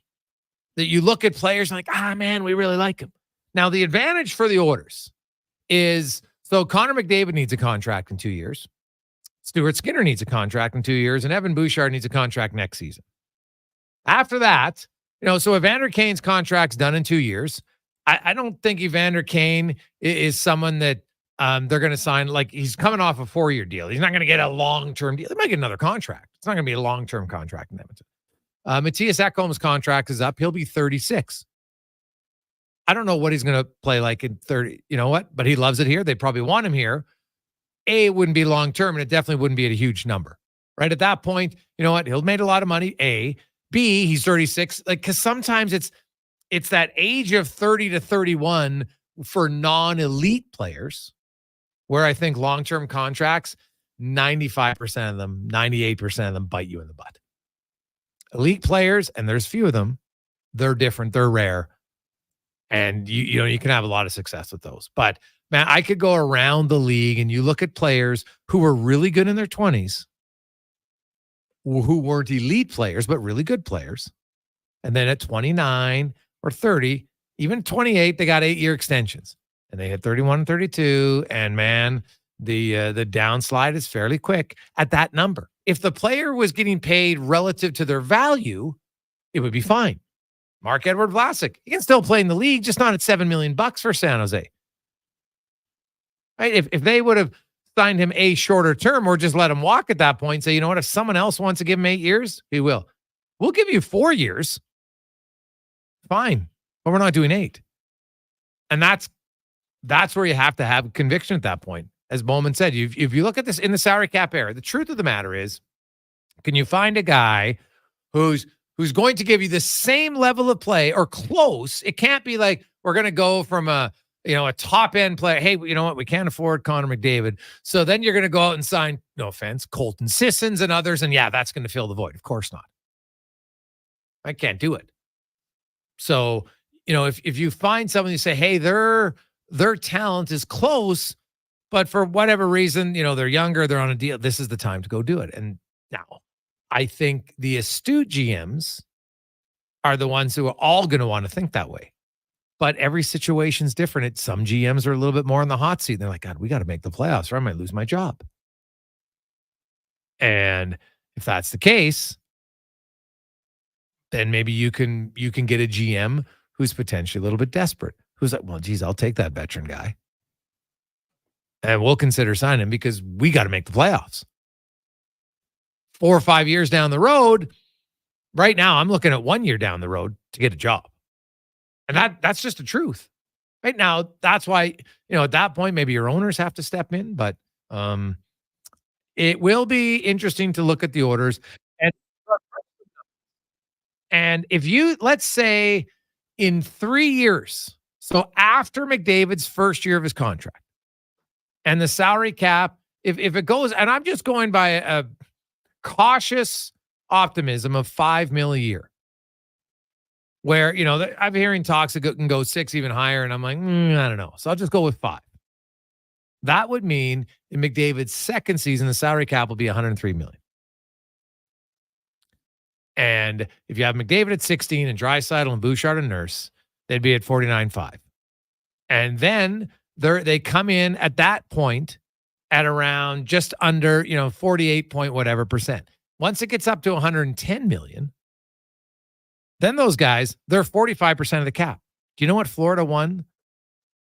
that you look at players and like, man, we really like him. Now the advantage for the Oilers is so Connor McDavid needs a contract in 2 years. Stuart Skinner needs a contract in 2 years, and Evan Bouchard needs a contract next season. After that, so Evander Kane's contract's done in 2 years. I don't think Evander Kane is someone that They're going to sign, like, he's coming off a 4-year deal. He's not going to get a long-term deal. They might get another contract. It's not going to be a long-term contract in Edmonton. Matthias Ekholm's contract is up. He'll be 36. I don't know what he's going to play like in 30. You know what? But he loves it here. They probably want him here. A, it wouldn't be long-term, and it definitely wouldn't be at a huge number. Right at that point, you know what? He'll made a lot of money. A. B, he's 36. Like, because sometimes it's that age of 30 to 31 for non-elite players, where I think long-term contracts, 95% of them, 98% of them bite you in the butt. Elite players, and there's few of them, they're different, they're rare. And you can have a lot of success with those. But man, I could go around the league and you look at players who were really good in their 20s, who weren't elite players, but really good players. And then at 29 or 30, even 28, they got 8-year extensions. And they hit 31 and 32. And man, the downslide is fairly quick at that number. If the player was getting paid relative to their value, it would be fine. Mark-Edward Vlasic, he can still play in the league, just not at $7 million for San Jose. Right? If they would have signed him a shorter term or just let him walk at that point, say, you know what, if someone else wants to give him 8 years, he will. We'll give you 4 years. Fine. But we're not doing 8. And that's where you have to have conviction at that point. As Bowman said, if you look at this in the salary cap era, the truth of the matter is, can you find a guy who's going to give you the same level of play or close? It can't be like we're going to go from a top end player. Hey, you know what? We can't afford Connor McDavid. So then you're going to go out and sign, no offense, Colton Sissons and others. And yeah, that's going to fill the void. Of course not. I can't do it. So, if you find someone you say, hey, their talent is close, but for whatever reason, they're younger, they're on a deal, this is the time to go do it. And now I think the astute GMs are the ones who are all going to want to think that way. But every situation's different. Some GMs are a little bit more on the hot seat. They're like, God, we got to make the playoffs or I might lose my job. And if that's the case, then maybe you can get a GM who's potentially a little bit desperate, who's like, well, geez, I'll take that veteran guy. And we'll consider signing him because we got to make the playoffs. 4 or 5 years down the road, right now I'm looking at 1 year down the road to get a job. And that's just the truth. Right now, that's why, at that point, maybe your owners have to step in, but it will be interesting to look at the orders. And if you, let's say in 3 years, so after McDavid's first year of his contract and the salary cap, if it goes, and I'm just going by a cautious optimism of $5 million a year, where, I'm hearing talks that can go 6, even higher. And I'm like, I don't know. So I'll just go with 5. That would mean in McDavid's second season, the salary cap will be $103 million. And if you have McDavid at 16 and Draisaitl and Bouchard and Nurse, they'd be at 49.5. And then they come in at that point at around just under, 48 point whatever percent. Once it gets up to 110 million, then those guys, they're 45% of the cap. Do you know what Florida won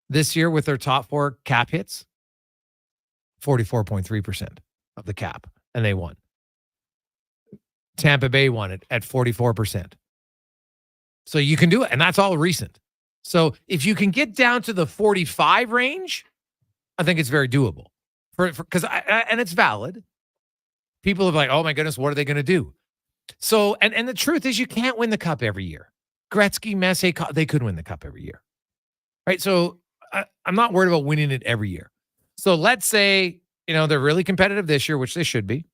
this year with their top 4 cap hits? 44.3% of the cap, and they won. Tampa Bay won it at 44%. So you can do it, and that's all recent. So if you can get down to the 45 range, I think it's very doable. Because and it's valid. People are like, oh my goodness, what are they going to do? So, and the truth is you can't win the cup every year. Gretzky, Messier, they could win the cup every year. Right? So I'm not worried about winning it every year. So let's say, they're really competitive this year, which they should be.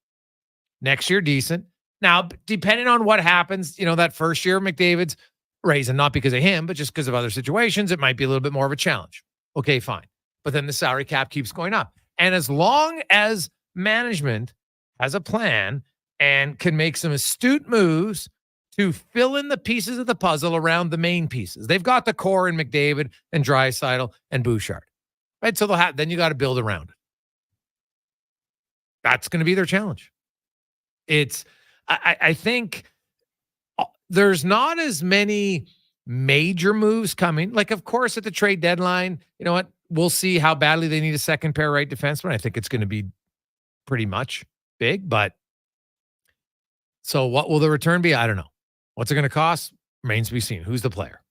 Next year, decent. Now, depending on what happens, that first year, McDavid's raising, not because of him, but just because of other situations, it might be a little bit more of a challenge. Okay, fine. But then the salary cap keeps going up. And as long as management has a plan and can make some astute moves to fill in the pieces of the puzzle around the main pieces, they've got the core in McDavid and Draisaitl and Bouchard. Right? So then you got to build around it. That's going to be their challenge. I think there's not as many major moves coming. Like, of course, at the trade deadline, you know what? we'll see how badly they need a second pair right defenseman. I think it's going to be pretty much big, but so what will the return be? I don't know. What's it going to cost? Remains to be seen. Who's the player?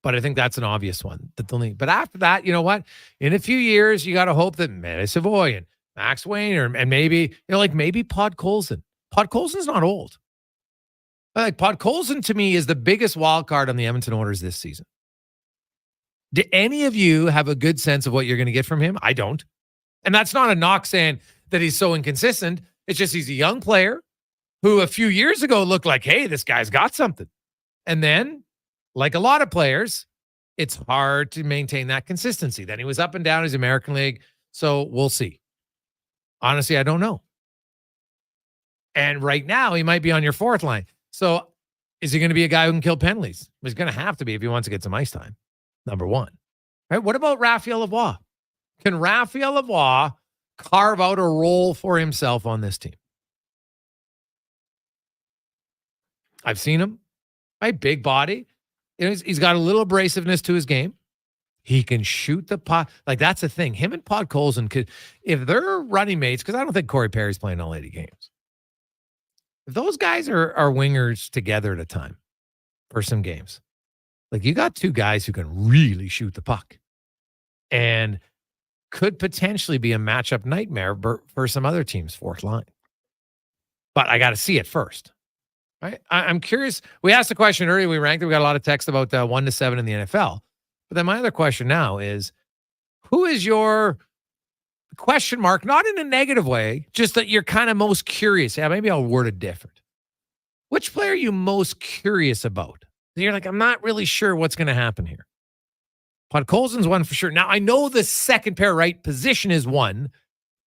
But I think that's an obvious one that they'll need. But after that, you know what? In a few years, you got to hope that Mete Savoy and Max Wayne and maybe, maybe Podkolzin. Podkolzin's not old. Like Podkolzin to me is the biggest wild card on the Edmonton Oilers this season. Do any of you have a good sense of what you're going to get from him? I don't. And that's not a knock saying that he's so inconsistent. It's just he's a young player who a few years ago looked like, hey, this guy's got something. And then, like a lot of players, it's hard to maintain that consistency. Then he was up and down his American League. So we'll see. Honestly, I don't know. And right now, he might be on your fourth line. So is he going to be a guy who can kill penalties? He's going to have to be if he wants to get some ice time. Number one. Right? What about Raphael Lavoie? Can Raphael Lavoie carve out a role for himself on this team? I've seen him. Right? Big body. He's got a little abrasiveness to his game. He can shoot the puck. Like, that's the thing. Him and Podkolzin could, if they're running mates, because I don't think Corey Perry's playing all 80 games. If those guys are wingers together at a time for some games, like you got two guys who can really shoot the puck and could potentially be a matchup nightmare for some other teams' fourth line. But I got to see it first. Right? I'm curious. We asked the question earlier. We ranked it. We got a lot of text about 1 to 7 in the NFL. But then my other question now is, who is your question mark? Not in a negative way, just that you're kind of most curious. Yeah, maybe I'll word it different. Which player are you most curious about? You're like, I'm not really sure what's going to happen here. Podkolzin's one for sure. Now, I know the second pair right position is one,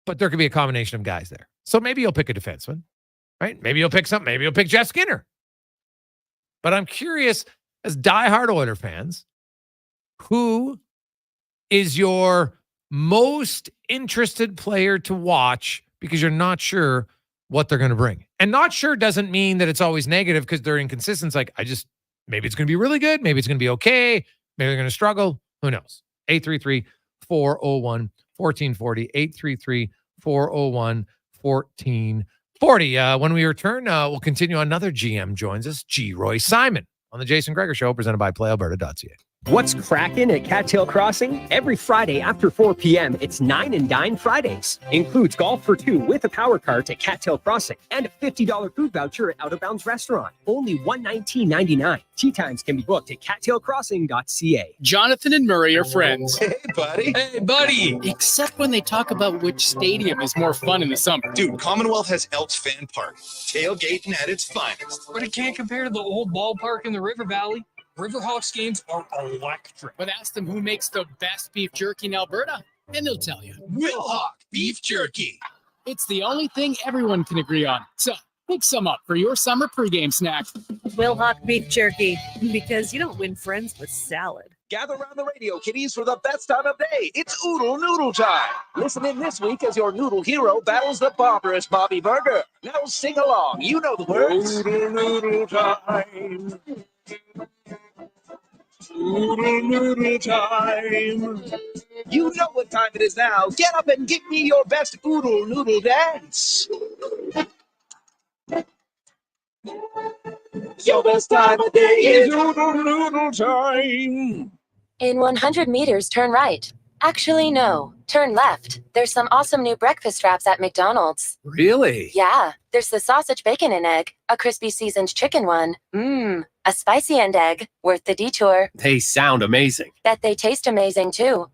but there could be a combination of guys there. So maybe you'll pick a defenseman. Right? Maybe you'll pick something. Maybe you'll pick Jeff Skinner. But I'm curious, as diehard Oiler fans, who is your most interested player to watch because you're not sure what they're going to bring? And not sure doesn't mean that it's always negative because they're inconsistent. It's like, maybe it's going to be really good. Maybe it's going to be okay. Maybe they're going to struggle. Who knows? 833-401-1440. 833-401-1440. When we return, we'll continue. Another GM joins us, G. Roy Simon, on the Jason Gregor Show, presented by PlayAlberta.ca. What's cracking at Cattail Crossing? Every Friday after 4 p.m., it's 9 and Dine Fridays. Includes golf for two with a power cart at Cattail Crossing and a $50 food voucher at Out of Bounds Restaurant. Only $119.99. Tea times can be booked at cattailcrossing.ca. Jonathan and Murray are friends. Hey, buddy. Hey, buddy. Except when they talk about which stadium is more fun in the summer. Dude, Commonwealth has Elks Fan Park. Tailgating at its finest. But it can't compare to the old ballpark in the River Valley. Riverhawks games are electric. But ask them who makes the best beef jerky in Alberta, and they'll tell you. Wilhauk Beef Jerky. It's the only thing everyone can agree on. So pick some up for your summer pregame snack. Wilhauk beef jerky, because you don't win friends with salad. Gather around the radio, kiddies, for the best time of day. It's Oodle Noodle time. Listen in this week as your noodle hero battles the barbarous Bobby Burger. Now sing along. You know the words. Oodle Noodle time. Oodle Noodle time. You know what time it is now. Get up and give me your best Oodle Noodle dance. Your best time of day is Oodle Noodle time. In 100 meters, turn right. Actually, no. Turn left. There's some awesome new breakfast wraps at McDonald's. Really? Yeah. There's the sausage, bacon, and egg. A crispy seasoned chicken one. A spicy and egg. Worth the detour. They sound amazing. Bet they taste amazing, too.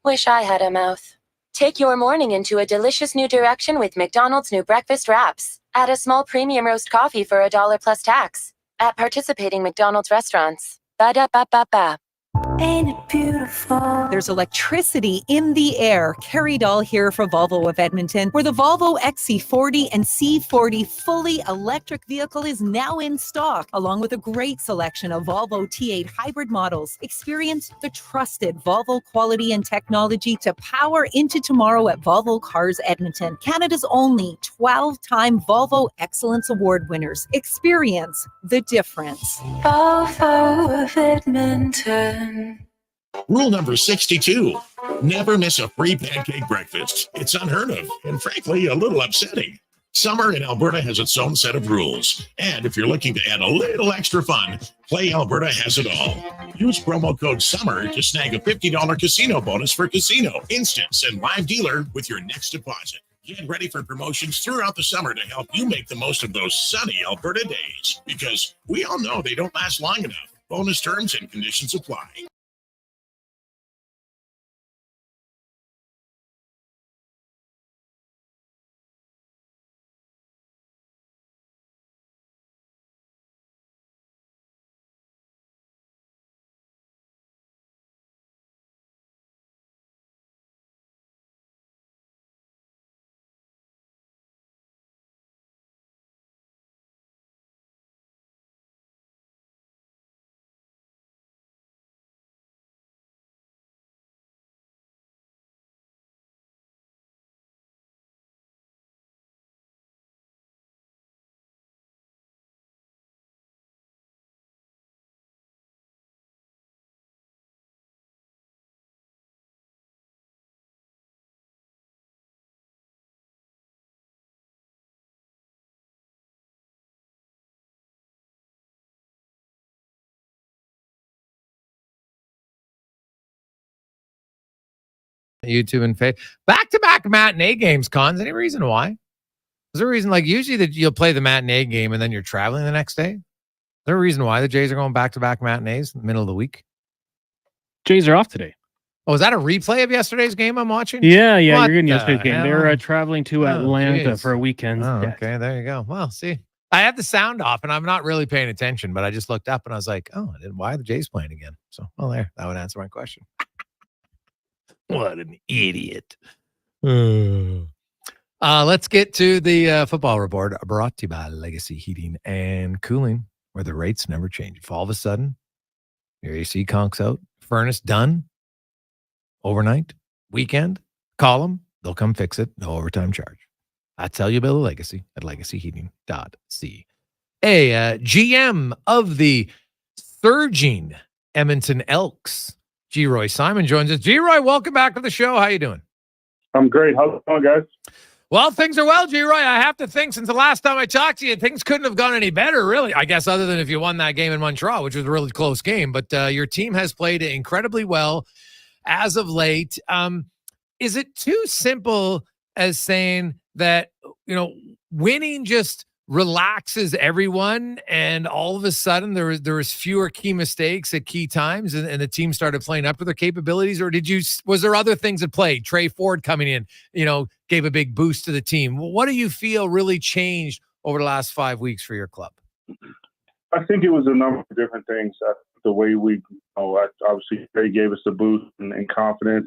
Wish I had a mouth. Take your morning into a delicious new direction with McDonald's new breakfast wraps. Add a small premium roast coffee for $1 plus tax. At participating McDonald's restaurants. Ba-da-ba-ba-ba. Ain't it beautiful? There's electricity in the air. Carrie Dahl here for Volvo of Edmonton, where the Volvo XC40 and C40 fully electric vehicle is now in stock, along with a great selection of Volvo T8 hybrid models. Experience the trusted Volvo quality and technology to power into tomorrow at Volvo Cars Edmonton, Canada's only 12-time Volvo Excellence Award winners. Experience the difference. Volvo of Edmonton. Rule number 62, never miss a free pancake breakfast. It's unheard of and frankly a little upsetting. Summer in Alberta has its own set of rules. And if you're looking to add a little extra fun, Play Alberta has it all. Use promo code SUMMER to snag a $50 casino bonus for casino, instance, and live dealer with your next deposit. Get ready for promotions throughout the summer to help you make the most of those sunny Alberta days. Because we all know they don't last long enough. Bonus terms and conditions apply. YouTube and Facebook. Back-to-back matinee games, Cons. Any reason why? Is there a reason, like usually that you'll play the matinee game and then you're traveling the next day? Is there a reason why the Jays are going back-to-back matinees in the middle of the week? Jays are off today. Oh, is that a replay of yesterday's game I'm watching? Yeah, What you're getting the yesterday's game. hell? They're traveling to Atlanta geez. for a weekend. Oh, Yeah. okay, there you go. Well, see, I had the sound off and I'm not really paying attention, but I just looked up and I was like, oh, why are the Jays playing again? So, well, there, that would answer my question. What an idiot. Let's get to the football report brought to you by Legacy Heating and Cooling, where the rates never change. If all of a sudden your AC conks out, furnace done, overnight, weekend, call them. They'll come fix it. No overtime charge. That's how you build a legacy at legacyheating.ca. GM of the surging Edmonton Elks, G-Roy Simon, joins us. G-Roy, welcome back to the show. How you doing? I'm great. How's it going, guys? Well, things are well, G-Roy. I have to think since the last time I talked to you, things couldn't have gone any better, really. I guess other than if you won that game in Montreal, which was a really close game. But your team has played incredibly well as of late. Is it too simple as saying that, winning just relaxes everyone and all of a sudden there was fewer key mistakes at key times and the team started playing up to their capabilities? Or was there other things at play? Trey Ford coming in, gave a big boost to the team. What do you feel really changed over the last 5 weeks for your club? I think it was a number of different things. The way we, obviously Trey gave us a boost and confidence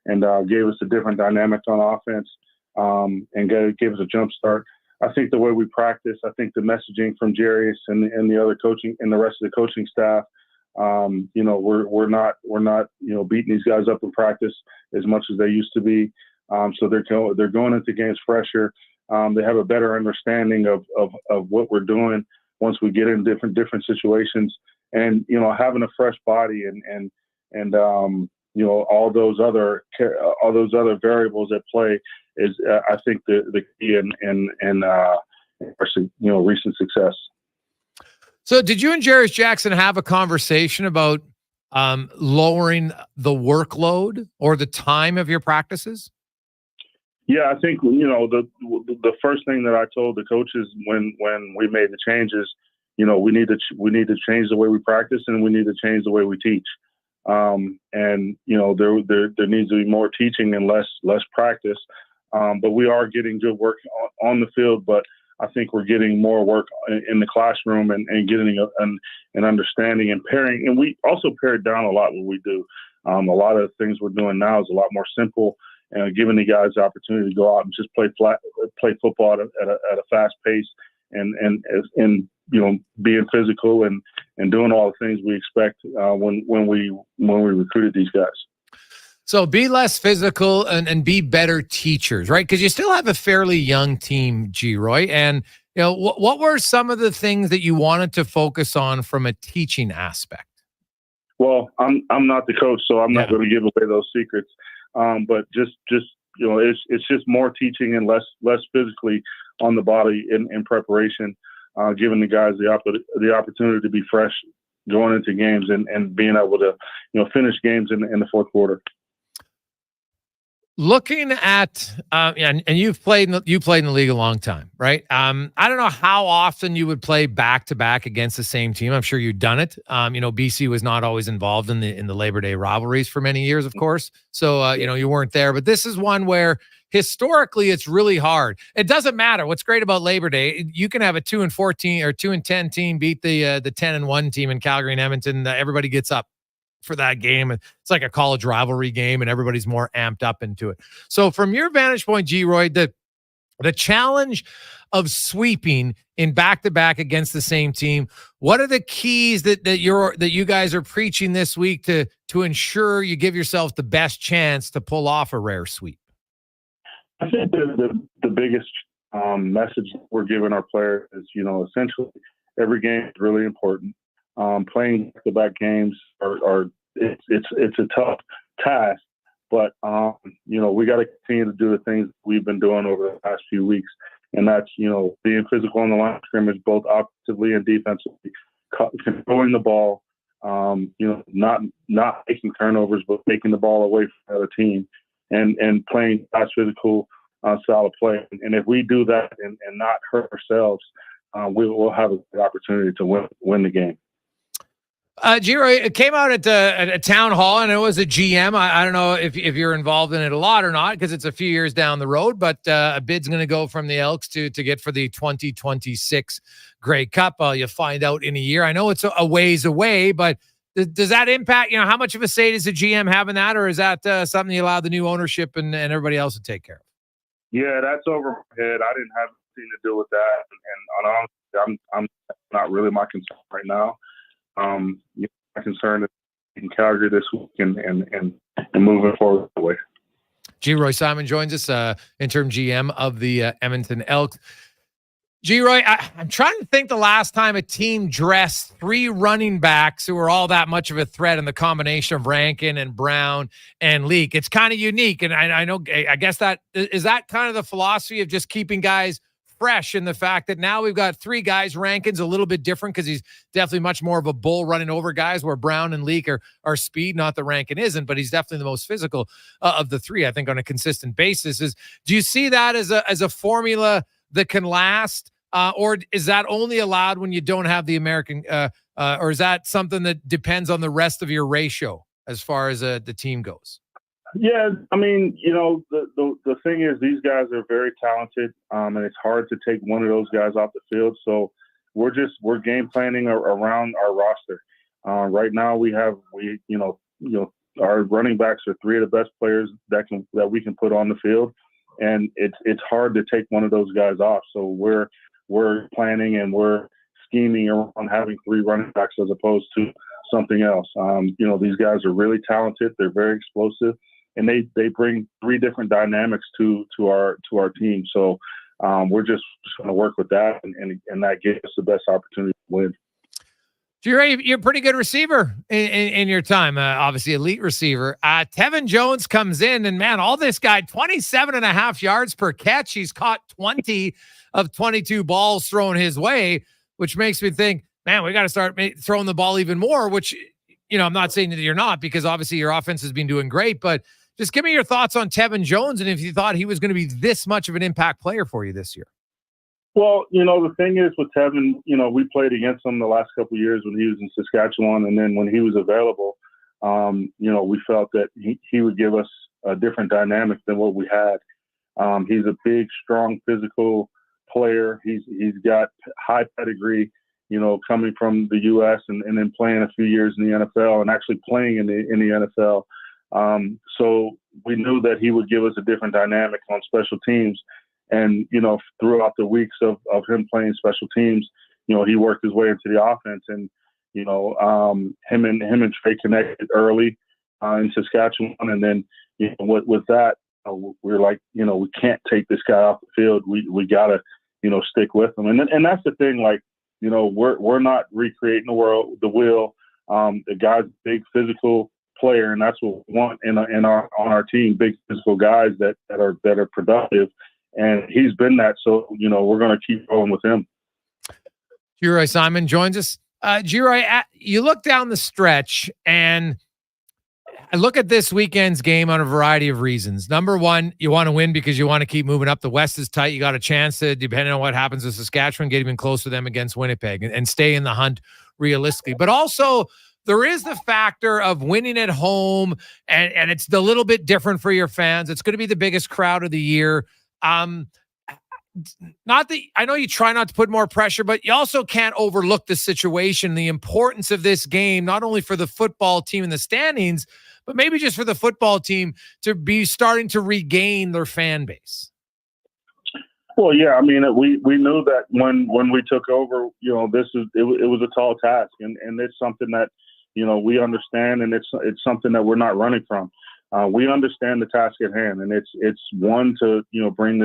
and gave us a different dynamic on offense and gave us a jump start. I think the way we practice, I think the messaging from Jarius and the other coaching and the rest of the coaching staff, we're not beating these guys up in practice as much as they used to be. So they're going into games fresher. They have a better understanding of what we're doing once we get in different situations, and having a fresh body and all those other variables at play is I think the key in recent success. So did you and Jarius Jackson have a conversation about lowering the workload or the time of your practices? Yeah, I think the first thing that I told the coaches when we made the changes, we need to change the way we practice and we need to change the way we teach. There needs to be more teaching and less practice. But we are getting good work on the field, but I think we're getting more work in the classroom and getting an understanding and pairing. And we also pared down a lot what we do. A lot of the things we're doing now is a lot more simple and giving the guys the opportunity to go out and just play football at a fast pace and being physical and doing all the things we expect when we recruited these guys. So be less physical and be better teachers, right? Because you still have a fairly young team, G-Roy. And, what were some of the things that you wanted to focus on from a teaching aspect? Well, I'm not the coach, so I'm not going to give away those secrets. But just it's just more teaching and less physically on the body in preparation, giving the guys the opportunity to be fresh going into games and being able to finish games in the fourth quarter. Looking at and you've played in the league a long time, right? I don't know how often you would play back to back against the same team. I'm sure you've done it. BC was not always involved in the Labor Day rivalries for many years, of course. So you weren't there. But this is one where historically it's really hard. It doesn't matter. What's great about Labor Day, you can have a 2-14 or 2-10 team beat the 10-1 team in Calgary and Edmonton. Everybody gets up for that game. It's like a college rivalry game and everybody's more amped up into it. So from your vantage point, G-Roy, the challenge of sweeping in back-to-back against the same team, what are the keys that you guys are preaching this week to ensure you give yourself the best chance to pull off a rare sweep? I think the biggest message we're giving our players is, essentially every game is really important. Playing back-to-back games it's a tough task, but we got to continue to do the things we've been doing over the past few weeks, and that's being physical on the line of scrimmage, both offensively and defensively, controlling the ball, not making turnovers, but taking the ball away from the other team, and playing fast, physical style of play. And if we do that and not hurt ourselves, we'll have a good opportunity to win the game. G-Roy, it came out at a town hall, and it was a GM. I don't know if you're involved in it a lot or not, because it's a few years down the road, but a bid's going to go from the Elks to get for the 2026 Grey Cup. You find out in a year. I know it's a ways away, but does that impact, how much of a say does the GM have in that, or is that something you allow the new ownership and everybody else to take care of? Yeah, that's over my head. I didn't have anything to do with that, and honestly, I'm not really my concern right now. My concern is in Calgary this week and moving forward that way. G-Roy Simon joins us, interim GM of the Edmonton Elks. G-Roy, I'm trying to think the last time a team dressed three running backs who were all that much of a threat in the combination of Rankin and Brown and Leak. It's kind of unique, and I guess that is that kind of the philosophy of just keeping guys fresh in the fact that now we've got three guys. Rankin's a little bit different because he's definitely much more of a bull running over guys, where Brown and Leak are speed. Not that Rankin isn't, but he's definitely the most physical of the three, I think, on a consistent basis. Do you see that as a formula that can last, or is that only allowed when you don't have the American, or is that something that depends on the rest of your ratio as far as the team goes? Yeah, I mean, the thing is, these guys are very talented, and it's hard to take one of those guys off the field. So we're game planning around our roster. Right now, our running backs are three of the best players that we can put on the field, and it's hard to take one of those guys off. So we're planning and we're scheming around having three running backs as opposed to something else. These guys are really talented. They're very explosive. And they bring three different dynamics to our team. So we're just going to work with that, and that gives us the best opportunity to win. You're a pretty good receiver in your time, obviously elite receiver. Tevin Jones comes in, and man, all this guy, 27.5 yards per catch. He's caught 20 of 22 balls thrown his way, which makes me think, man, we got to start throwing the ball even more, which, I'm not saying that you're not, because obviously your offense has been doing great, but just give me your thoughts on Tevin Jones and if you thought he was going to be this much of an impact player for you this year. Well, the thing is with Tevin, we played against him the last couple of years when he was in Saskatchewan, and then when he was available, we felt that he would give us a different dynamic than what we had. He's a big, strong, physical player. He's got high pedigree, coming from the U.S. and then playing a few years in the NFL and actually playing in the NFL. So we knew that he would give us a different dynamic on special teams. And, throughout the weeks of him playing special teams, he worked his way into the offense, and, him and Trey connected early in Saskatchewan. And then, with that, we're like, we can't take this guy off the field. We gotta, stick with him. And that's the thing, like, we're not recreating the wheel. The guy's a big physical player, and that's what we want on our team, big physical guys that are productive. And he's been that. So, we're going to keep going with him. G-Roy Simon joins us. G-Roy, you look down the stretch, and I look at this weekend's game on a variety of reasons. Number one, you want to win because you want to keep moving up. The West is tight. You got a chance to, depending on what happens with Saskatchewan, get even closer to them against Winnipeg and stay in the hunt realistically. But also, there is the factor of winning at home, and it's a little bit different for your fans. It's going to be the biggest crowd of the year. Not that I know you try not to put more pressure, but you also can't overlook the situation, the importance of this game, not only for the football team in the standings, but maybe just for the football team to be starting to regain their fan base. Well, yeah, I mean, we knew that when we took over, it was a tall task, and it's something that, we understand, and it's something that we're not running from. We understand the task at hand, and it's one to, bring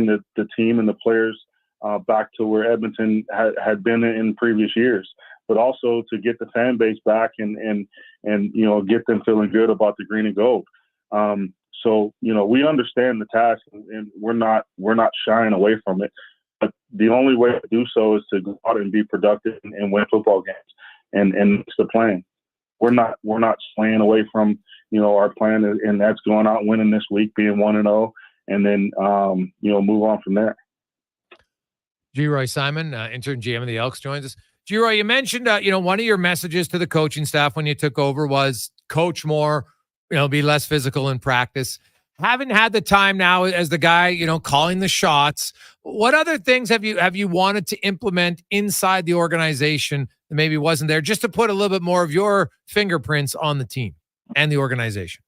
the team and the players back to where Edmonton had been in previous years, but also to get the fan base back and get them feeling good about the green and gold. So, we understand the task, and we're not shying away from it. But the only way to do so is to go out and be productive and win football games. And it's the plan. We're not swaying away from, our plan, and that's going out and winning this week, being 1-0, and then, move on from there. G-Roy Simon, intern GM of the Elks, joins us. G-Roy, you mentioned, one of your messages to the coaching staff when you took over was coach more, be less physical in practice. Haven't had the time now as the guy, calling the shots. What other things have you wanted to implement inside the organization that maybe wasn't there, just to put a little bit more of your fingerprints on the team and the organization?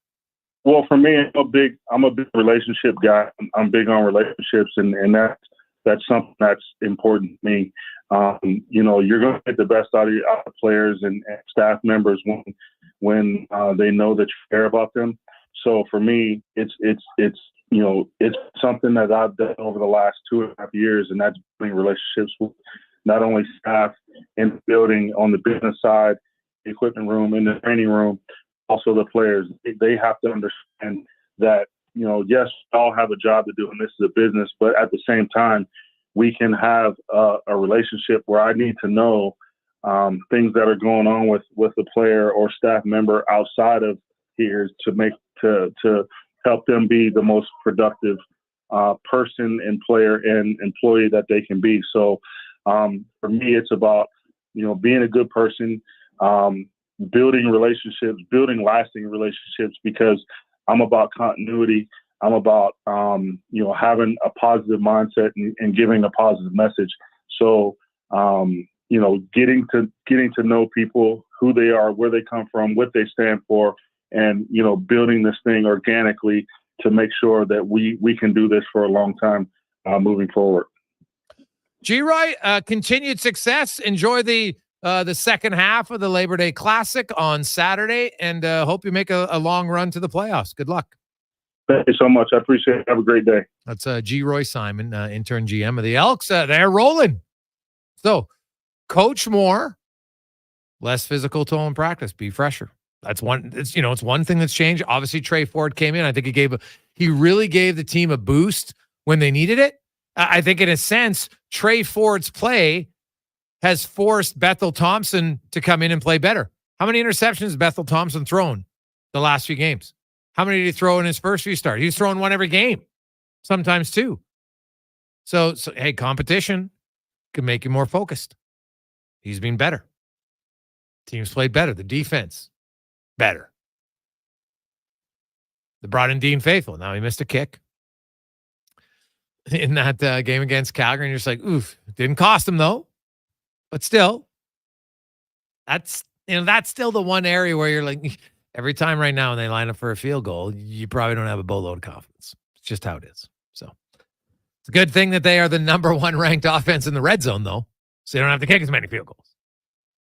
Well, for me, I'm a big relationship guy. I'm big on relationships, and that's something that's important to me. You're going to get the best out of players and staff members when they know that you care about them. So for me, it's something that I've done over the last 2.5 years, and that's building relationships with not only staff in the building on the business side, the equipment room, in the training room, also the players. They have to understand that, yes, we all have a job to do, and this is a business, but at the same time, we can have a relationship where I need to know things that are going on with the player or staff member outside of here to help them be the most productive person and player and employee that they can be. So for me, it's about, being a good person, building relationships, building lasting relationships, because I'm about continuity. I'm about, having a positive mindset and giving a positive message. So, getting to know people, who they are, where they come from, what they stand for, and, building this thing organically to make sure that we can do this for a long time moving forward. G-Roy, continued success. Enjoy the second half of the Labor Day Classic on Saturday, and hope you make a long run to the playoffs. Good luck. Thank you so much. I appreciate it. Have a great day. That's G-Roy Simon, intern GM of the Elks. They're rolling. So, coach more, less physical toll in practice, be fresher. That's one. It's one thing that's changed. Obviously, Trey Ford came in. I think he really gave the team a boost when they needed it. I think in a sense, Trey Ford's play has forced Bethel Thompson to come in and play better. How many interceptions has Bethel Thompson thrown the last few games? How many did he throw in his first few starts? He's throwing one every game, sometimes two. So hey, competition can make you more focused. He's been better. Teams played better. The defense, better. They brought in Dean Faithful. Now he missed a kick in that game against Calgary. And you're just like, oof, it didn't cost him though. But still, that's still the one area where you're like, every time right now when they line up for a field goal, you probably don't have a boatload of confidence. It's just how it is. So it's a good thing that they are the number one ranked offense in the red zone, though. So you don't have to kick as many field goals.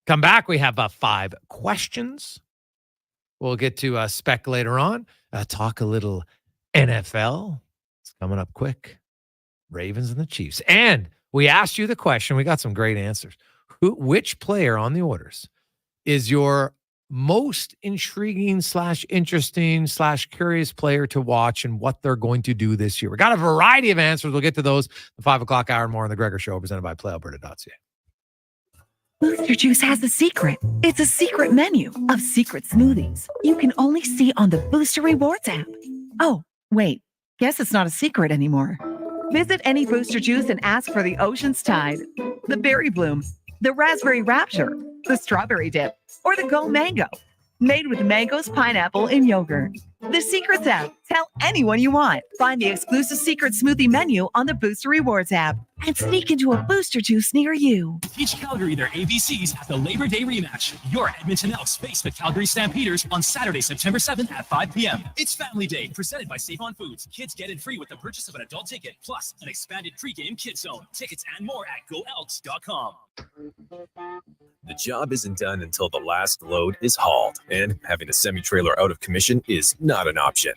Come back. We have 5 questions. We'll get to spec later on. Talk a little NFL. It's coming up quick. Ravens and the Chiefs. And we asked you the question. We got some great answers. Which player on the orders is your most intriguing / interesting / curious player to watch and what they're going to do this year? We got a variety of answers. We'll get to those the 5 o'clock hour and more on the Gregor Show, presented by PlayAlberta.ca. Booster Juice has a secret. It's a secret menu of secret smoothies you can only see on the Booster Rewards app. Oh, wait, guess it's not a secret anymore. Visit any Booster Juice and ask for the Ocean's Tide, the Berry Bloom, the Raspberry Rapture, the Strawberry Dip, or the Go Mango. Made with mangoes, pineapple, and yogurt. The Secrets app. Tell anyone you want. Find the exclusive secret smoothie menu on the Booster Rewards app and sneak into a Booster Juice near you. Teach Calgary their ABCs at the Labor Day rematch. Your Edmonton Elks face the Calgary Stampeders on Saturday, September 7th at 5 p.m. It's Family Day, presented by Save On Foods. Kids get in free with the purchase of an adult ticket, plus an expanded pregame kids zone. Tickets and more at goelks.com. The job isn't done until the last load is hauled, and having a semi-trailer out of commission is not an option.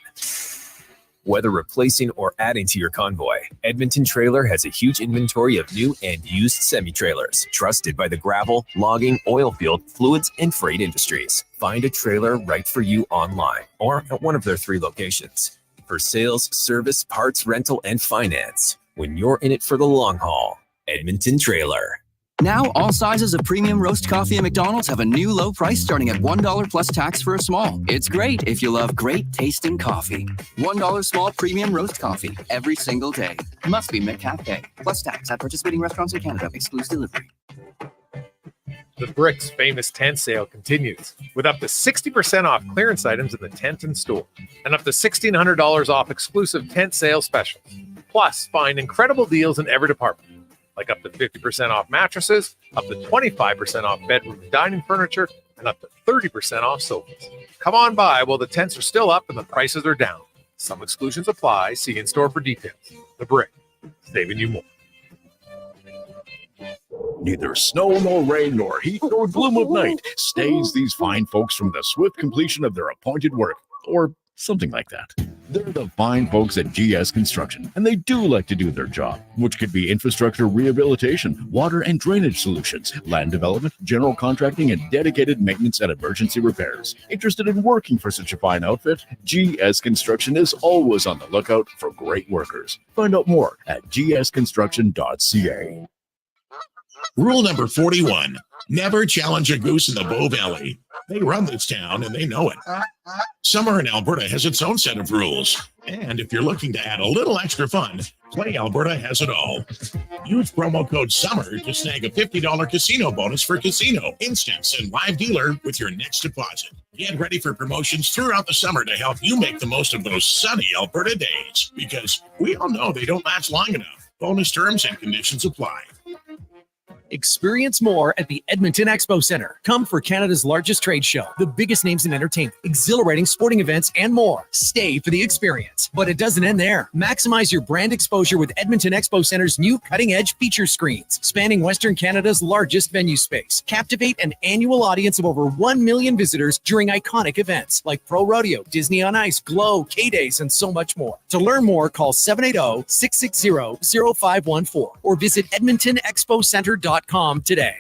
Whether replacing or adding to your convoy, Edmonton Trailer has a huge inventory of new and used semi-trailers, trusted by the gravel, logging, oil field, fluids, and freight industries. Find a trailer right for you online or at one of their 3 locations. For sales, service, parts, rental, and finance, when you're in it for the long haul, Edmonton Trailer. Now, all sizes of premium roast coffee at McDonald's have a new low price starting at $1 plus tax for a small. It's great if you love great tasting coffee. $1 small premium roast coffee every single day. Must be McCafe. Plus tax at participating restaurants in Canada. Excludes delivery. The Bricks famous tent sale continues with up to 60% off clearance items in the tent and store and up to $1,600 off exclusive tent sale specials. Plus, find incredible deals in every department, like up to 50% off mattresses, up to 25% off bedroom and dining furniture, and up to 30% off sofas. Come on by while the tents are still up and the prices are down. Some exclusions apply. See in-store for details. The Brick, saving you more. Neither snow nor rain nor heat nor gloom of night stays these fine folks from the swift completion of their appointed work, or something like that. They're the fine folks at GS Construction, and they do like to do their job, which could be infrastructure rehabilitation, water and drainage solutions, land development, general contracting, and dedicated maintenance and emergency repairs. Interested in working for such a fine outfit? GS Construction is always on the lookout for great workers. Find out more at gsconstruction.ca. Rule number 41, never challenge a goose in the Bow Valley. They run this town and they know it. Summer in Alberta has its own set of rules. And if you're looking to add a little extra fun, Play Alberta has it all. Use promo code SUMMER to snag a $50 casino bonus for casino, instants, and live dealer with your next deposit. Get ready for promotions throughout the summer to help you make the most of those sunny Alberta days, because we all know they don't last long enough. Bonus terms and conditions apply. Experience more at the Edmonton Expo Centre. Come for Canada's largest trade show, the biggest names in entertainment, exhilarating sporting events, and more. Stay for the experience. But it doesn't end there. Maximize your brand exposure with Edmonton Expo Centre's new cutting-edge feature screens, spanning Western Canada's largest venue space. Captivate an annual audience of over 1 million visitors during iconic events like Pro Rodeo, Disney on Ice, Glow, K-Days, and so much more. To learn more, call 780-660-0514 or visit EdmontonExpoCenter.com today.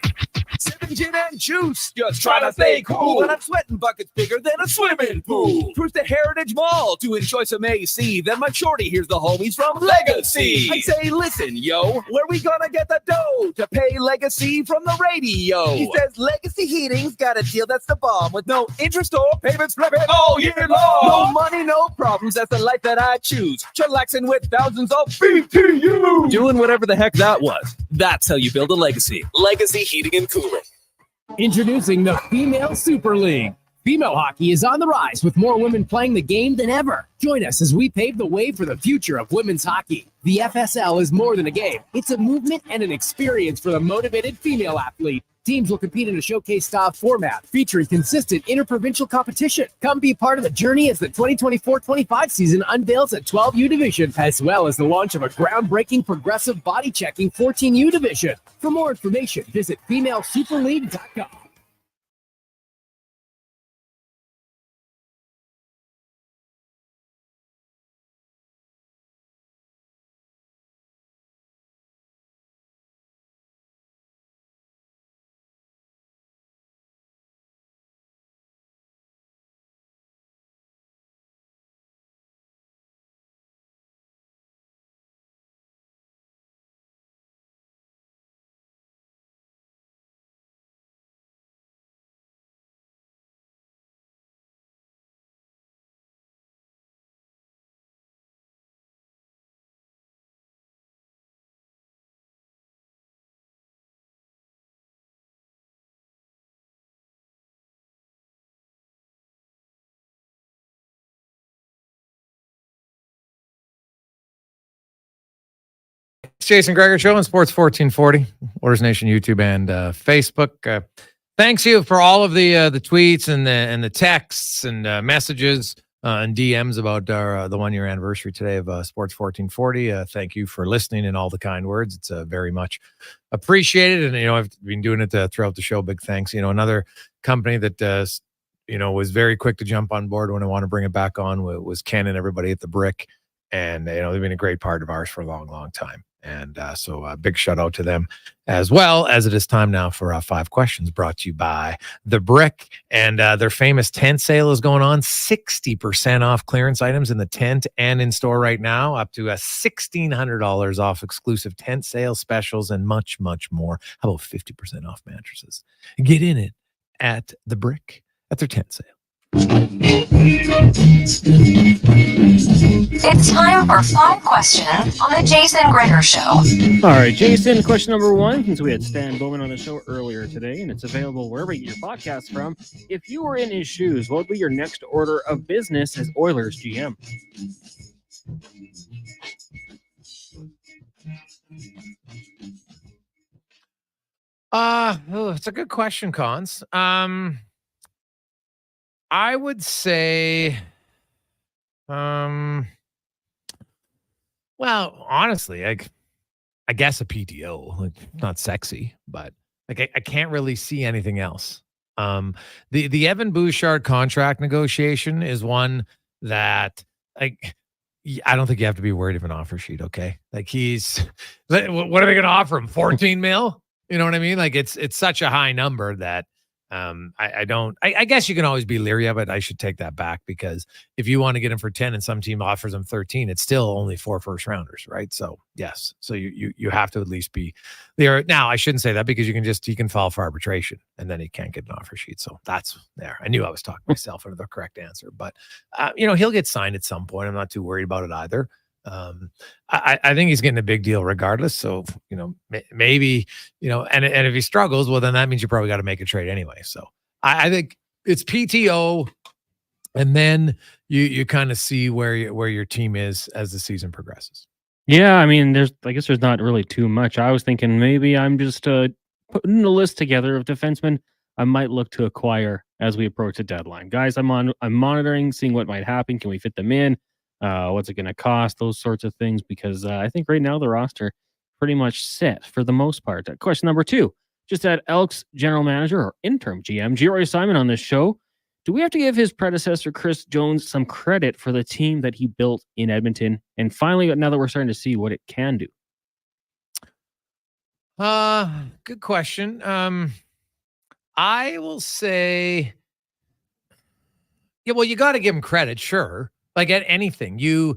Sipping gin and juice, just trying to stay cool. And I'm sweating buckets bigger than a swimming pool. Cruise to Heritage Mall to enjoy some AC. Then my shorty hears the homies from Legacy. I say, listen, yo, where we gonna get the dough to pay Legacy from the radio? He says Legacy Heating's got a deal that's the bomb with no interest or payments flipping all year long. No money, no problems. That's the life that I choose. Chillaxing with thousands of BTU. Doing whatever the heck that was. That's how you build a legacy. Legacy Heating and Cooling. Introducing the Female Super League. Female hockey is on the rise with more women playing the game than ever. Join us as we pave the way for the future of women's hockey. The FSL is more than a game. It's a movement and an experience for the motivated female athlete. Teams will compete in a showcase-style format featuring consistent interprovincial competition. Come be part of the journey as the 2024-25 season unveils a 12U division, as well as the launch of a groundbreaking progressive body-checking 14U division. For more information, visit FemaleSuperLeague.com. It's Jason Gregor Show on Sports 1440, Oilers Nation YouTube and Facebook. Thanks you for all of the tweets and the texts and messages and DMs about the 1 year anniversary today of Sports 1440. Thank you for listening and all the kind words. It's very much appreciated. And I've been doing it throughout the show. Big thanks. Another company that was very quick to jump on board when I want to bring it back on was Ken and everybody at the Brick, and they've been a great part of ours for a long time. And so a big shout out to them, as well as it is time now for 5 questions brought to you by The Brick. And their famous tent sale is going on. 60% off clearance items in the tent and in store right now, up to $1,600 off exclusive tent sale specials and much, much more. How about 50% off mattresses? Get in it at The Brick at their tent sale. It's time for 5 questions on the Jason Gregor Show. All right, Jason, question number 1, since we had Stan Bowman on the show earlier today, and it's available wherever you get your podcasts from. If you were in his shoes, what would be your next order of business as Oilers GM? It's a good question, Cons. I would say, well, honestly, I guess a PTO. Like, not sexy, but like I can't really see anything else. The Evan Bouchard contract negotiation is one that, like, I don't think you have to be worried of an offer sheet. Okay, like what are they going to offer him? 14 mil? You know what I mean? Like it's such a high number that. I guess you can always be leery of it. I should take that back, because if you want to get him for 10 and some team offers him 13, it's still only 4 first rounders, right? So yes, so you have to at least be there. Now I shouldn't say that, because he can file for arbitration and then he can't get an offer sheet. So that's there. I knew I was talking myself into the correct answer, but he'll get signed at some point. I'm not too worried about it either. I think he's getting a big deal regardless. So, maybe, and if he struggles, well, then that means you probably got to make a trade anyway. So I think it's PTO, and then you kind of see where your team is as the season progresses. Yeah, I mean, I guess there's not really too much. I was thinking maybe I'm just putting a list together of defensemen I might look to acquire as we approach the deadline. Guys, I'm monitoring, seeing what might happen. Can we fit them in? What's it going to cost? Those sorts of things, because I think right now the roster pretty much set for the most part. Question number 2, just had Elks general manager or interim GM Geroy Simon on this show. Do we have to give his predecessor Chris Jones some credit for the team that he built in Edmonton? And finally, now that we're starting to see what it can do. Good question. I will say, yeah, well, you got to give him credit, sure. Like at anything, he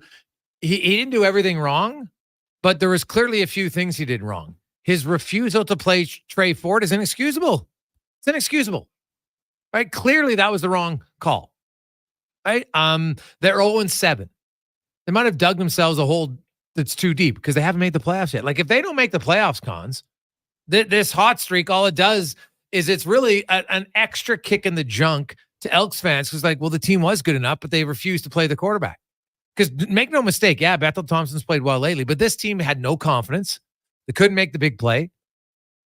didn't do everything wrong, but there was clearly a few things he did wrong. His refusal to play Trey Ford is inexcusable. It's inexcusable, right? Clearly that was the wrong call, right? They're 0-7. They might have dug themselves a hole that's too deep because they haven't made the playoffs yet. Like if they don't make the playoffs, Cons, this hot streak, all it does is it's really an extra kick in the junk to Elks fans, who's like, well, the team was good enough, but they refused to play the quarterback. Because make no mistake, yeah, Bethel Thompson's played well lately, but this team had no confidence. They couldn't make the big play.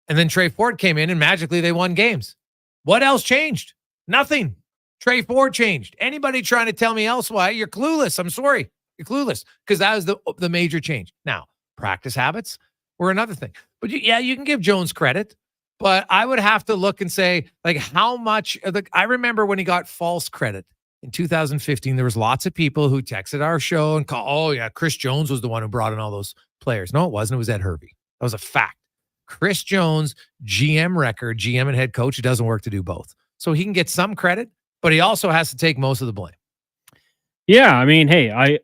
And then Trey Ford came in and magically they won games. What else changed? Nothing. Trey Ford changed. Anybody trying to tell me else why, you're clueless. I'm sorry. You're clueless, because that was the major change. Now, practice habits were another thing. But you can give Jones credit. But I would have to look and say, like, how much I remember when he got false credit in 2015, there was lots of people who texted our show and called, oh yeah, Chris Jones was the one who brought in all those players. No, it wasn't. It was Ed Hervey. That was a fact. Chris Jones, GM record, GM and head coach, it doesn't work to do both. So he can get some credit, but he also has to take most of the blame. Yeah, I mean, hey,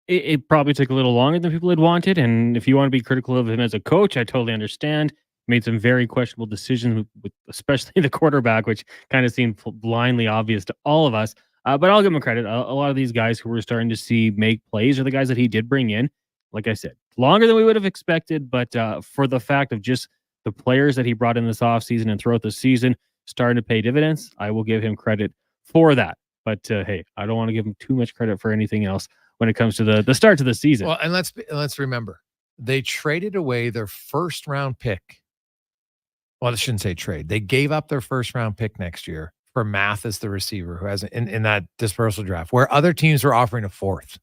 it probably took a little longer than people had wanted. And if you want to be critical of him as a coach, I totally understand. Made some very questionable decisions, with especially the quarterback, which kind of seemed blindly obvious to all of us. But I'll give him credit. A lot of these guys who we're starting to see make plays are the guys that he did bring in. Like I said, longer than we would have expected, but for the fact of just the players that he brought in this offseason and throughout the season starting to pay dividends, I will give him credit for that. But hey, I don't want to give him too much credit for anything else when it comes to the start of the season. Well, and let's remember, they traded away their first round pick. Well, I shouldn't say trade. They gave up their first round pick next year for Mathis, the receiver, who has in that dispersal draft, where other teams were offering a fourth,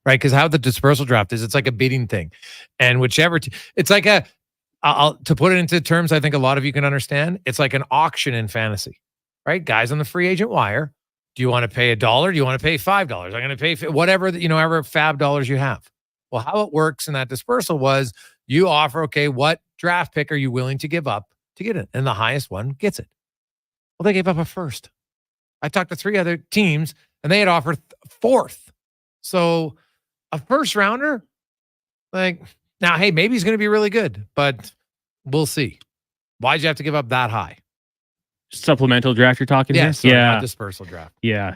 right? Because how the dispersal draft is, it's like a bidding thing. And whichever, it's like to put it into terms I think a lot of you can understand, it's like an auction in fantasy, right? Guys on the free agent wire, do you want to pay $1? Do you want to pay $5? I'm going to pay whatever, however fab dollars you have. Well, how it works in that dispersal was you offer, okay, what draft pick are you willing to give up to get it? And the highest one gets it. Well, they gave up a first. I talked to 3 other teams, and they had offered fourth. So a first rounder, like, now, hey, maybe he's going to be really good, but we'll see. Why'd you have to give up that high? Supplemental draft you're talking Yes, here? Yeah, not dispersal draft. Yeah.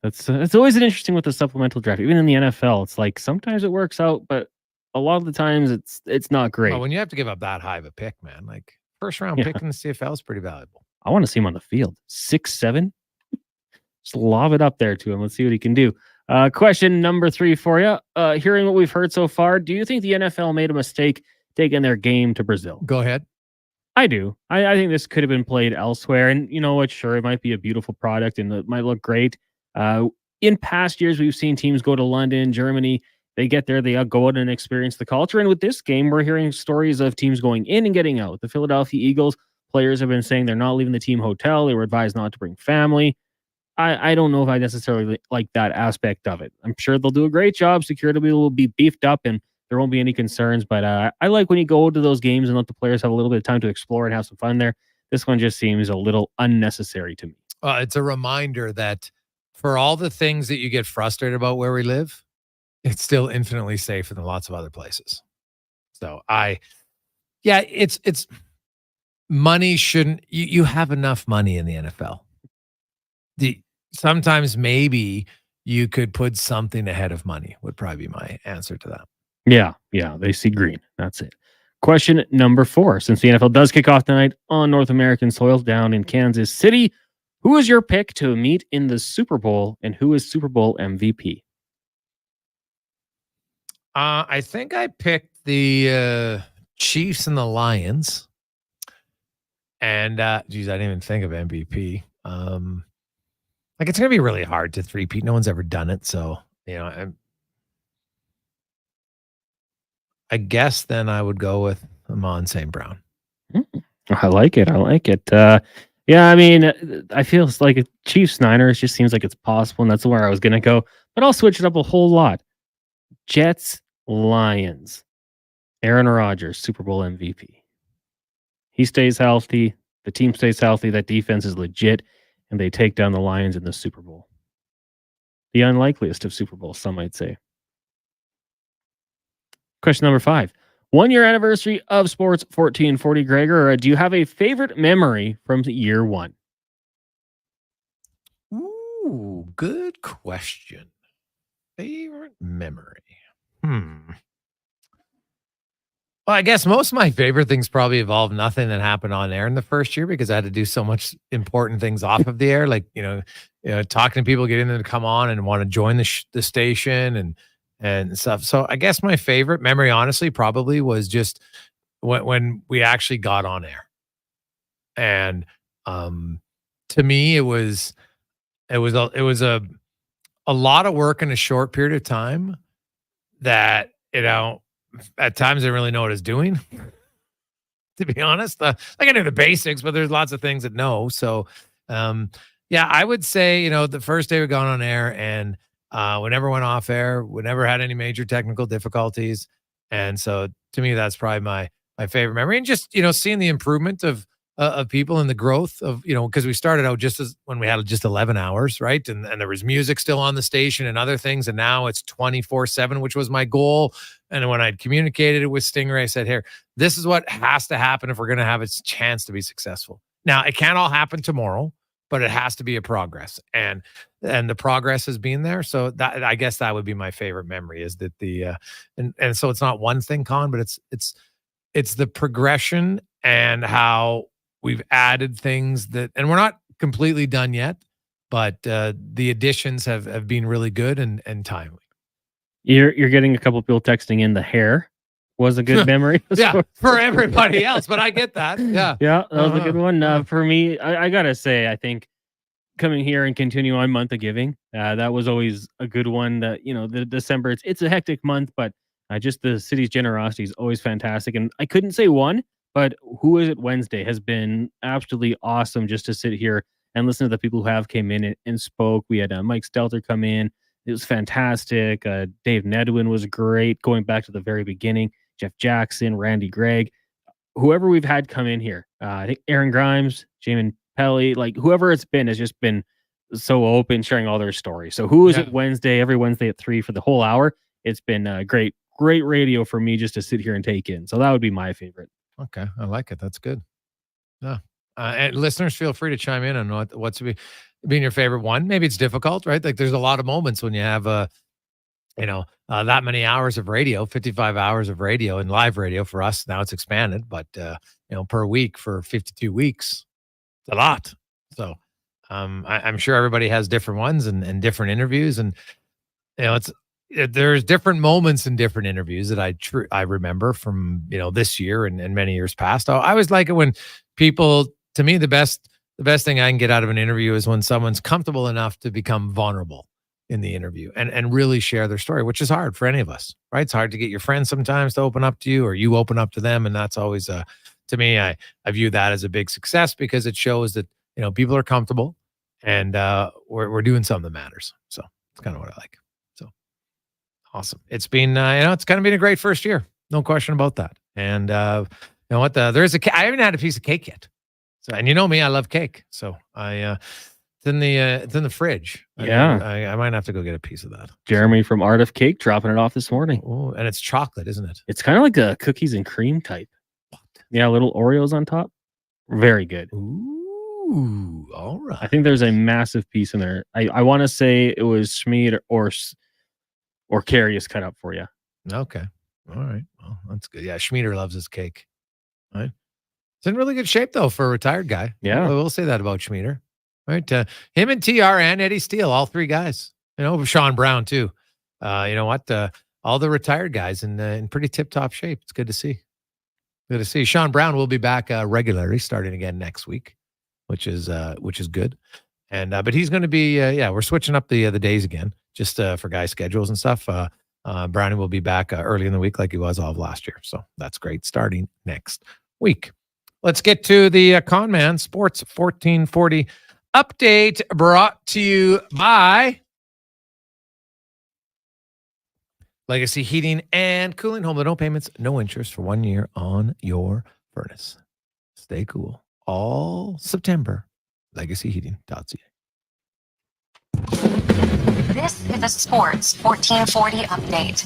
That's always an interesting with the supplemental draft. Even in the NFL, it's like sometimes it works out, but a lot of the times it's not great. Well, when you have to give up that high of a pick, man, like first round pick in the CFL is pretty valuable. I want to see him on the field. 6'7". Just lob it up there to him. Let's see what he can do. Question number 3 for you. Hearing what we've heard so far, do you think the NFL made a mistake taking their game to Brazil? Go ahead. I do. I think this could have been played elsewhere. And you know what? Sure, it might be a beautiful product and it might look great. In past years, we've seen teams go to London, Germany. They get there, they go out and experience the culture. And with this game, we're hearing stories of teams going in and getting out. The Philadelphia Eagles players have been saying they're not leaving the team hotel. They were advised not to bring family. I don't know if I necessarily like that aspect of it. I'm sure they'll do a great job. Security will be beefed up and there won't be any concerns. But I like when you go to those games and let the players have a little bit of time to explore and have some fun there. This one just seems a little unnecessary to me. It's a reminder that for all the things that you get frustrated about where we live, it's still infinitely safer than lots of other places. So it's money shouldn't, you have enough money in the NFL. Sometimes maybe you could put something ahead of money would probably be my answer to that. Yeah, they see green. That's it. Question number 4. Since the NFL does kick off tonight on North American soil down in Kansas City, who is your pick to meet in the Super Bowl and who is Super Bowl MVP? I think I picked the Chiefs and the Lions. And, geez, I didn't even think of MVP. Like, it's going to be really hard to three-peat. No one's ever done it. So, I guess then I would go with Amon St. Brown. I like it. Yeah, I mean, I feel like a Chiefs-Niners just seems like it's possible, and that's where I was going to go. But I'll switch it up a whole lot. Jets, Lions. Aaron Rodgers, Super Bowl MVP. He stays healthy. The team stays healthy. That defense is legit. And they take down the Lions in the Super Bowl. The unlikeliest of Super Bowls, some might say. Question number 5. 1-year anniversary of Sports 1440. Gregor, do you have a favorite memory from the year 1? Ooh, good question. Favorite memory. Well, I guess most of my favorite things probably involve nothing that happened on air in the first year because I had to do so much important things off of the air, like talking to people, getting them to come on and want to join the station and stuff. So I guess my favorite memory, honestly, probably was just when we actually got on air, and to me, it was a lot of work in a short period of time that at times I didn't really know what I was doing, to be honest. Like I knew the basics, but there's lots of things that no. So, I would say, the first day we got on air and we never went off air. We never had any major technical difficulties. And so to me, that's probably my favorite memory. And just, seeing the improvement of people and the growth of, because we started out just as when we had just 11 hours, right? And there was music still on the station and other things. And now it's 24/7, which was my goal. And when I'd communicated it with Stingray, I said, here, this is what has to happen if we're going to have a chance to be successful. Now, it can't all happen tomorrow, but it has to be a progress. And the progress has been there. So that, I guess that would be my favorite memory, is that and so it's not one thing, Con, but it's the progression and how we've added things and we're not completely done yet, but the additions have been really good and timely. You're getting a couple of people texting in the hair. was a good memory. Yeah, for everybody else, but I get that. Yeah. Yeah, that was a good one. For me, I got to say, I think coming here and continue on Month of Giving, that was always a good one. That, the December, it's a hectic month, but just the city's generosity is always fantastic. And I couldn't say one, but Who Is It Wednesday has been absolutely awesome just to sit here and listen to the people who have came in and spoke. We had Mike Stelter come in. It was fantastic. Dave Nedwin was great, going back to the very beginning. Jeff Jackson, Randy Gregg, whoever we've had come in here. I think Aaron Grimes, Jamin Pelly, whoever it's been has just been so open, sharing all their stories. So Who Is It Wednesday, every Wednesday at 3 for the whole hour. It's been great radio for me just to sit here and take in. So that would be my favorite. Okay, I like it. That's good. Yeah. And listeners, feel free to chime in on what's being your favorite one. Maybe it's difficult, right? There's a lot of moments when you have that many hours of radio, 55 hours of radio and live radio for us. Now it's expanded, but per week for 52 weeks, it's a lot. So I'm sure everybody has different ones and different interviews, and there's different moments in different interviews that I remember from this year and many years past. I always like it when people. To me, the best thing I can get out of an interview is when someone's comfortable enough to become vulnerable in the interview and really share their story, which is hard for any of us, right? It's hard to get your friends sometimes to open up to you, or you open up to them. And that's always, to me, I view that as a big success, because it shows that, people are comfortable and we're doing something that matters. So it's kind of what I like. So awesome. It's been, it's kind of been a great first year. No question about that. And I haven't had a piece of cake yet. So, and me, I love cake. So it's in the fridge. I might have to go get a piece of that. Jeremy from Art of Cake dropping it off this morning. Oh, and it's chocolate, isn't it? It's kind of like a cookies and cream type. What? Yeah, little Oreos on top. Very good. Ooh, all right. I think there's a massive piece in there. I want to say it was Schmied or Carrie is cut up for you. Okay. All right. Well, that's good. Yeah, Schmieder loves his cake. All right. It's in really good shape, though, for a retired guy. Yeah. We'll say that about Schmieder. Right. Him and TR and Eddie Steele, all three guys. Sean Brown, too. All the retired guys in pretty tip-top shape. It's good to see. Good to see. Sean Brown will be back regularly starting again next week, which is good. And but he's going to be we're switching up the days again, just for guys' schedules and stuff. Brownie will be back early in the week like he was all of last year. So that's great, starting next week. Let's get to the Conman Sports 1440 update, brought to you by Legacy Heating and Cooling. Home with no payments, no interest for 1 year on your furnace. Stay cool all September. LegacyHeating.ca. This is a Sports 1440 update.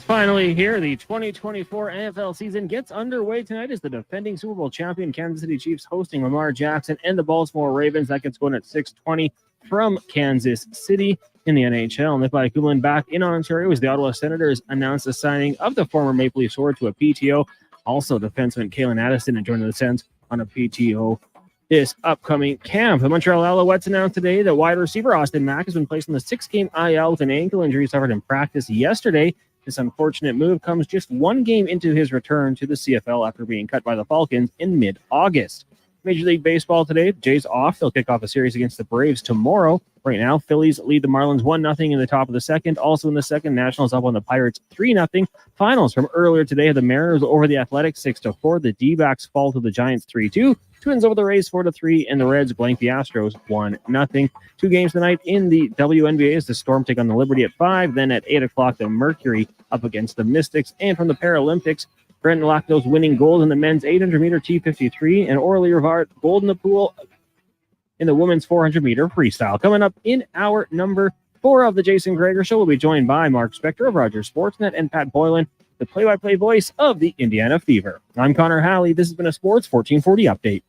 Finally here, the 2024 NFL season gets underway tonight as the defending Super Bowl champion Kansas City Chiefs hosting Lamar Jackson and the Baltimore Ravens. That gets going at 6:20 from Kansas City in the NHL. And by Bolan back in Ontario as the Ottawa Senators announced the signing of the former Maple Leaf forward to a PTO. Also, defenseman Kalen Addison and joining the Sens on a PTO this upcoming camp. The Montreal Alouettes announced today that wide receiver Austin Mack has been placed on the 6-game IL with an ankle injury suffered in practice yesterday. This unfortunate move comes just one game into his return to the CFL after being cut by the Falcons in mid-August. Major League Baseball today, the Jays off. They'll kick off a series against the Braves tomorrow. Right now, Phillies lead the Marlins 1-0 in the top of the second. Also in the second, Nationals up on the Pirates 3-0. Finals from earlier today, the Mariners over the Athletics 6-4. The D-backs fall to the Giants 3-2. Twins over the Rays 4-3, and the Reds blank the Astros 1-0. 2 games tonight in the WNBA as the Storm take on the Liberty at 5. Then at 8 o'clock, the Mercury up against the Mystics. And from the Paralympics, Brenton Locknose winning gold in the men's 800-meter T53, and Orly Rivard gold in the pool in the women's 400-meter freestyle. Coming up in hour number 4 of the Jason Gregor Show, we'll be joined by Mark Spector of Rogers Sportsnet and Pat Bolan, the play-by-play voice of the Indiana Fever. I'm Connor Halley. This has been a Sports 1440 update.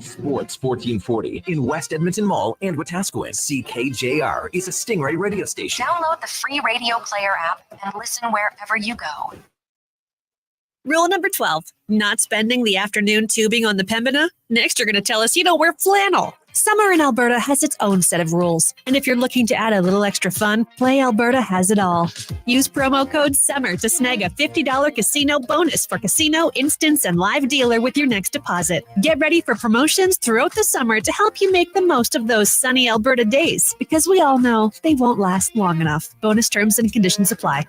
Sports 1440 in West Edmonton Mall and Wetaskiwin. CKJR is a Stingray radio station. Download the free radio player app and listen wherever you go. Rule number 12, not spending the afternoon tubing on the Pembina. Next, you're going to tell us you don't wear flannel. Summer in Alberta has its own set of rules. And if you're looking to add a little extra fun, Play Alberta has it all. Use promo code SUMMER to snag a $50 casino bonus for casino, instance, and live dealer with your next deposit. Get ready for promotions throughout the summer to help you make the most of those sunny Alberta days, because we all know they won't last long enough. Bonus terms and conditions apply.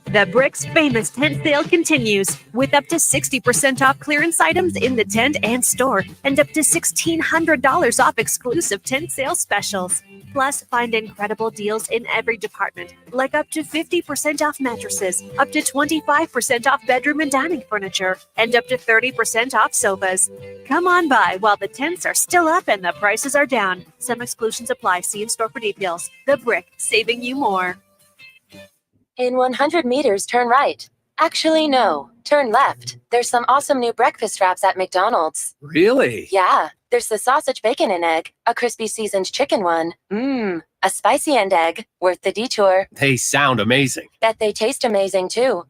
The Brick's famous tent sale continues with up to 60% off clearance items in the tent and store and up to $1,600 off exclusive tent sale specials. Plus, find incredible deals in every department, like up to 50% off mattresses, up to 25% off bedroom and dining furniture, and up to 30% off sofas. Come on by while the tents are still up and the prices are down. Some exclusions apply. See in store for details. The Brick, saving you more. In 100 meters, turn right. Actually, no. Turn left. There's some awesome new breakfast wraps at McDonald's. Really? Yeah. There's the sausage, bacon, and egg, a crispy seasoned chicken one, a spicy and egg, worth the detour. They sound amazing. Bet they taste amazing, too.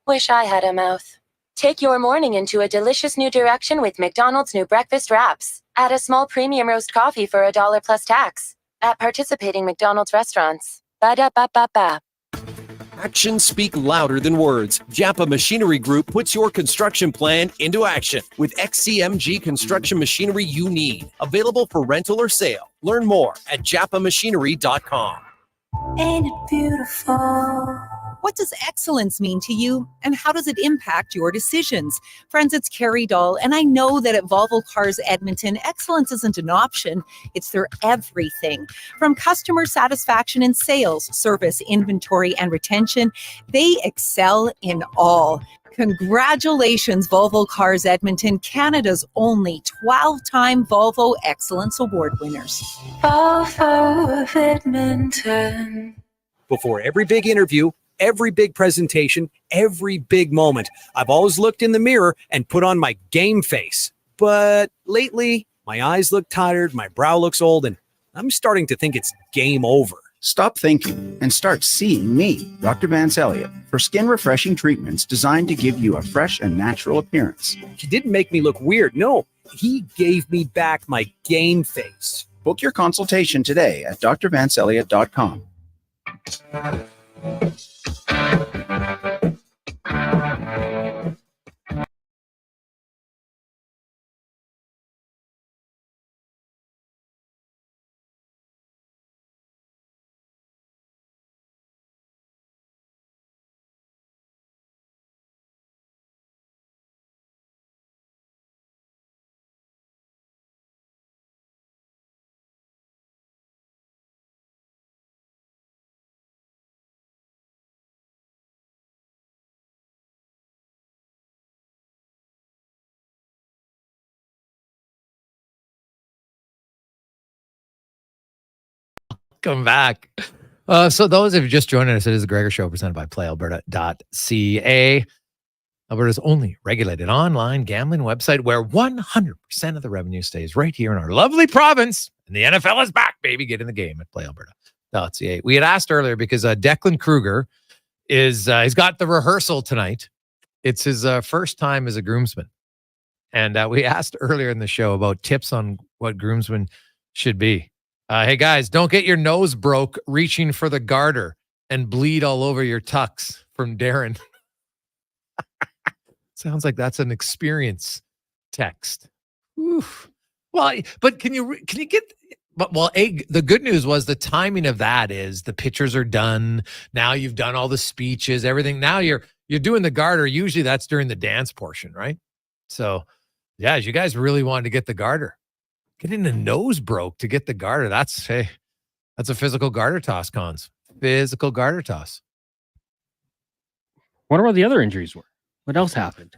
Wish I had a mouth. Take your morning into a delicious new direction with McDonald's new breakfast wraps. Add a small premium roast coffee for $1 plus tax at participating McDonald's restaurants. Ba-da-ba-ba-ba. Actions speak louder than words. Japa Machinery Group puts your construction plan into action with XCMG construction machinery you need. Available for rental or sale. Learn more at japamachinery.com. Ain't it beautiful? What does excellence mean to you, and how does it impact your decisions? Friends, it's Carrie Dahl, and I know that at Volvo Cars Edmonton, excellence isn't an option, it's their everything. From customer satisfaction in sales, service, inventory, and retention, they excel in all. Congratulations, Volvo Cars Edmonton, Canada's only 12-time Volvo Excellence Award winners. Volvo of Edmonton. Before every big interview, every big presentation, every big moment, I've always looked in the mirror and put on my game face. But lately, my eyes look tired, my brow looks old, and I'm starting to think it's game over. Stop thinking and start seeing me, Dr. Vance Elliott, for skin refreshing treatments designed to give you a fresh and natural appearance. He didn't make me look weird. No, he gave me back my game face. Book your consultation today at drvanceelliott.com. Welcome back. So those of you just joining us, it is the Gregor Show presented by PlayAlberta.ca. Alberta's only regulated online gambling website where 100% of the revenue stays right here in our lovely province. And the NFL is back, baby. Get in the game at PlayAlberta.ca. We had asked earlier because Declan Kruger he's got the rehearsal tonight. It's his first time as a groomsman. And we asked earlier in the show about tips on what groomsmen should be. Hey, guys, don't get your nose broke reaching for the garter and bleed all over your tux, from Darren. Sounds like that's an experience text. Oof. Well, but can you get... But the good news was the timing of that is the pictures are done. Now you've done all the speeches, everything. Now you're doing the garter. Usually that's during the dance portion, right? So, yeah, you guys really wanted to get the garter. Getting the nose broke to get the garter. That's a physical garter toss, Cons. Physical garter toss. Wonder what the other injuries were. What else happened?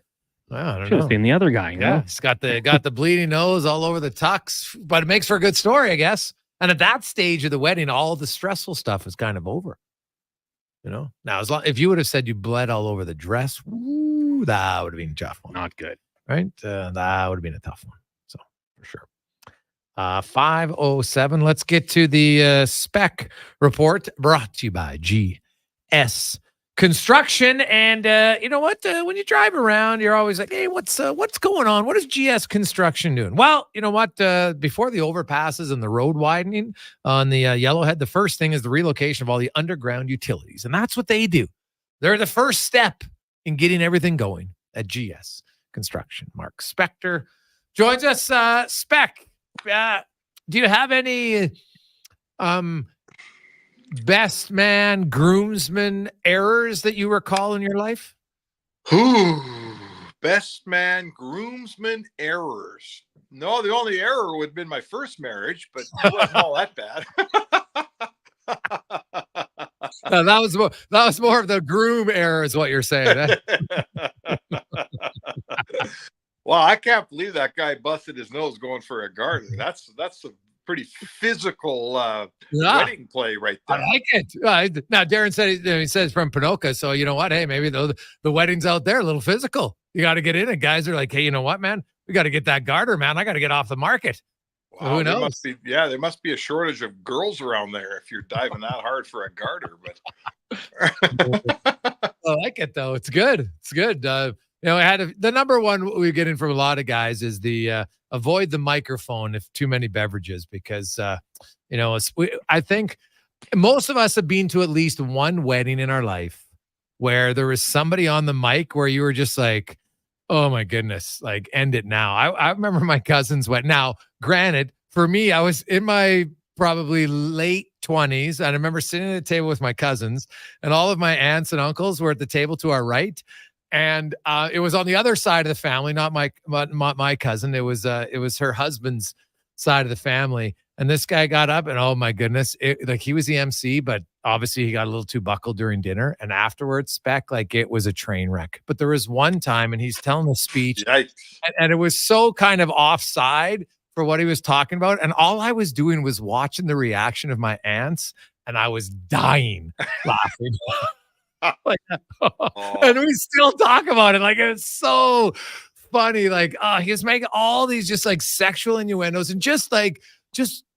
Well, I don't Should know. have been the other guy. Yeah, he's got the bleeding nose all over the tux, but it makes for a good story, I guess. And at that stage of the wedding, all the stressful stuff is kind of over. You know, now if you would have said you bled all over the dress, that would have been a tough one. Not good, right? That would have been a tough one. So for sure. 5:07. Let's get to the spec report brought to you by GSC construction. And you know what? When you drive around, you're always like, hey, what's going on? What is GS Construction doing? Well, you know what? Before the overpasses and the road widening on the Yellowhead, the first thing is the relocation of all the underground utilities. And that's what they do. They're the first step in getting everything going at GS Construction. Mark Spector joins us. Spec, do you have any best man, groomsman errors that you recall in your life? Best man, groomsman errors. No, the only error would have been my first marriage, but it wasn't all that bad. That was more of the groom error, is what you're saying. Well, I can't believe that guy busted his nose going for a garter. That's a pretty physical wedding play right there. I like it. Now, Darren said he says from Pinoca, so you know what? Hey, maybe the weddings out there a little physical. You got to get in it. Guys are like, hey, you know what, man? We got to get that garter, man. I got to get off the market. Wow, who knows? There must be a shortage of girls around there if you're diving that hard for a garter. But I like it though. It's good. It's good. You know, the number one we get in from a lot of guys is the avoid the microphone if too many beverages, because you know, I think most of us have been to at least one wedding in our life where there was somebody on the mic where you were just like, oh my goodness, like end it now. I remember my cousin's wedding. Now, granted, for me, I was in my probably late 20s. And I remember sitting at a table with my cousins, and all of my aunts and uncles were at the table to our right. And it was on the other side of the family, not my cousin. It was her husband's side of the family. And this guy got up, and oh my goodness, he was the MC, but obviously he got a little too buckled during dinner. And afterwards, Spec, like it was a train wreck. But there was one time, and he's telling a speech, and it was so kind of offside for what he was talking about. And all I was doing was watching the reaction of my aunts, and I was dying laughing. And we still talk about it. Like, it's so funny. Like, he was making all these just like sexual innuendos and just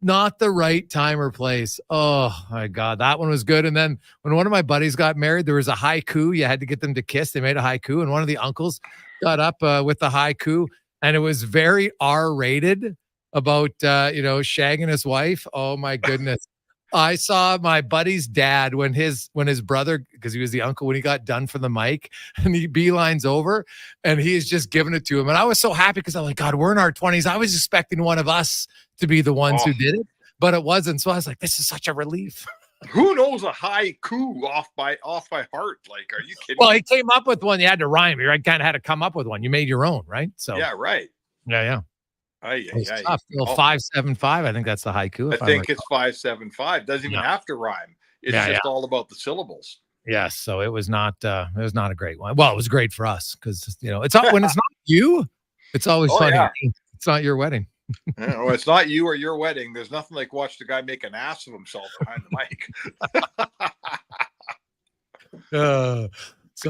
not the right time or place. Oh my God, that one was good. And then when one of my buddies got married, there was a haiku. You had to get them to kiss. They made a haiku, and one of the uncles got up with the haiku, and it was very R-rated about shagging his wife. Oh my goodness. I saw my buddy's dad when his brother, because he was the uncle, when he got done for the mic, and he beelines over and he's just giving it to him. And I was so happy because I'm like, God, we're in our 20s. I was expecting one of us to be the ones who did it, but it wasn't. So I was like, this is such a relief. Who knows a haiku off by heart? Like, are you kidding? Well, he came up with one. You had to rhyme. You kind of had to come up with one. You made your own, right? So yeah, right. Yeah. Tough. 575. I think that's the haiku. I think it's 575. Doesn't even have to rhyme. It's just all about the syllables. Yes. So it was not a great one. Well, it was great for us because it's not when it's not you. It's always funny. Yeah. It's not your wedding. Well, it's not you or your wedding. There's nothing like watch the guy make an ass of himself behind the mic. So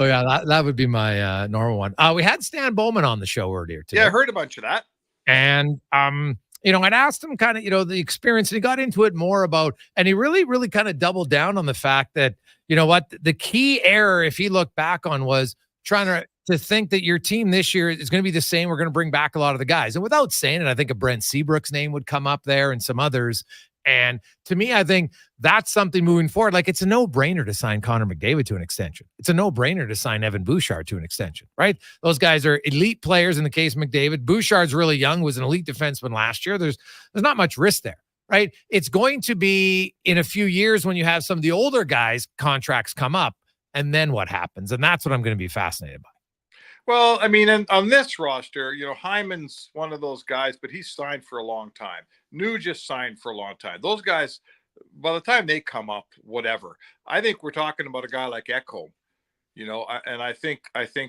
yeah, that would be my normal one. We had Stan Bowman on the show earlier today. Yeah, I heard a bunch of that. And I'd asked him kind of, the experience, and he got into it more about, and he really, really kind of doubled down on the fact that, you know what, the key error, if he looked back on, was trying to think that your team this year is going to be the same. We're going to bring back a lot of the guys. And without saying it, I think a Brent Seabrook's name would come up there and some others. And to me, I think that's something moving forward. Like, it's a no-brainer to sign Connor McDavid to an extension. It's a no-brainer to sign Evan Bouchard to an extension, right? Those guys are elite players in the case of McDavid. Bouchard's really young, was an elite defenseman last year. There's not much risk there, right? It's going to be in a few years when you have some of the older guys' contracts come up, and then what happens? And that's what I'm going to be fascinated by. Well, I mean, on this roster, Hyman's one of those guys, but he's signed for a long time. New just signed for a long time. Those guys, by the time they come up, whatever. I think we're talking about a guy like Ekholm, and I think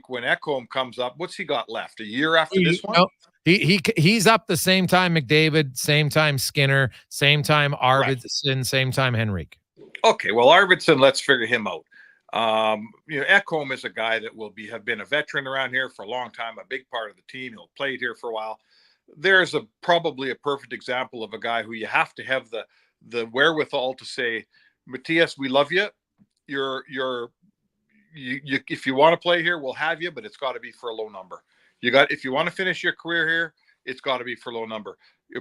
when Ekholm comes up, what's he got left? A year after this one? No, he's up the same time McDavid, same time Skinner, same time Arvidsson, same time Henrique. Okay, well, Arvidsson, let's figure him out. Ekholm is a guy that have been a veteran around here for a long time, a big part of the team. He'll play here for a while. There's probably a perfect example of a guy who you have to have the wherewithal to say, Matthias, we love you. You're if you want to play here, we'll have you, but it's got to be for a low number. If you want to finish your career here, it's got to be for a low number.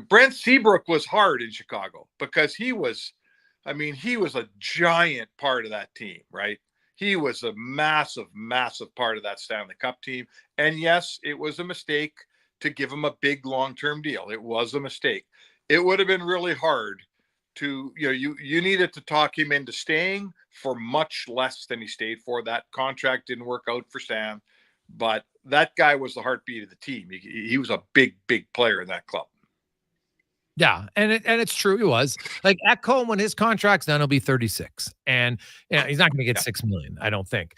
Brent Seabrook was hard in Chicago because he was a giant part of that team, right? He was a massive, massive part of that Stanley Cup team. And yes, it was a mistake to give him a big long-term deal. It was a mistake. It would have been really hard to, you needed to talk him into staying for much less than he stayed for. That contract didn't work out for Sam, but that guy was the heartbeat of the team. He was a big, big player in that club. Yeah, and it's true. He was like at Cone when his contract's done, he'll be 36, and he's not going to get $6 million. I don't think.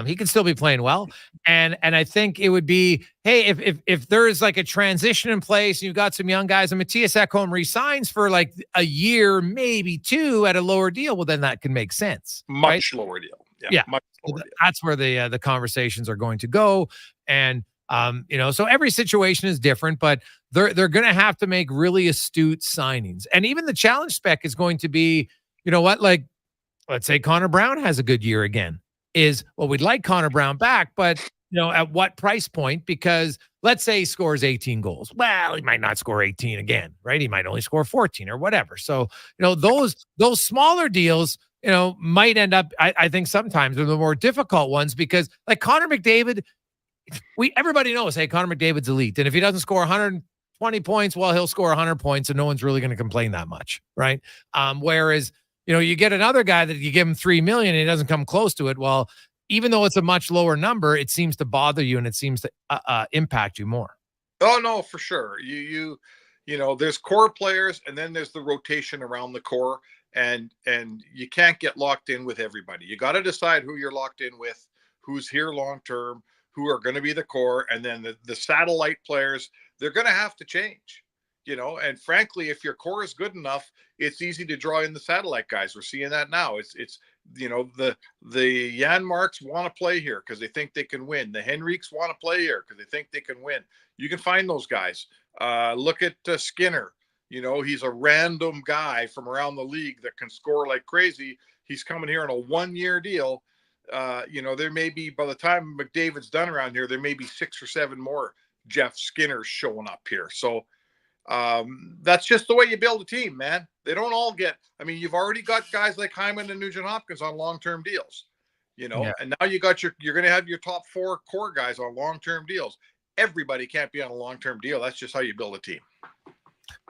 He can still be playing well, and I think it would be, hey, if there is like a transition in place, and you've got some young guys, and Matthias Ekholm resigns for like a year, maybe 2 at a lower deal, well then that can make sense. Much lower deal. Yeah. Much lower deal. That's where the conversations are going to go, and. So every situation is different, but they're going to have to make really astute signings. And even the challenge spec is going to be, like, let's say Connor Brown has a good year again, we'd like Connor Brown back, but at what price point? Because let's say he scores 18 goals. Well, he might not score 18 again, right? He might only score 14 or whatever. So, those smaller deals, might end up, I think sometimes they're the more difficult ones because like Connor McDavid, everybody knows, hey, Connor McDavid's elite. And if he doesn't score 120 points, well, he'll score 100 points and no one's really going to complain that much, right? Whereas, you get another guy that you give him $3 million and he doesn't come close to it. Well, even though it's a much lower number, it seems to bother you and it seems to impact you more. Oh, no, for sure. There's core players and then there's the rotation around the core and you can't get locked in with everybody. You got to decide who you're locked in with, who's here long-term, who are going to be the core, and then the satellite players, they're going to have to change, and frankly, if your core is good enough, it's easy to draw in the satellite guys. We're seeing that now. It's the Janmarks want to play here because they think they can win. The Henriques want to play here because they think they can win. You can find those guys. Look at Skinner. He's a random guy from around the league that can score like crazy. He's coming here on a 1-year deal. There may be, by the time McDavid's done around here, there may be 6 or 7 more Jeff Skinners showing up here. So that's just the way you build a team, man. They don't all get, you've already got guys like Hyman and Nugent Hopkins on long-term deals, and now you're going to have your top 4 core guys on long-term deals. Everybody can't be on a long-term deal. That's just how you build a team.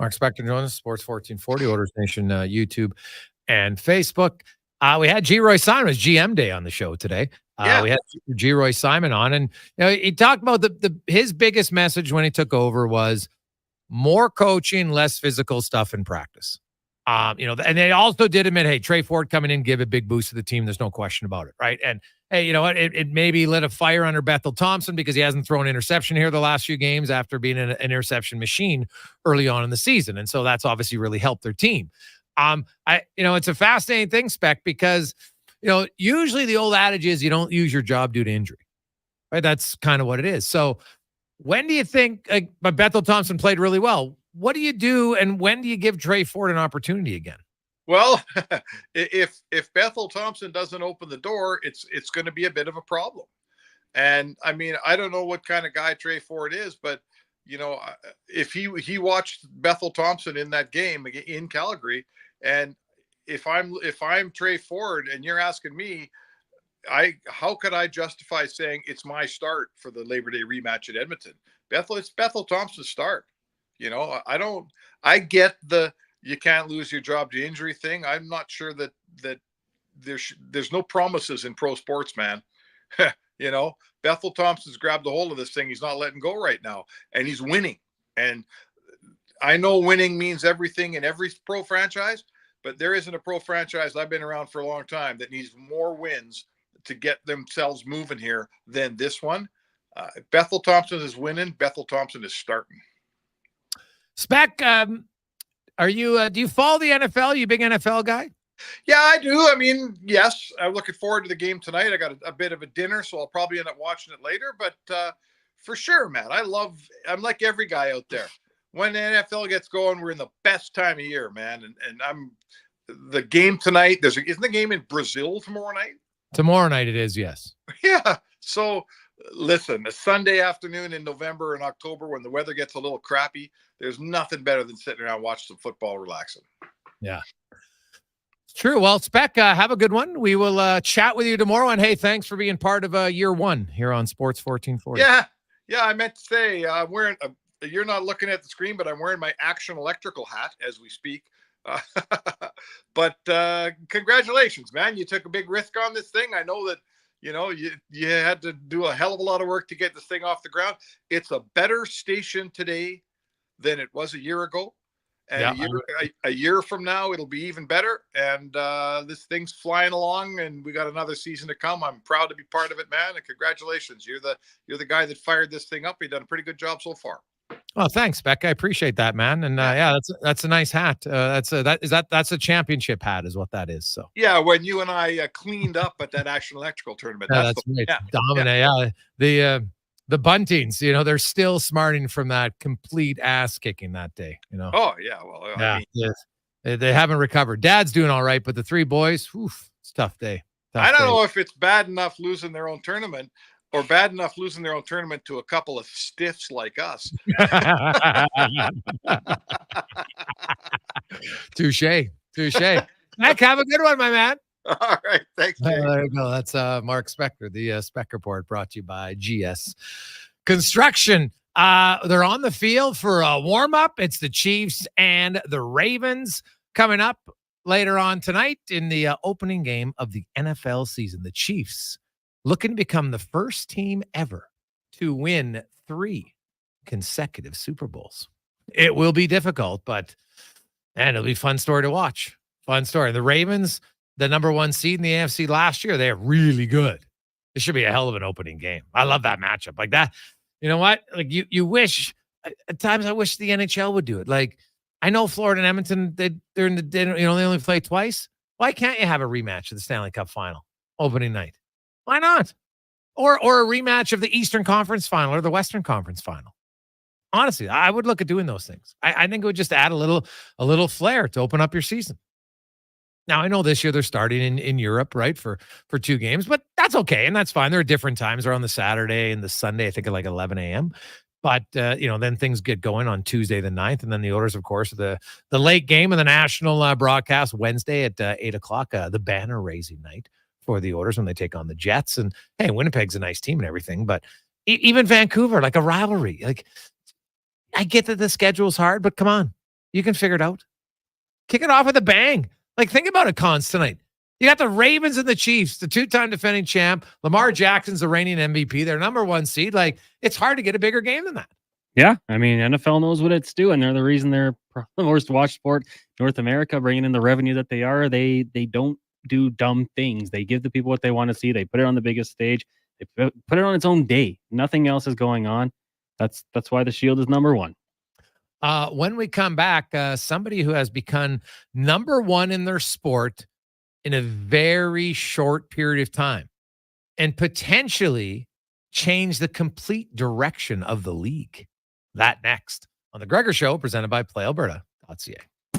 Mark Spector joins us, Sports 1440, Oilers Nation, YouTube and Facebook. We had G. Roy Simon's GM Day on the show today. We had G. Roy Simon on, and he talked about his biggest message when he took over was more coaching, less physical stuff in practice. And they also did admit, hey, Trey Ford coming in, give a big boost to the team. There's no question about it, right? And hey, you know what? It maybe lit a fire under Bethel Thompson because he hasn't thrown an interception here the last few games after being an interception machine early on in the season, and so that's obviously really helped their team. It's a fascinating thing, Spec, because, usually the old adage is you don't use your job due to injury, right? That's kind of what it is. So when do you think, but Bethel Thompson played really well. What do you do? And when do you give Trey Ford an opportunity again? Well, if Bethel Thompson doesn't open the door, it's going to be a bit of a problem. And I don't know what kind of guy Trey Ford is, but if he watched Bethel Thompson in that game in Calgary, and if I'm Trey Ford and you're asking me, how could I justify saying it's my start for the Labor Day rematch at Edmonton? It's Bethel Thompson's start. I get the you can't lose your job to injury thing. I'm not sure that there's no promises in pro sports, man. Bethel Thompson's grabbed a hold of this thing. He's not letting go right now, and he's winning. And I know winning means everything in every pro franchise, but there isn't a pro franchise I've been around for a long time that needs more wins to get themselves moving here than this one. Bethel Thompson is winning. Bethel Thompson is starting. Spec, do you follow the NFL? You a big NFL guy? Yeah, I do. Yes, I'm looking forward to the game tonight. I got a bit of a dinner, so I'll probably end up watching it later. But for sure, man, I'm like every guy out there. When the NFL gets going, we're in the best time of year, man. And I'm the game tonight. Isn't the game in Brazil tomorrow night? Tomorrow night it is, yes. Yeah. So listen, a Sunday afternoon in November and October when the weather gets a little crappy, there's nothing better than sitting around watching some football relaxing. Yeah. True. Well, Spec, have a good one. We will chat with you tomorrow. And hey, thanks for being part of year one here on Sports 1440. Yeah. I meant to say, I'm wearing you're not looking at the screen, but I'm wearing my Action Electrical hat as we speak. But congratulations, man. You took a big risk on this thing. I know that, you had to do a hell of a lot of work to get this thing off the ground. It's a better station today than it was a year ago. And a year from now, it'll be even better. And this thing's flying along, and we got another season to come. I'm proud to be part of it, man. And congratulations. You're the guy that fired this thing up. You've done a pretty good job so far. Well, thanks, Beck. I appreciate that, man. And that's a nice hat. That's a championship hat, is what that is. So yeah, when you and I cleaned up at that Action Electrical tournament, that's right. Dominate. Yeah. The Buntings, they're still smarting from that complete ass kicking that day. Oh yeah, well, I mean, they haven't recovered. Dad's doing all right, but the three boys, it's a tough day. I don't know if it's bad enough losing their own tournament, or bad enough losing their own tournament to a couple of stiffs like us. Touche. Mac, have a good one, my man. All right. Thanks. There you go. That's Mark Spector, the Spec Report, brought to you by GS Construction. They're on the field for a warm-up. It's the Chiefs and the Ravens coming up later on tonight in the opening game of the NFL season. The Chiefs looking to become the first team ever to win 3 consecutive Super Bowls. It will be difficult, but it'll be a fun story to watch. Fun story. The Ravens, the number 1 seed in the AFC last year, they're really good. It should be a hell of an opening game. I love that matchup. Like that, you know what? Like you wish, at times I wish the NHL would do it. Like, I know Florida and Edmonton, they only play twice. Why can't you have a rematch of the Stanley Cup final opening night? Why not? Or a rematch of the Eastern Conference final or the Western Conference final. Honestly, I would look at doing those things. I think it would just add a little flair to open up your season. Now, I know this year they're starting in Europe, right, for 2 games, but that's okay, and that's fine. There are different times. They're on the Saturday and the Sunday, I think at like 11 a.m. But, then things get going on Tuesday the 9th, and then the Oilers, of course, the late game of the national broadcast Wednesday at 8 o'clock, the banner-raising night for the Oilers when they take on the Jets. And, hey, Winnipeg's a nice team and everything, but even Vancouver, like a rivalry. Like, I get that the schedule's hard, but come on. You can figure it out. Kick it off with a bang. Like, think about it, Cons, tonight. You got the Ravens and the Chiefs, the 2-time defending champ. Lamar Jackson's the reigning MVP. They're number 1 seed. Like, it's hard to get a bigger game than that. Yeah, I mean, NFL knows what it's doing. They're the reason they're the most watched sport in North America, bringing in the revenue that they are. They don't do dumb things. They give the people what they want to see. They put it on the biggest stage. They put it on its own day. Nothing else is going on. That's why the Shield is number 1. When we come back, somebody who has become number 1 in their sport in a very short period of time and potentially change the complete direction of the league. That next on the Gregor Show, presented by PlayAlberta.ca.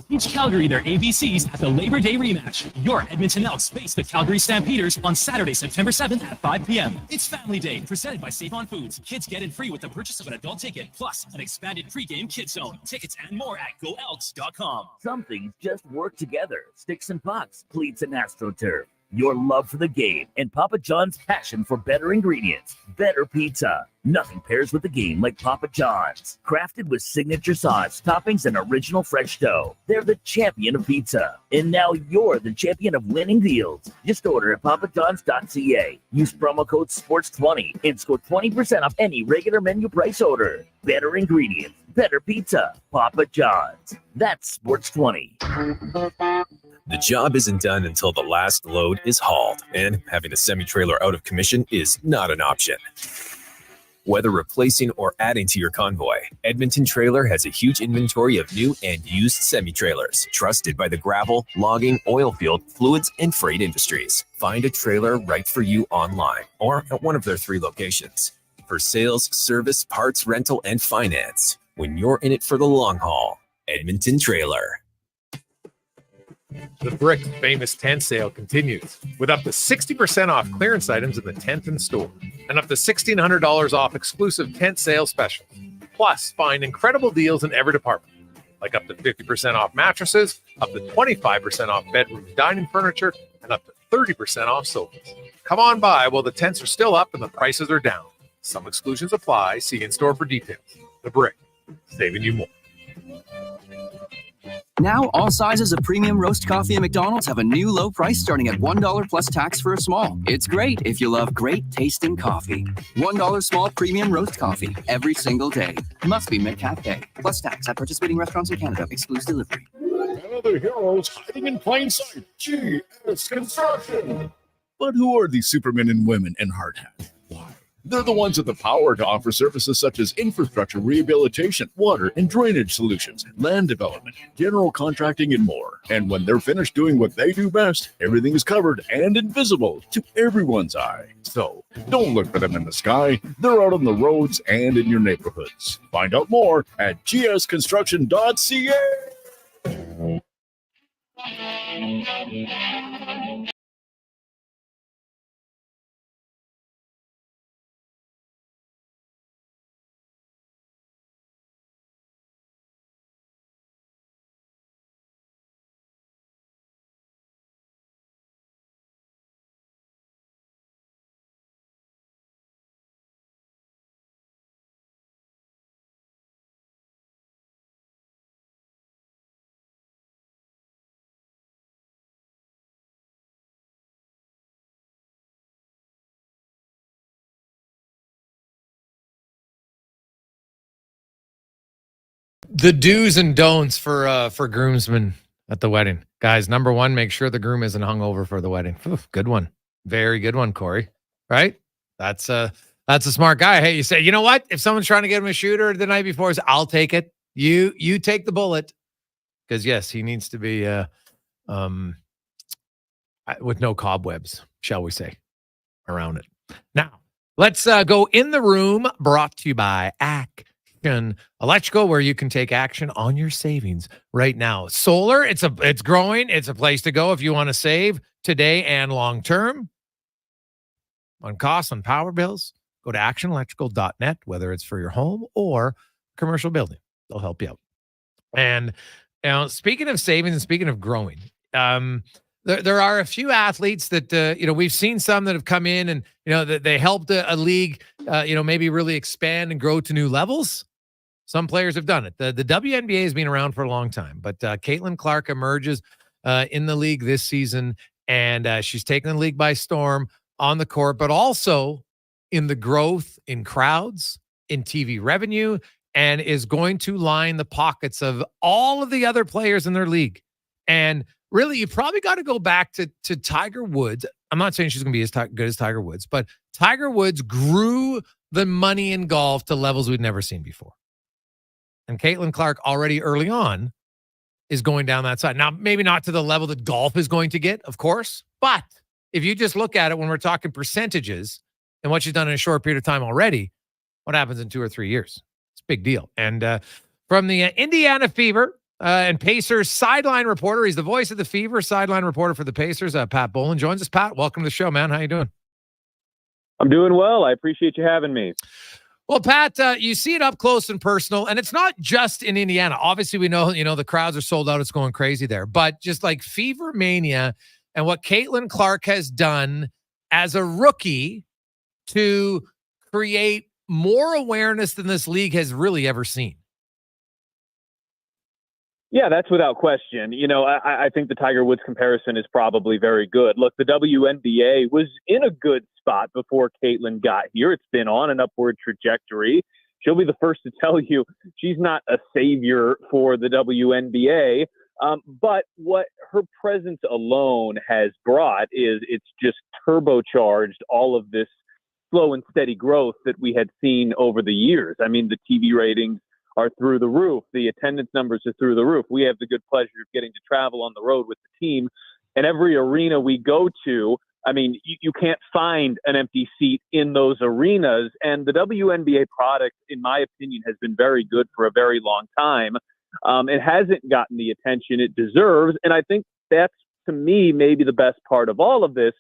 Teach Calgary their ABCs at the Labor Day rematch. Your Edmonton Elks face the Calgary Stampeders on Saturday, September 7th at 5 p.m. It's Family Day, presented by Save On Foods. Kids get in free with the purchase of an adult ticket, plus an expanded pregame kids zone. Tickets and more at GoElks.com. Some things just work together. Sticks and pucks, cleats and AstroTurf. Your love for the game and Papa John's passion for better ingredients, better pizza. Nothing pairs with the game like Papa John's. Crafted with signature sauce, toppings, and original fresh dough. They're the champion of pizza. And now you're the champion of winning deals. Just order at papajohns.ca. Use promo code SPORTS20 and score 20% off any regular menu price order. Better ingredients, better pizza. Papa John's. That's SPORTS20. The job isn't done until the last load is hauled, and having a semi-trailer out of commission is not an option. Whether replacing or adding to your convoy, Edmonton Trailer has a huge inventory of new and used semi-trailers, trusted by the gravel, logging, oil field, fluids, and freight industries. Find a trailer right for you online or at one of their 3 locations. For sales, service, parts, rental, and finance, when you're in it for the long haul, Edmonton Trailer. The Brick famous tent sale continues with up to 60% off clearance items in the tent and store and up to $1,600 off exclusive tent sale specials. Plus, find incredible deals in every department, like up to 50% off mattresses, up to 25% off bedroom dining furniture, and up to 30% off sofas. Come on by while the tents are still up and the prices are down. Some exclusions apply. See in-store for details. The Brick, saving you more. Now, all sizes of premium roast coffee at McDonald's have a new low price starting at $1 plus tax for a small. It's great if you love great tasting coffee. $1 small premium roast coffee every single day. Must be McCafe. Plus tax at participating restaurants in Canada. Excludes delivery. Another heroes hiding in plain sight. GS Construction. But who are these supermen and women in hard hats? Why? They're the ones with the power to offer services such as infrastructure rehabilitation, water and drainage solutions, land development, general contracting, and more. And when they're finished doing what they do best, everything is covered and invisible to everyone's eye. So don't look for them in the sky. They're out on the roads and in your neighborhoods. Find out more at gsconstruction.ca. The do's and don'ts for groomsmen at the wedding. Guys, number one, make sure the groom isn't hungover for the wedding. Oof, good one. Very good one, Corey. Right? That's a smart guy. Hey, you say, you know what? If someone's trying to get him a shooter the night before, I'll take it. You take the bullet. Because yes, he needs to be with no cobwebs, shall we say, around it. Now, let's go in the room, brought to you by Action Electrical, where you can take action on your savings right now. Solar, it's growing. It's a place to go if you want to save today and long term on costs on power bills. Go to actionelectrical.net, whether it's for your home or commercial building. They'll help you out. And speaking of savings and speaking of growing, there are a few athletes that we've seen some that have come in and that they helped a league maybe really expand and grow to new levels. Some players have done it. The WNBA has been around for a long time, but Caitlin Clark emerges in the league this season, and she's taken the league by storm on the court, but also in the growth in crowds, in TV revenue, and is going to line the pockets of all of the other players in their league. And really, you probably got to go back to Tiger Woods. I'm not saying she's going to be as good as Tiger Woods, but Tiger Woods grew the money in golf to levels we'd never seen before. And Caitlin Clark already early on is going down that side. Now, maybe not to the level that golf is going to get, of course, but if you just look at it when we're talking percentages and what she's done in a short period of time already, what happens in 2 or 3 years? It's a big deal. And from the Indiana Fever and Pacers sideline reporter, he's the voice of the Fever, sideline reporter for the Pacers, Pat Bolan joins us. Pat, welcome to the show, man. How you doing? I'm doing well. I appreciate you having me. Well, Pat, you see it up close and personal, and it's not just in Indiana. Obviously, we know, the crowds are sold out. It's going crazy there. But just like Fever Mania and what Caitlin Clark has done as a rookie to create more awareness than this league has really ever seen. Yeah, that's without question. I think the Tiger Woods comparison is probably very good. Look, the WNBA was in a good spot before Caitlin got here. It's been on an upward trajectory. She'll be the first to tell you she's not a savior for the WNBA. But what her presence alone has brought is it's just turbocharged all of this slow and steady growth that we had seen over the years. I mean, the TV ratings are through the roof. The attendance numbers are through the roof. We have the good pleasure of getting to travel on the road with the team. And every arena we go to, I mean, you can't find an empty seat in those arenas. And the WNBA product, in my opinion, has been very good for a very long time. It hasn't gotten the attention it deserves. And I think that's to me, maybe the best part of all of this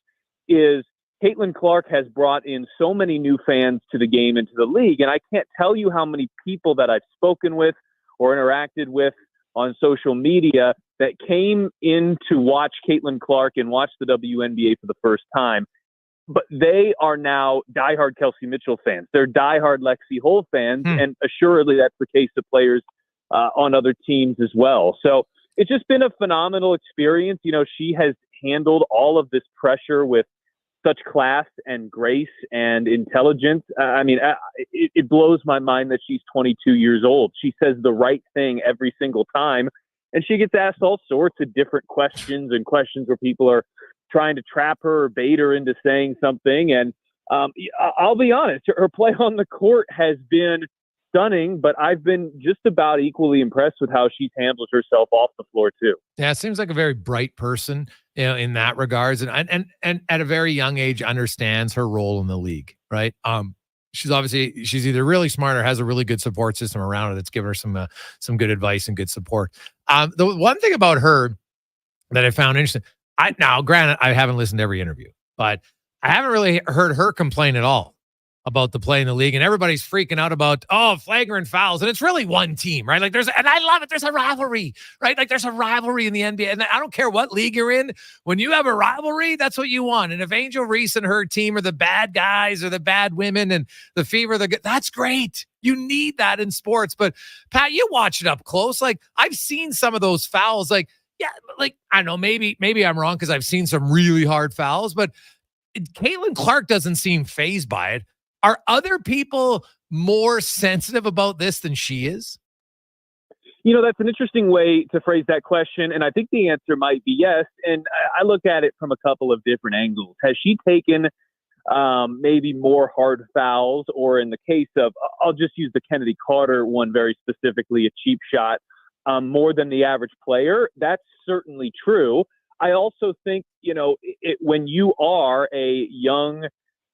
is Caitlin Clark has brought in so many new fans to the game and to the league. And I can't tell you how many people that I've spoken with or interacted with on social media that came in to watch Caitlin Clark and watch the WNBA for the first time. But they are now diehard Kelsey Mitchell fans. They're diehard Lexi Hull fans. And assuredly that's the case of players on other teams as well. So it's just been a phenomenal experience. You know, she has handled all of this pressure with such class and grace and intelligence. I mean, it blows my mind that she's 22 years old. She says the right thing every single time. And she gets asked all sorts of different questions and questions where people are trying to trap her or bait her into saying something. And I'll be honest, her play on the court has been stunning, but I've been just about equally impressed with how she's handled herself off the floor too. Yeah, it seems like a very bright person, you know, in that regards, and at a very young age understands her role in the league, right? She's either really smart or has a really good support system around her that's given her some good advice and good support. The one thing about her that I found interesting, now granted I haven't listened to every interview, but I haven't really heard her complain at all about the play in the league, and everybody's freaking out about, flagrant fouls. And it's really one team, right? Like and I love it. There's a rivalry, right? Like there's a rivalry in the NBA. And I don't care what league you're in. When you have a rivalry, that's what you want. And if Angel Reese and her team are the bad guys or the bad women and the Fever, that's great. You need that in sports. But Pat, you watch it up close. Like I've seen some of those fouls. Like, yeah, like, I don't know, maybe I'm wrong because I've seen some really hard fouls, but Caitlin Clark doesn't seem fazed by it. Are other people more sensitive about this than she is? You know, that's an interesting way to phrase that question. And I think the answer might be yes. And I look at it from a couple of different angles. Has she taken maybe more hard fouls, or in the case of, I'll just use the Kennedy Carter one very specifically, a cheap shot, more than the average player? That's certainly true. I also think, you know, when you are a young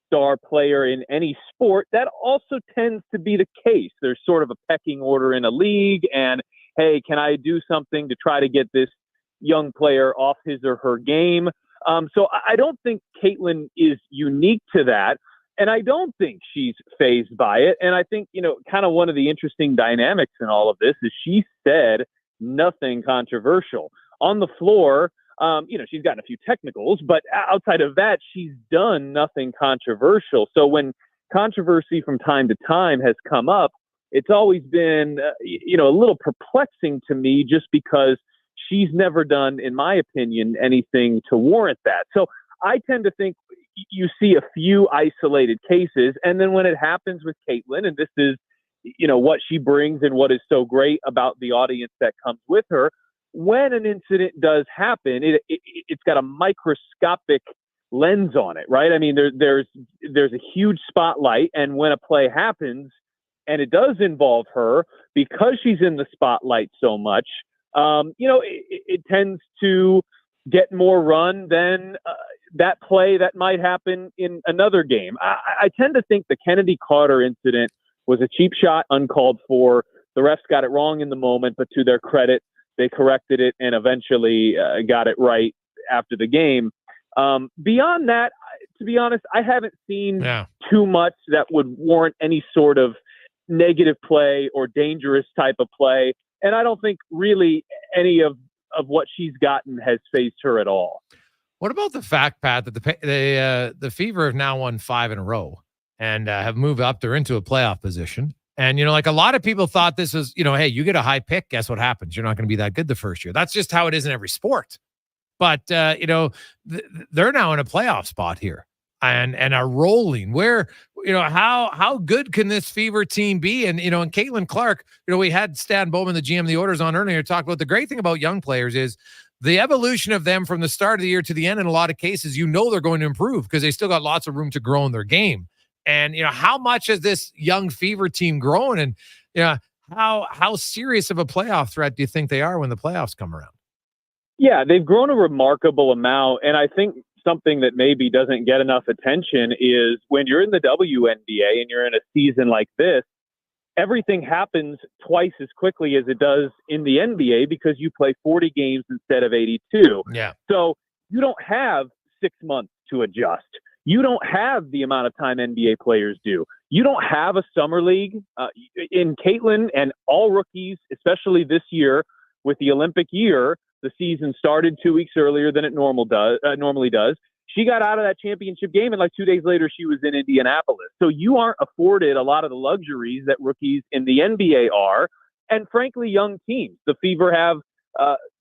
star player in any sport, that also tends to be the case. There's sort of a pecking order in a league, and hey, can I do something to try to get this young player off his or her game? So I don't think Caitlin is unique to that, and I don't think she's fazed by it. And I think, you know, kind of one of the interesting dynamics in all of this is she said nothing controversial on the floor. You know, she's gotten a few technicals, but outside of that, she's done nothing controversial. So when controversy from time to time has come up, it's always been, you know, a little perplexing to me, just because she's never done, in my opinion, anything to warrant that. So I tend to think you see a few isolated cases, and then when it happens with Caitlin, and this is, you know, what she brings and what is so great about the audience that comes with her, when an incident does happen, it's got a microscopic lens on it, right? I mean, there's a huge spotlight, and when a play happens and it does involve her, because she's in the spotlight so much, you know, it tends to get more run than that play that might happen in another game. I tend to think the Kennedy Carter incident was a cheap shot, uncalled for. The refs got it wrong in the moment, but to their credit, they corrected it and eventually got it right after the game. Beyond that, to be honest, I haven't seen too much that would warrant any sort of negative play or dangerous type of play. And I don't think really any of what she's gotten has fazed her at all. What about the fact, Pat, that the Fever have now won 5 in a row and have moved up? They're into a playoff position. And, you know, like a lot of people thought this was, you know, hey, you get a high pick, guess what happens? You're not going to be that good the first year. That's just how it is in every sport. But, you know, they're now in a playoff spot here and are rolling. Where, you know, how good can this Fever team be? And, you know, and Caitlin Clark, you know, we had Stan Bowman, the GM of the Orders, on earlier, talk about the great thing about young players is the evolution of them from the start of the year to the end. In a lot of cases, you know, they're going to improve because they still got lots of room to grow in their game. And, you know, how much has this young Fever team grown? And, you know, how serious of a playoff threat do you think they are when the playoffs come around? Yeah, they've grown a remarkable amount. And I think something that maybe doesn't get enough attention is when you're in the WNBA and you're in a season like this, everything happens twice as quickly as it does in the NBA because you play 40 games instead of 82. Yeah. So you don't have 6 months to adjust. You don't have the amount of time NBA players do. You don't have a summer league. In Caitlin and all rookies, especially this year with the Olympic year, the season started 2 weeks earlier than it normally does. She got out of that championship game, and like 2 days later, she was in Indianapolis. So you aren't afforded a lot of the luxuries that rookies in the NBA are, and frankly, young teams. The Fever have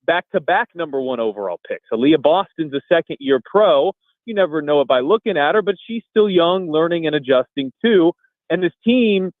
back-to-back number 1 overall picks. Aaliyah Boston's a second-year pro. You never know it by looking at her, but she's still young, learning and adjusting too. And this team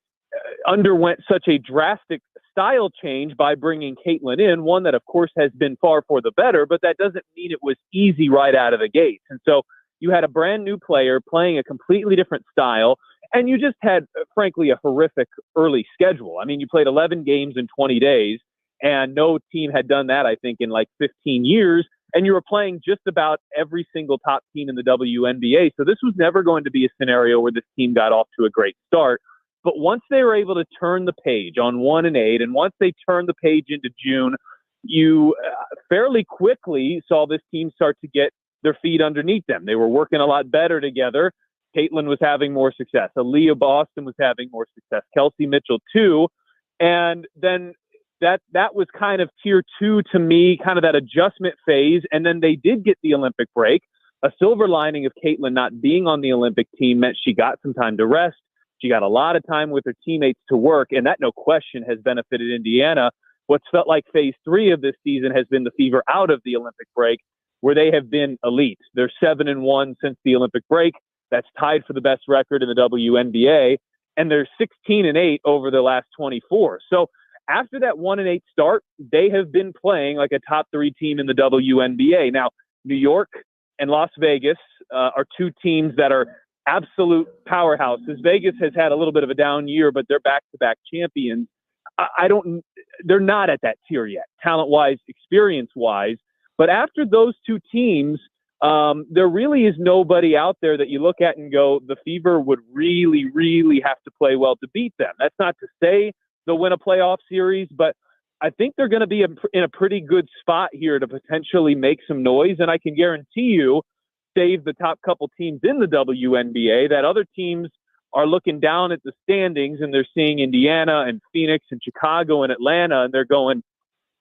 underwent such a drastic style change by bringing Caitlin in, one that, of course, has been far for the better, but that doesn't mean it was easy right out of the gate. And so you had a brand new player playing a completely different style, and you just had, frankly, a horrific early schedule. I mean, you played 11 games in 20 days, and no team had done that, I think, in like 15 years. And you were playing just about every single top team in the WNBA. So this was never going to be a scenario where this team got off to a great start. But once they were able to turn the page on 1-8, and once they turned the page into June, you fairly quickly saw this team start to get their feet underneath them. They were working a lot better together. Caitlin was having more success. Aaliyah Boston was having more success. Kelsey Mitchell too. And then that was kind of tier 2 to me, kind of that adjustment phase. And then they did get the Olympic break. A silver lining of Caitlin not being on the Olympic team meant she got some time to rest. She got a lot of time with her teammates to work, and that, no question, has benefited Indiana. What's felt like phase 3 of this season has been the Fever out of the Olympic break, where they have been elite. They're 7-1 since the Olympic break. That's tied for the best record in the WNBA, and they're 16-8 over the last 24. So after that 1-8 start, they have been playing like a top 3 team in the WNBA. Now, New York and Las Vegas are 2 teams that are absolute powerhouses. Vegas has had a little bit of a down year, but they're back-to-back champions. They're not at that tier yet, talent-wise, experience-wise. But after those 2 teams, there really is nobody out there that you look at and go, the Fever would really, really have to play well to beat them. That's not to say they'll win a playoff series, but I think they're going to be in a pretty good spot here to potentially make some noise. And I can guarantee you, save the top couple teams in the WNBA, that other teams are looking down at the standings and they're seeing Indiana and Phoenix and Chicago and Atlanta, and they're going,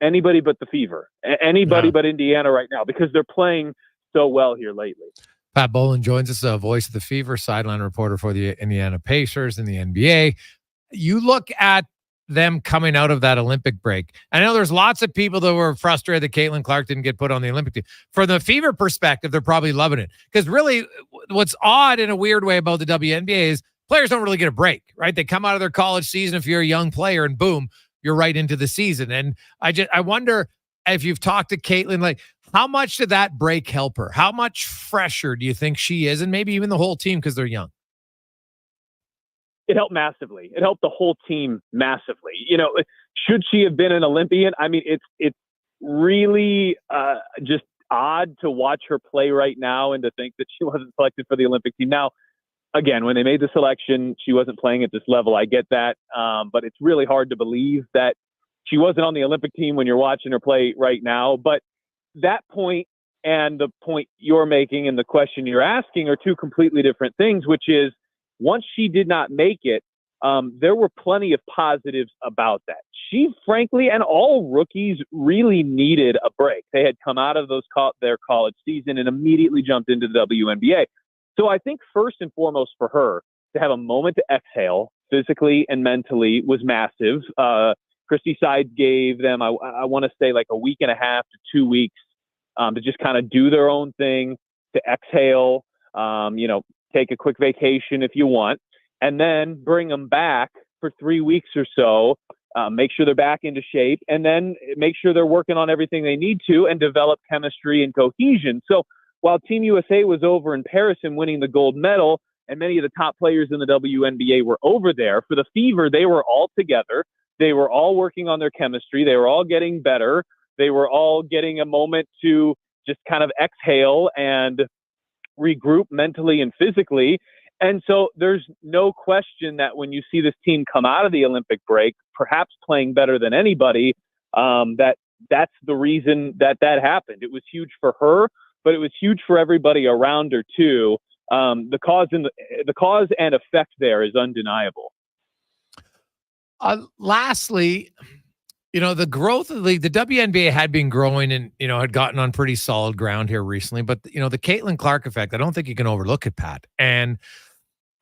anybody but the Fever, anybody but Indiana right now, because they're playing so well here lately. Pat Bolan joins us, voice of the Fever, sideline reporter for the Indiana Pacers in the NBA. You look at them coming out of that Olympic break. I know there's lots of people that were frustrated that Caitlin Clark didn't get put on the Olympic team. From the Fever perspective, they're probably loving it. Because really, what's odd in a weird way about the WNBA is players don't really get a break, right? They come out of their college season if you're a young player, and boom, you're right into the season. And I wonder if you've talked to Caitlin, like, how much did that break help her? How much fresher do you think she is? And maybe even the whole team, because they're young. It helped massively. It helped the whole team massively. You know, should she have been an Olympian? I mean, it's really just odd to watch her play right now and to think that she wasn't selected for the Olympic team. Now, again, when they made the selection, she wasn't playing at this level. I get that. But it's really hard to believe that she wasn't on the Olympic team when you're watching her play right now. But that point and the point you're making and the question you're asking are 2 completely different things, which is, once she did not make it, there were plenty of positives about that. She, frankly, and all rookies really needed a break. They had come out of their college season and immediately jumped into the WNBA. So I think first and foremost for her, to have a moment to exhale physically and mentally was massive. Christy Sides gave them, I want to say, like a week and a half to 2 weeks to just kind of do their own thing, to exhale, take a quick vacation if you want, and then bring them back for 3 weeks or so, make sure they're back into shape, and then make sure they're working on everything they need to and develop chemistry and cohesion. So while Team USA was over in Paris and winning the gold medal, and many of the top players in the WNBA were over there, for the Fever, they were all together. They were all working on their chemistry. They were all getting better. They were all getting a moment to just kind of exhale and regroup mentally and physically. And so there's no question that when you see this team come out of the Olympic break, perhaps playing better than anybody, that's the reason that happened. It was huge for her, but it was huge for everybody around her too. The cause and effect there is undeniable. Lastly, the growth of the league, the WNBA had been growing and, had gotten on pretty solid ground here recently. But, the Caitlin Clark effect, I don't think you can overlook it, Pat. And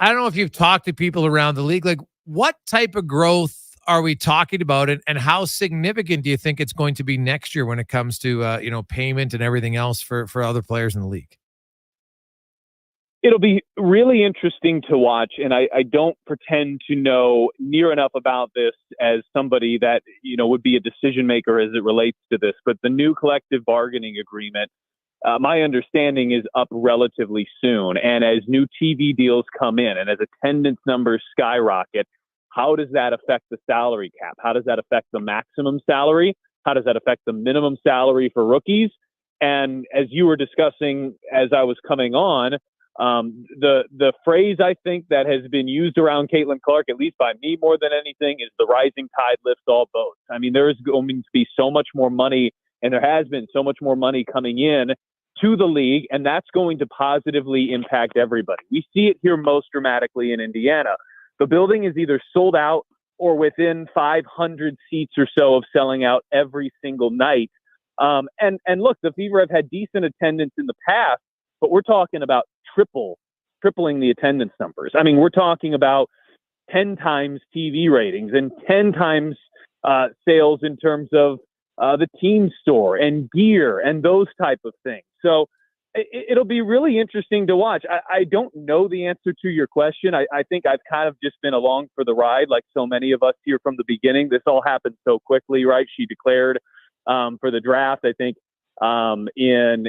I don't know if you've talked to people around the league, like what type of growth are we talking about and how significant do you think it's going to be next year when it comes to, payment and everything else for other players in the league? It'll be really interesting to watch, and I don't pretend to know near enough about this as somebody that, would be a decision maker as it relates to this. But the new collective bargaining agreement, my understanding, is up relatively soon. And as new TV deals come in and as attendance numbers skyrocket, how does that affect the salary cap? How does that affect the maximum salary? How does that affect the minimum salary for rookies? And as you were discussing as I was coming on, the phrase I think that has been used around Caitlin Clark, at least by me more than anything, is the rising tide lifts all boats. I mean, there is going to be so much more money, and there has been so much more money coming in to the league, and that's going to positively impact everybody. We see it here most dramatically in Indiana. The building is either sold out or within 500 seats or so of selling out every single night. And look, the Fever have had decent attendance in the past, but we're talking about tripling the attendance numbers. I mean, we're talking about 10 times TV ratings and 10 times sales in terms of the team store and gear and those type of things. So it'll be really interesting to watch. I don't know the answer to your question. I think I've kind of just been along for the ride, like so many of us here from the beginning. This all happened so quickly, right? She declared for the draft, I think, in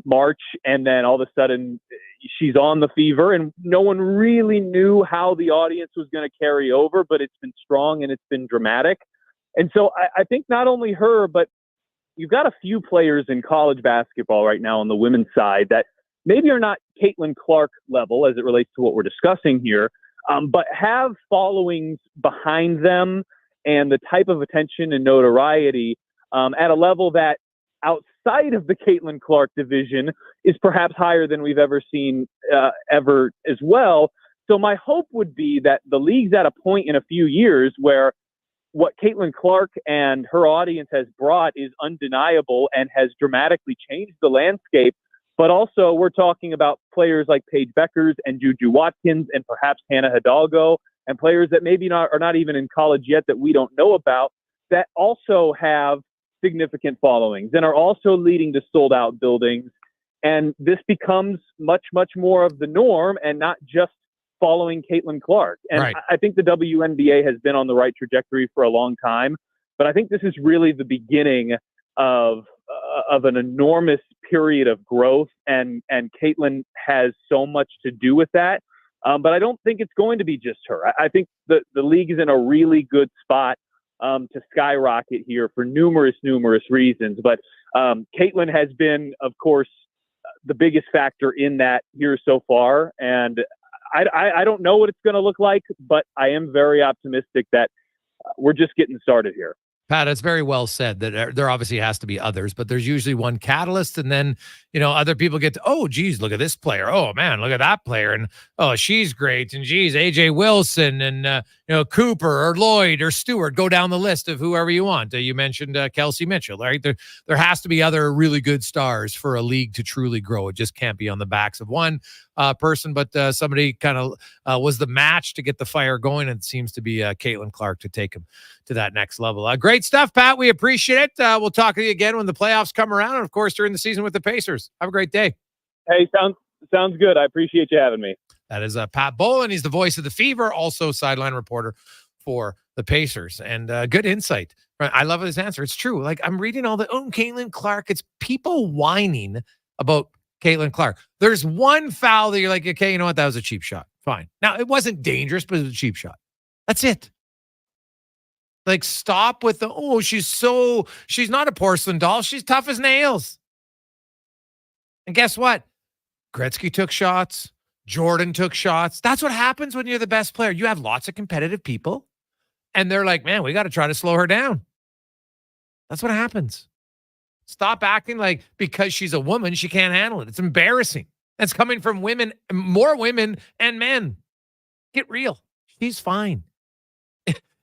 March, and then all of a sudden she's on the Fever, and no one really knew how the audience was going to carry over, but it's been strong and it's been dramatic. And so I think not only her, but you've got a few players in college basketball right now on the women's side that maybe are not Caitlin Clark level as it relates to what we're discussing here, but have followings behind them and the type of attention and notoriety at a level that outside of the Caitlin Clark division is perhaps higher than we've ever seen ever as well. So my hope would be that the league's at a point in a few years where what Caitlin Clark and her audience has brought is undeniable and has dramatically changed the landscape. But also we're talking about players like Paige Beckers and Juju Watkins and perhaps Hannah Hidalgo and players that maybe are not even in college yet that we don't know about that also have significant followings and are also leading to sold out buildings. And this becomes much, much more of the norm and not just following Caitlin Clark. And right. I think the WNBA has been on the right trajectory for a long time, but I think this is really the beginning of an enormous period of growth. And Caitlin has so much to do with that. But I don't think it's going to be just her. I think the league is in a really good spot to skyrocket here for numerous reasons. But Caitlin has been, of course, the biggest factor in that here so far. And I don't know what it's going to look like, but I am very optimistic that we're just getting started here. Pat, it's very well said that there obviously has to be others, but there's usually one catalyst, and then, other people get to, oh, geez, look at this player. Oh, man, look at that player. And, oh, she's great. And, geez, A.J. Wilson and, Cooper or Lloyd or Stewart. Go down the list of whoever you want. You mentioned Kelsey Mitchell, right? There has to be other really good stars for a league to truly grow. It just can't be on the backs of one person, but somebody kind of was the match to get the fire going, and it seems to be Caitlin Clark to take him to that next level. Great stuff, Pat. We appreciate it. We'll talk to you again when the playoffs come around, and, of course, during the season with the Pacers. Have a great day. Hey, sounds good. I appreciate you having me. That is Pat Bolan. He's the voice of the Fever, also sideline reporter for the Pacers. And good insight. Right? I love his answer. It's true. Like, I'm reading all the, Caitlin Clark. It's people whining about Caitlin Clark. There's one foul that you're like, okay, you know what? That was a cheap shot. Fine. Now, it wasn't dangerous, but it was a cheap shot. That's it. Like, stop with the, she's not a porcelain doll. She's tough as nails. And guess what? Gretzky took shots. Jordan took shots. That's what happens when you're the best player. You have lots of competitive people, and they're like, man, we got to try to slow her down. That's what happens. Stop acting like because she's a woman, she can't handle it. It's embarrassing. That's coming from women, more women and men. Get real. She's fine.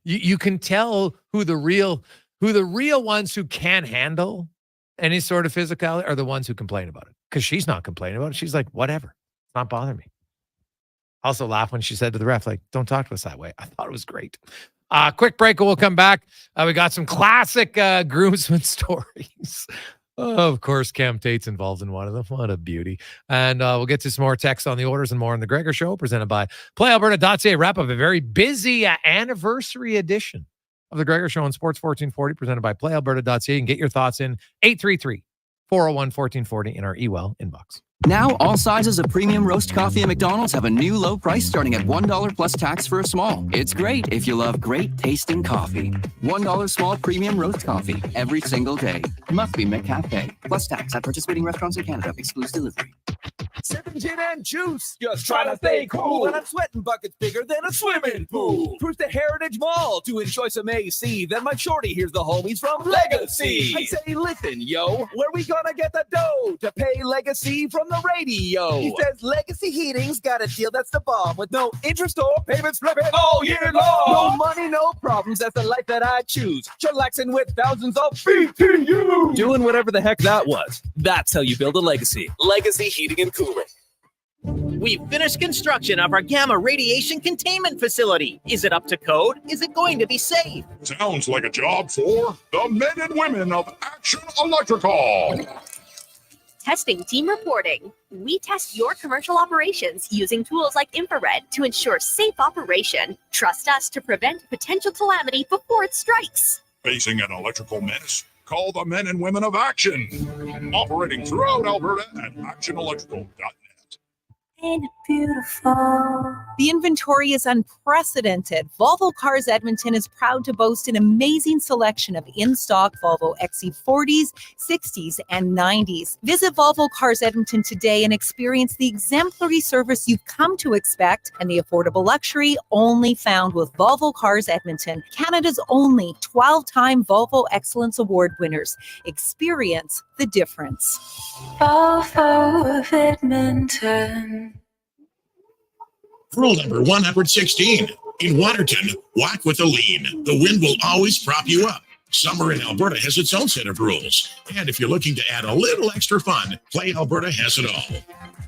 You can tell who the real ones who can handle any sort of physicality are the ones who complain about it. Because she's not complaining about it. She's like, whatever. It's not bothering me. Also laughed when she said to the ref, like, don't talk to us that way. I thought it was great. Quick break and we'll come back. We got some classic groomsmen stories. Of course, Cam Tate's involved in one of them. What a beauty. And we'll get to some more texts on the orders and more on the Gregor Show, presented by PlayAlberta.ca. Wrap up a very busy anniversary edition of the Gregor Show on Sports 1440, presented by PlayAlberta.ca. And get your thoughts in 833-401-1440 in our eWell inbox. Now, all sizes of premium roast coffee at McDonald's have a new low price starting at $1 plus tax for a small. It's great if you love great tasting coffee. $1 small premium roast coffee every single day. Must be McCafe. Plus tax at participating restaurants in Canada. Excludes delivery. 7 gin and juice, just trying to stay cool. When I'm sweating buckets bigger than a swimming pool. Cruise to Heritage Mall to enjoy some AC. Then my shorty hears the homies from Legacy. I say, listen, yo, where we gonna get the dough to pay Legacy from the radio? He says Legacy Heating's got a deal that's the bomb with no interest or payments flipping all year long. No money, no problems. That's the life that I choose. Chillaxing with thousands of BTU. Doing whatever the heck that was. That's how you build a legacy. Legacy Heating and Cooling. We've finished construction of our gamma radiation containment facility. Is it up to code? Is it going to be safe? Sounds like a job for the men and women of Action Electrical. Testing team reporting. We test your commercial operations using tools like infrared to ensure safe operation. Trust us to prevent potential calamity before it strikes. Facing an electrical menace? Call the men and women of Action. Operating throughout Alberta at actionelectrical.net. Beautiful. The inventory is unprecedented. Volvo Cars Edmonton is proud to boast an amazing selection of in-stock Volvo XC40s, 60s, and 90s. Visit Volvo Cars Edmonton today and experience the exemplary service you've come to expect and the affordable luxury only found with Volvo Cars Edmonton, Canada's only 12-time Volvo Excellence Award winners. Experience the difference. Volvo of Edmonton. Rule number 116. In Waterton, walk with a lean. The wind will always prop you up. Summer in Alberta has its own set of rules. And if you're looking to add a little extra fun, Play Alberta has it all.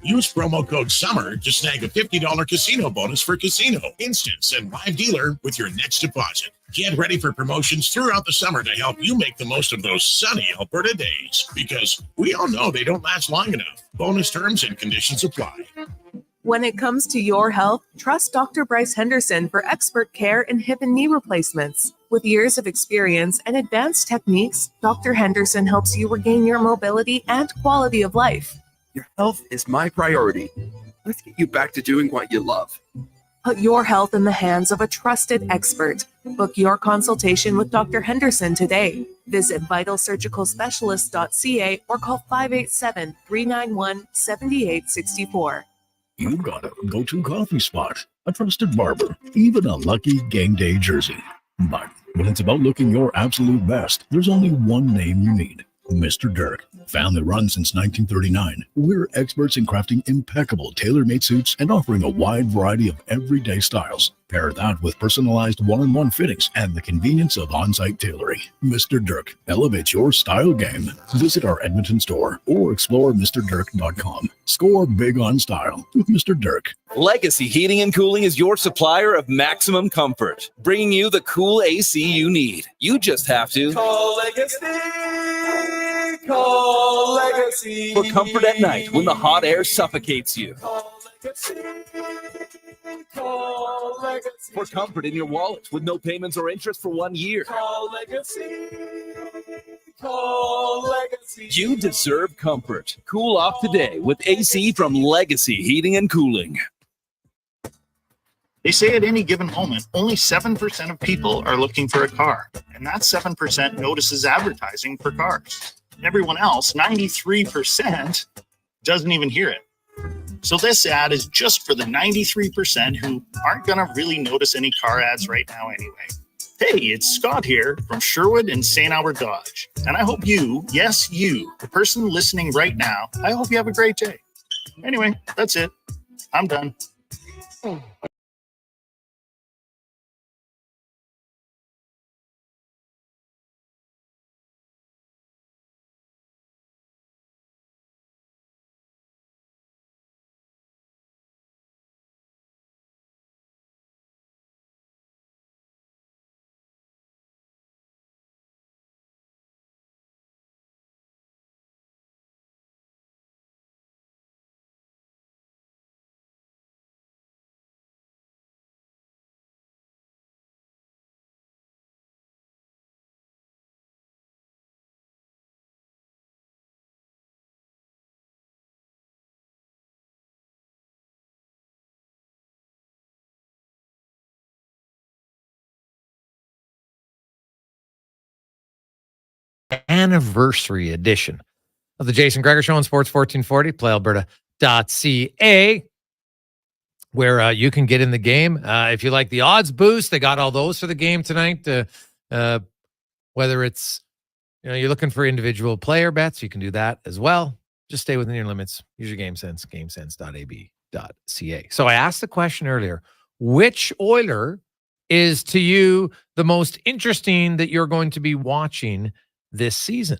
Use promo code SUMMER to snag a $50 casino bonus for casino, instance, and live dealer with your next deposit. Get ready for promotions throughout the summer to help you make the most of those sunny Alberta days. Because we all know they don't last long enough. Bonus terms and conditions apply. When it comes to your health, trust Dr. Bryce Henderson for expert care in hip and knee replacements. With years of experience and advanced techniques, Dr. Henderson helps you regain your mobility and quality of life. Your health is my priority. Let's get you back to doing what you love. Put your health in the hands of a trusted expert. Book your consultation with Dr. Henderson today. Visit vitalsurgicalspecialist.ca or call 587-391-7864. You've got a go-to coffee spot, a trusted barber, even a lucky game day jersey. But when it's about looking your absolute best, there's only one name you need. Mr. Dirk. Family run since 1939. We're experts in crafting impeccable tailor-made suits and offering a wide variety of everyday styles. Pair that with personalized one-on-one fittings and the convenience of on-site tailoring. Mr. Dirk elevates your style game. Visit our Edmonton store or explore MrDirk.com. Score big on style with Mr. Dirk. Legacy Heating and Cooling is your supplier of maximum comfort, bringing you the cool AC you need. You just have to call Legacy. Call Legacy for comfort at night when the hot air suffocates you. Call Legacy. Call Legacy for comfort in your wallet with no payments or interest for 1 year. Call Legacy. Call Legacy. You deserve comfort. Cool off today with AC from Legacy Heating and Cooling. They say at any given moment, only 7% of people are looking for a car, and that 7% notices advertising for cars. Everyone else, 93%, doesn't even hear it. So this ad is just for the 93% who aren't going to really notice any car ads right now anyway. Hey, it's Scott here from Sherwood and St. Albert Dodge. And I hope you, yes, you, the person listening right now, I hope you have a great day. Anyway, that's it. I'm done. Anniversary edition of the Jason Gregor Show on Sports 1440, playalberta.ca, where you can get in the game. If you like the odds boost, they got all those for the game tonight. Whether it's, you're looking for individual player bets, you can do that as well. Just stay within your limits. Use your GameSense, gamesense.ab.ca. So I asked the question earlier, which Oiler is to you the most interesting that you're going to be watching this season?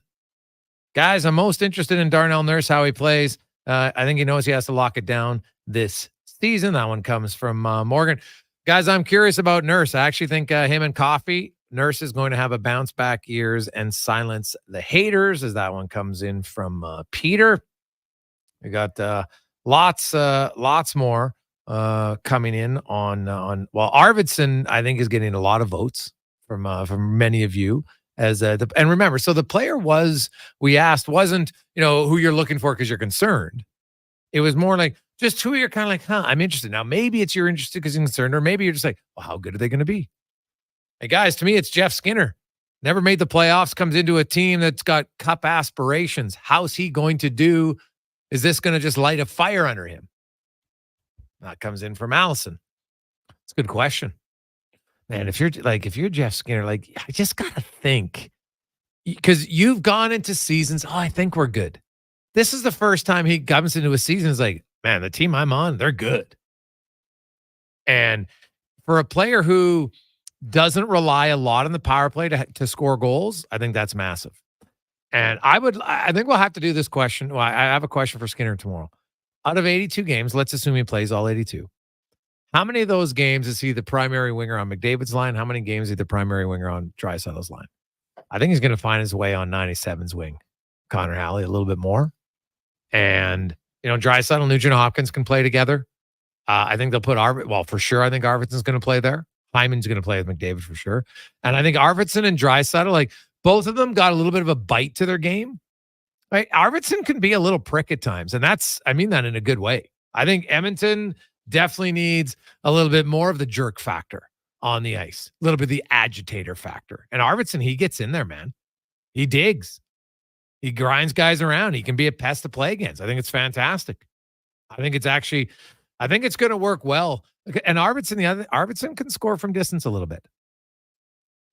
Guys, I'm most interested in Darnell Nurse, how he plays. I think he knows he has to lock it down this season. That one comes from Morgan. Guys, I'm curious about Nurse. I actually think him and Coffey, Nurse is going to have a bounce back years and silence the haters, as that one comes in from Peter. We got lots more coming in on well, Arvidsson, I think, is getting a lot of votes from many of you. And remember, so the player we asked wasn't, who you're looking for because you're concerned. It was more like just who you're kind of like, I'm interested. Now, maybe it's you're interested because you're concerned, or maybe you're just like, well, how good are they going to be? Hey, guys, to me, it's Jeff Skinner. Never made the playoffs, comes into a team that's got cup aspirations. How's he going to do? Is this going to just light a fire under him? That comes in from Allison. It's a good question. Man, if you're Jeff Skinner, I just got to think, because you've gone into seasons, I think we're good. This is the first time he comes into a season, is like, man, the team I'm on, they're good. And for a player who doesn't rely a lot on the power play to score goals, I think that's massive. And I think we'll have to do this question. Well, I have a question for Skinner tomorrow. Out of 82 games, let's assume he plays all 82. How many of those games is he the primary winger on McDavid's line? How many games is he the primary winger on Draisaitl's line? I think he's going to find his way on 97's wing. Connor Halley a little bit more. And, Draisaitl, Nugent Hopkins can play together. I think they'll put for sure, I think Arvidsson's going to play there. Hyman's going to play with McDavid for sure. And I think Arvidsson and Draisaitl, both of them got a little bit of a bite to their game. Right? Arvidsson can be a little prick at times. And I mean that in a good way. I think Edmonton definitely needs a little bit more of the jerk factor on the ice, a little bit of the agitator factor. And Arvidsson, he gets in there, man. He digs. He grinds guys around. He can be a pest to play against. I think it's fantastic. I think it's going to work well. And Arvidsson can score from distance a little bit.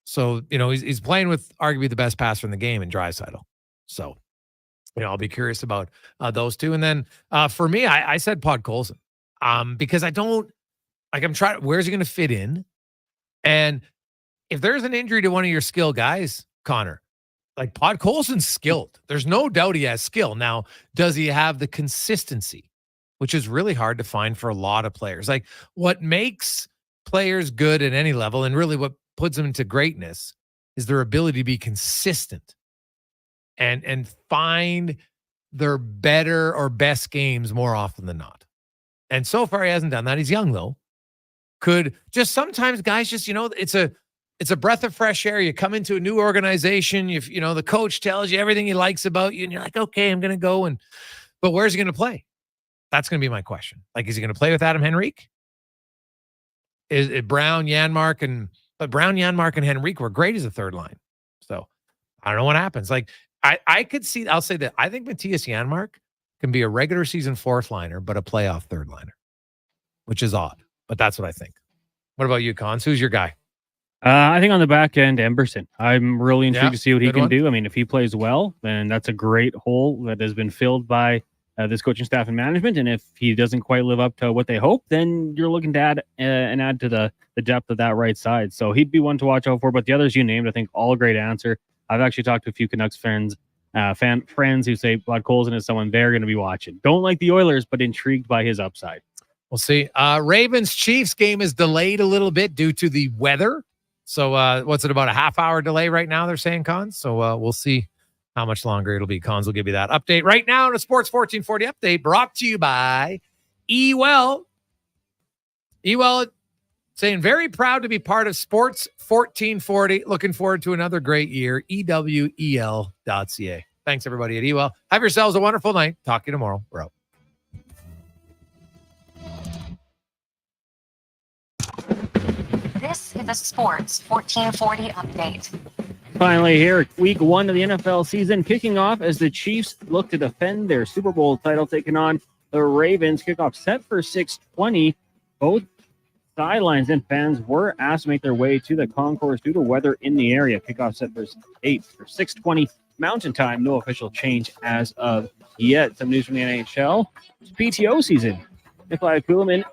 So, he's playing with arguably the best passer in the game in Draisaitl. So, I'll be curious about those two. And then for me, I said Podkolzin. Because I'm trying, where's he going to fit in? And if there's an injury to one of your skill guys, Connor, Podkolzin's skilled. There's no doubt he has skill. Now, does he have the consistency, which is really hard to find for a lot of players? What makes players good at any level, and really what puts them into greatness, is their ability to be consistent and find their better or best games more often than not. And so far, he hasn't done that. He's young, though. Could just sometimes guys just, it's a breath of fresh air. You come into a new organization. The coach tells you everything he likes about you, and you're like, okay, I'm going to go. But where's he going to play? That's going to be my question. Is he going to play with Adam Henrique? Is it Brown, Janmark, but Brown, Janmark, and Henrique were great as a third line. So I don't know what happens. I could see, I'll say that I think Matthias Janmark can be a regular season fourth liner, but a playoff third liner, which is odd. But that's what I think. What about you, Cons? Who's your guy? I think on the back end, Emberson. I'm really intrigued to see what he good can one. do. I mean, if he plays well, then that's a great hole that has been filled by this coaching staff and management. And if he doesn't quite live up to what they hope, then you're looking to add to the depth of that right side. So he'd be one to watch out for. But the others you named, I think, all a great answer. I've actually talked to a few Canucks friends who say Vlad Colson is someone they're going to be watching. Don't like the Oilers, but intrigued by his upside. We'll see. Ravens-Chiefs game is delayed a little bit due to the weather. So what's it, about a half-hour delay right now, they're saying, Cons? So we'll see how much longer it'll be. Cons will give you that update right now in a Sports 1440 update brought to you by Ewell. Ewell saying very proud to be part of Sports 1440. Looking forward to another great year. EWEL.ca. Thanks, everybody at Ewell. Have yourselves a wonderful night. Talk to you tomorrow. We're out. This is a Sports 1440 update. Finally here, week 1 of the NFL season kicking off as the Chiefs look to defend their Super Bowl title, taking on the Ravens. Kickoff set for 6:20. Both sidelines and fans were asked to make their way to the concourse due to weather in the area. Kickoff set for 6:20 Mountain Time. No official change as of yet. Some news from the NHL. It's PTO season. Nikolai Kulemin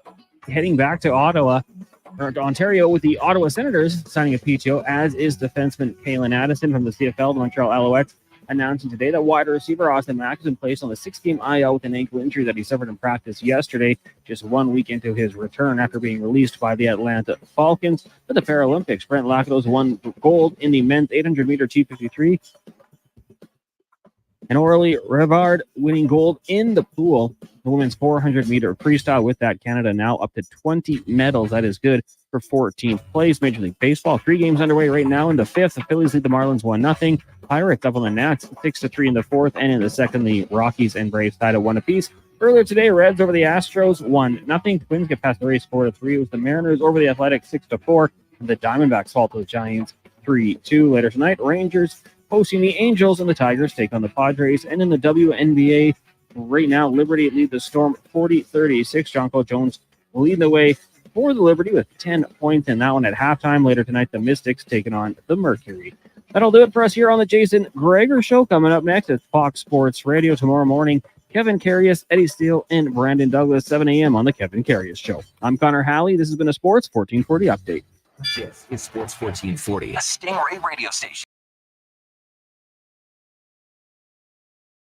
heading back to Ontario with the Ottawa Senators, signing a PTO, as is defenseman Kalen Addison from the CFL. The Montreal Alouettes announcing today that wide receiver Austin Mack has been placed on the 6-game IL with an ankle injury that he suffered in practice yesterday, just 1 week into his return after being released by the Atlanta Falcons. For the Paralympics, Brent Lakatos won gold in the men's 800-meter T53. And Aurélie Rivard winning gold in the pool. The women's 400-meter freestyle. With that, Canada now up to 20 medals. That is good for 14th place. Major League Baseball, 3 games underway right now. In the 5th, the Phillies lead the Marlins 1-0. Pirates up on the Nats 6-3 in the 4th. And in the 2nd, the Rockies and Braves tied at 1 apiece. Earlier today, Reds over the Astros 1-0. Twins get past the Rays 4-3. It was the Mariners over the Athletics 6-4. And the Diamondbacks fall to the Giants 3-2. Later tonight, Rangers hosting the Angels, and the Tigers take on the Padres. And in the WNBA, right now, Liberty lead the Storm 40-36. Jonquil Jones leading the way for the Liberty with 10 points in that one at halftime. Later tonight, the Mystics taking on the Mercury. That'll do it for us here on the Jason Gregor Show. Coming up next at Fox Sports Radio tomorrow morning, Kevin Carius, Eddie Steele, and Brandon Douglas, 7 a.m. on the Kevin Carius Show. I'm Connor Halley. This has been a Sports 1440 update. This is Sports 1440, a Stingray radio station.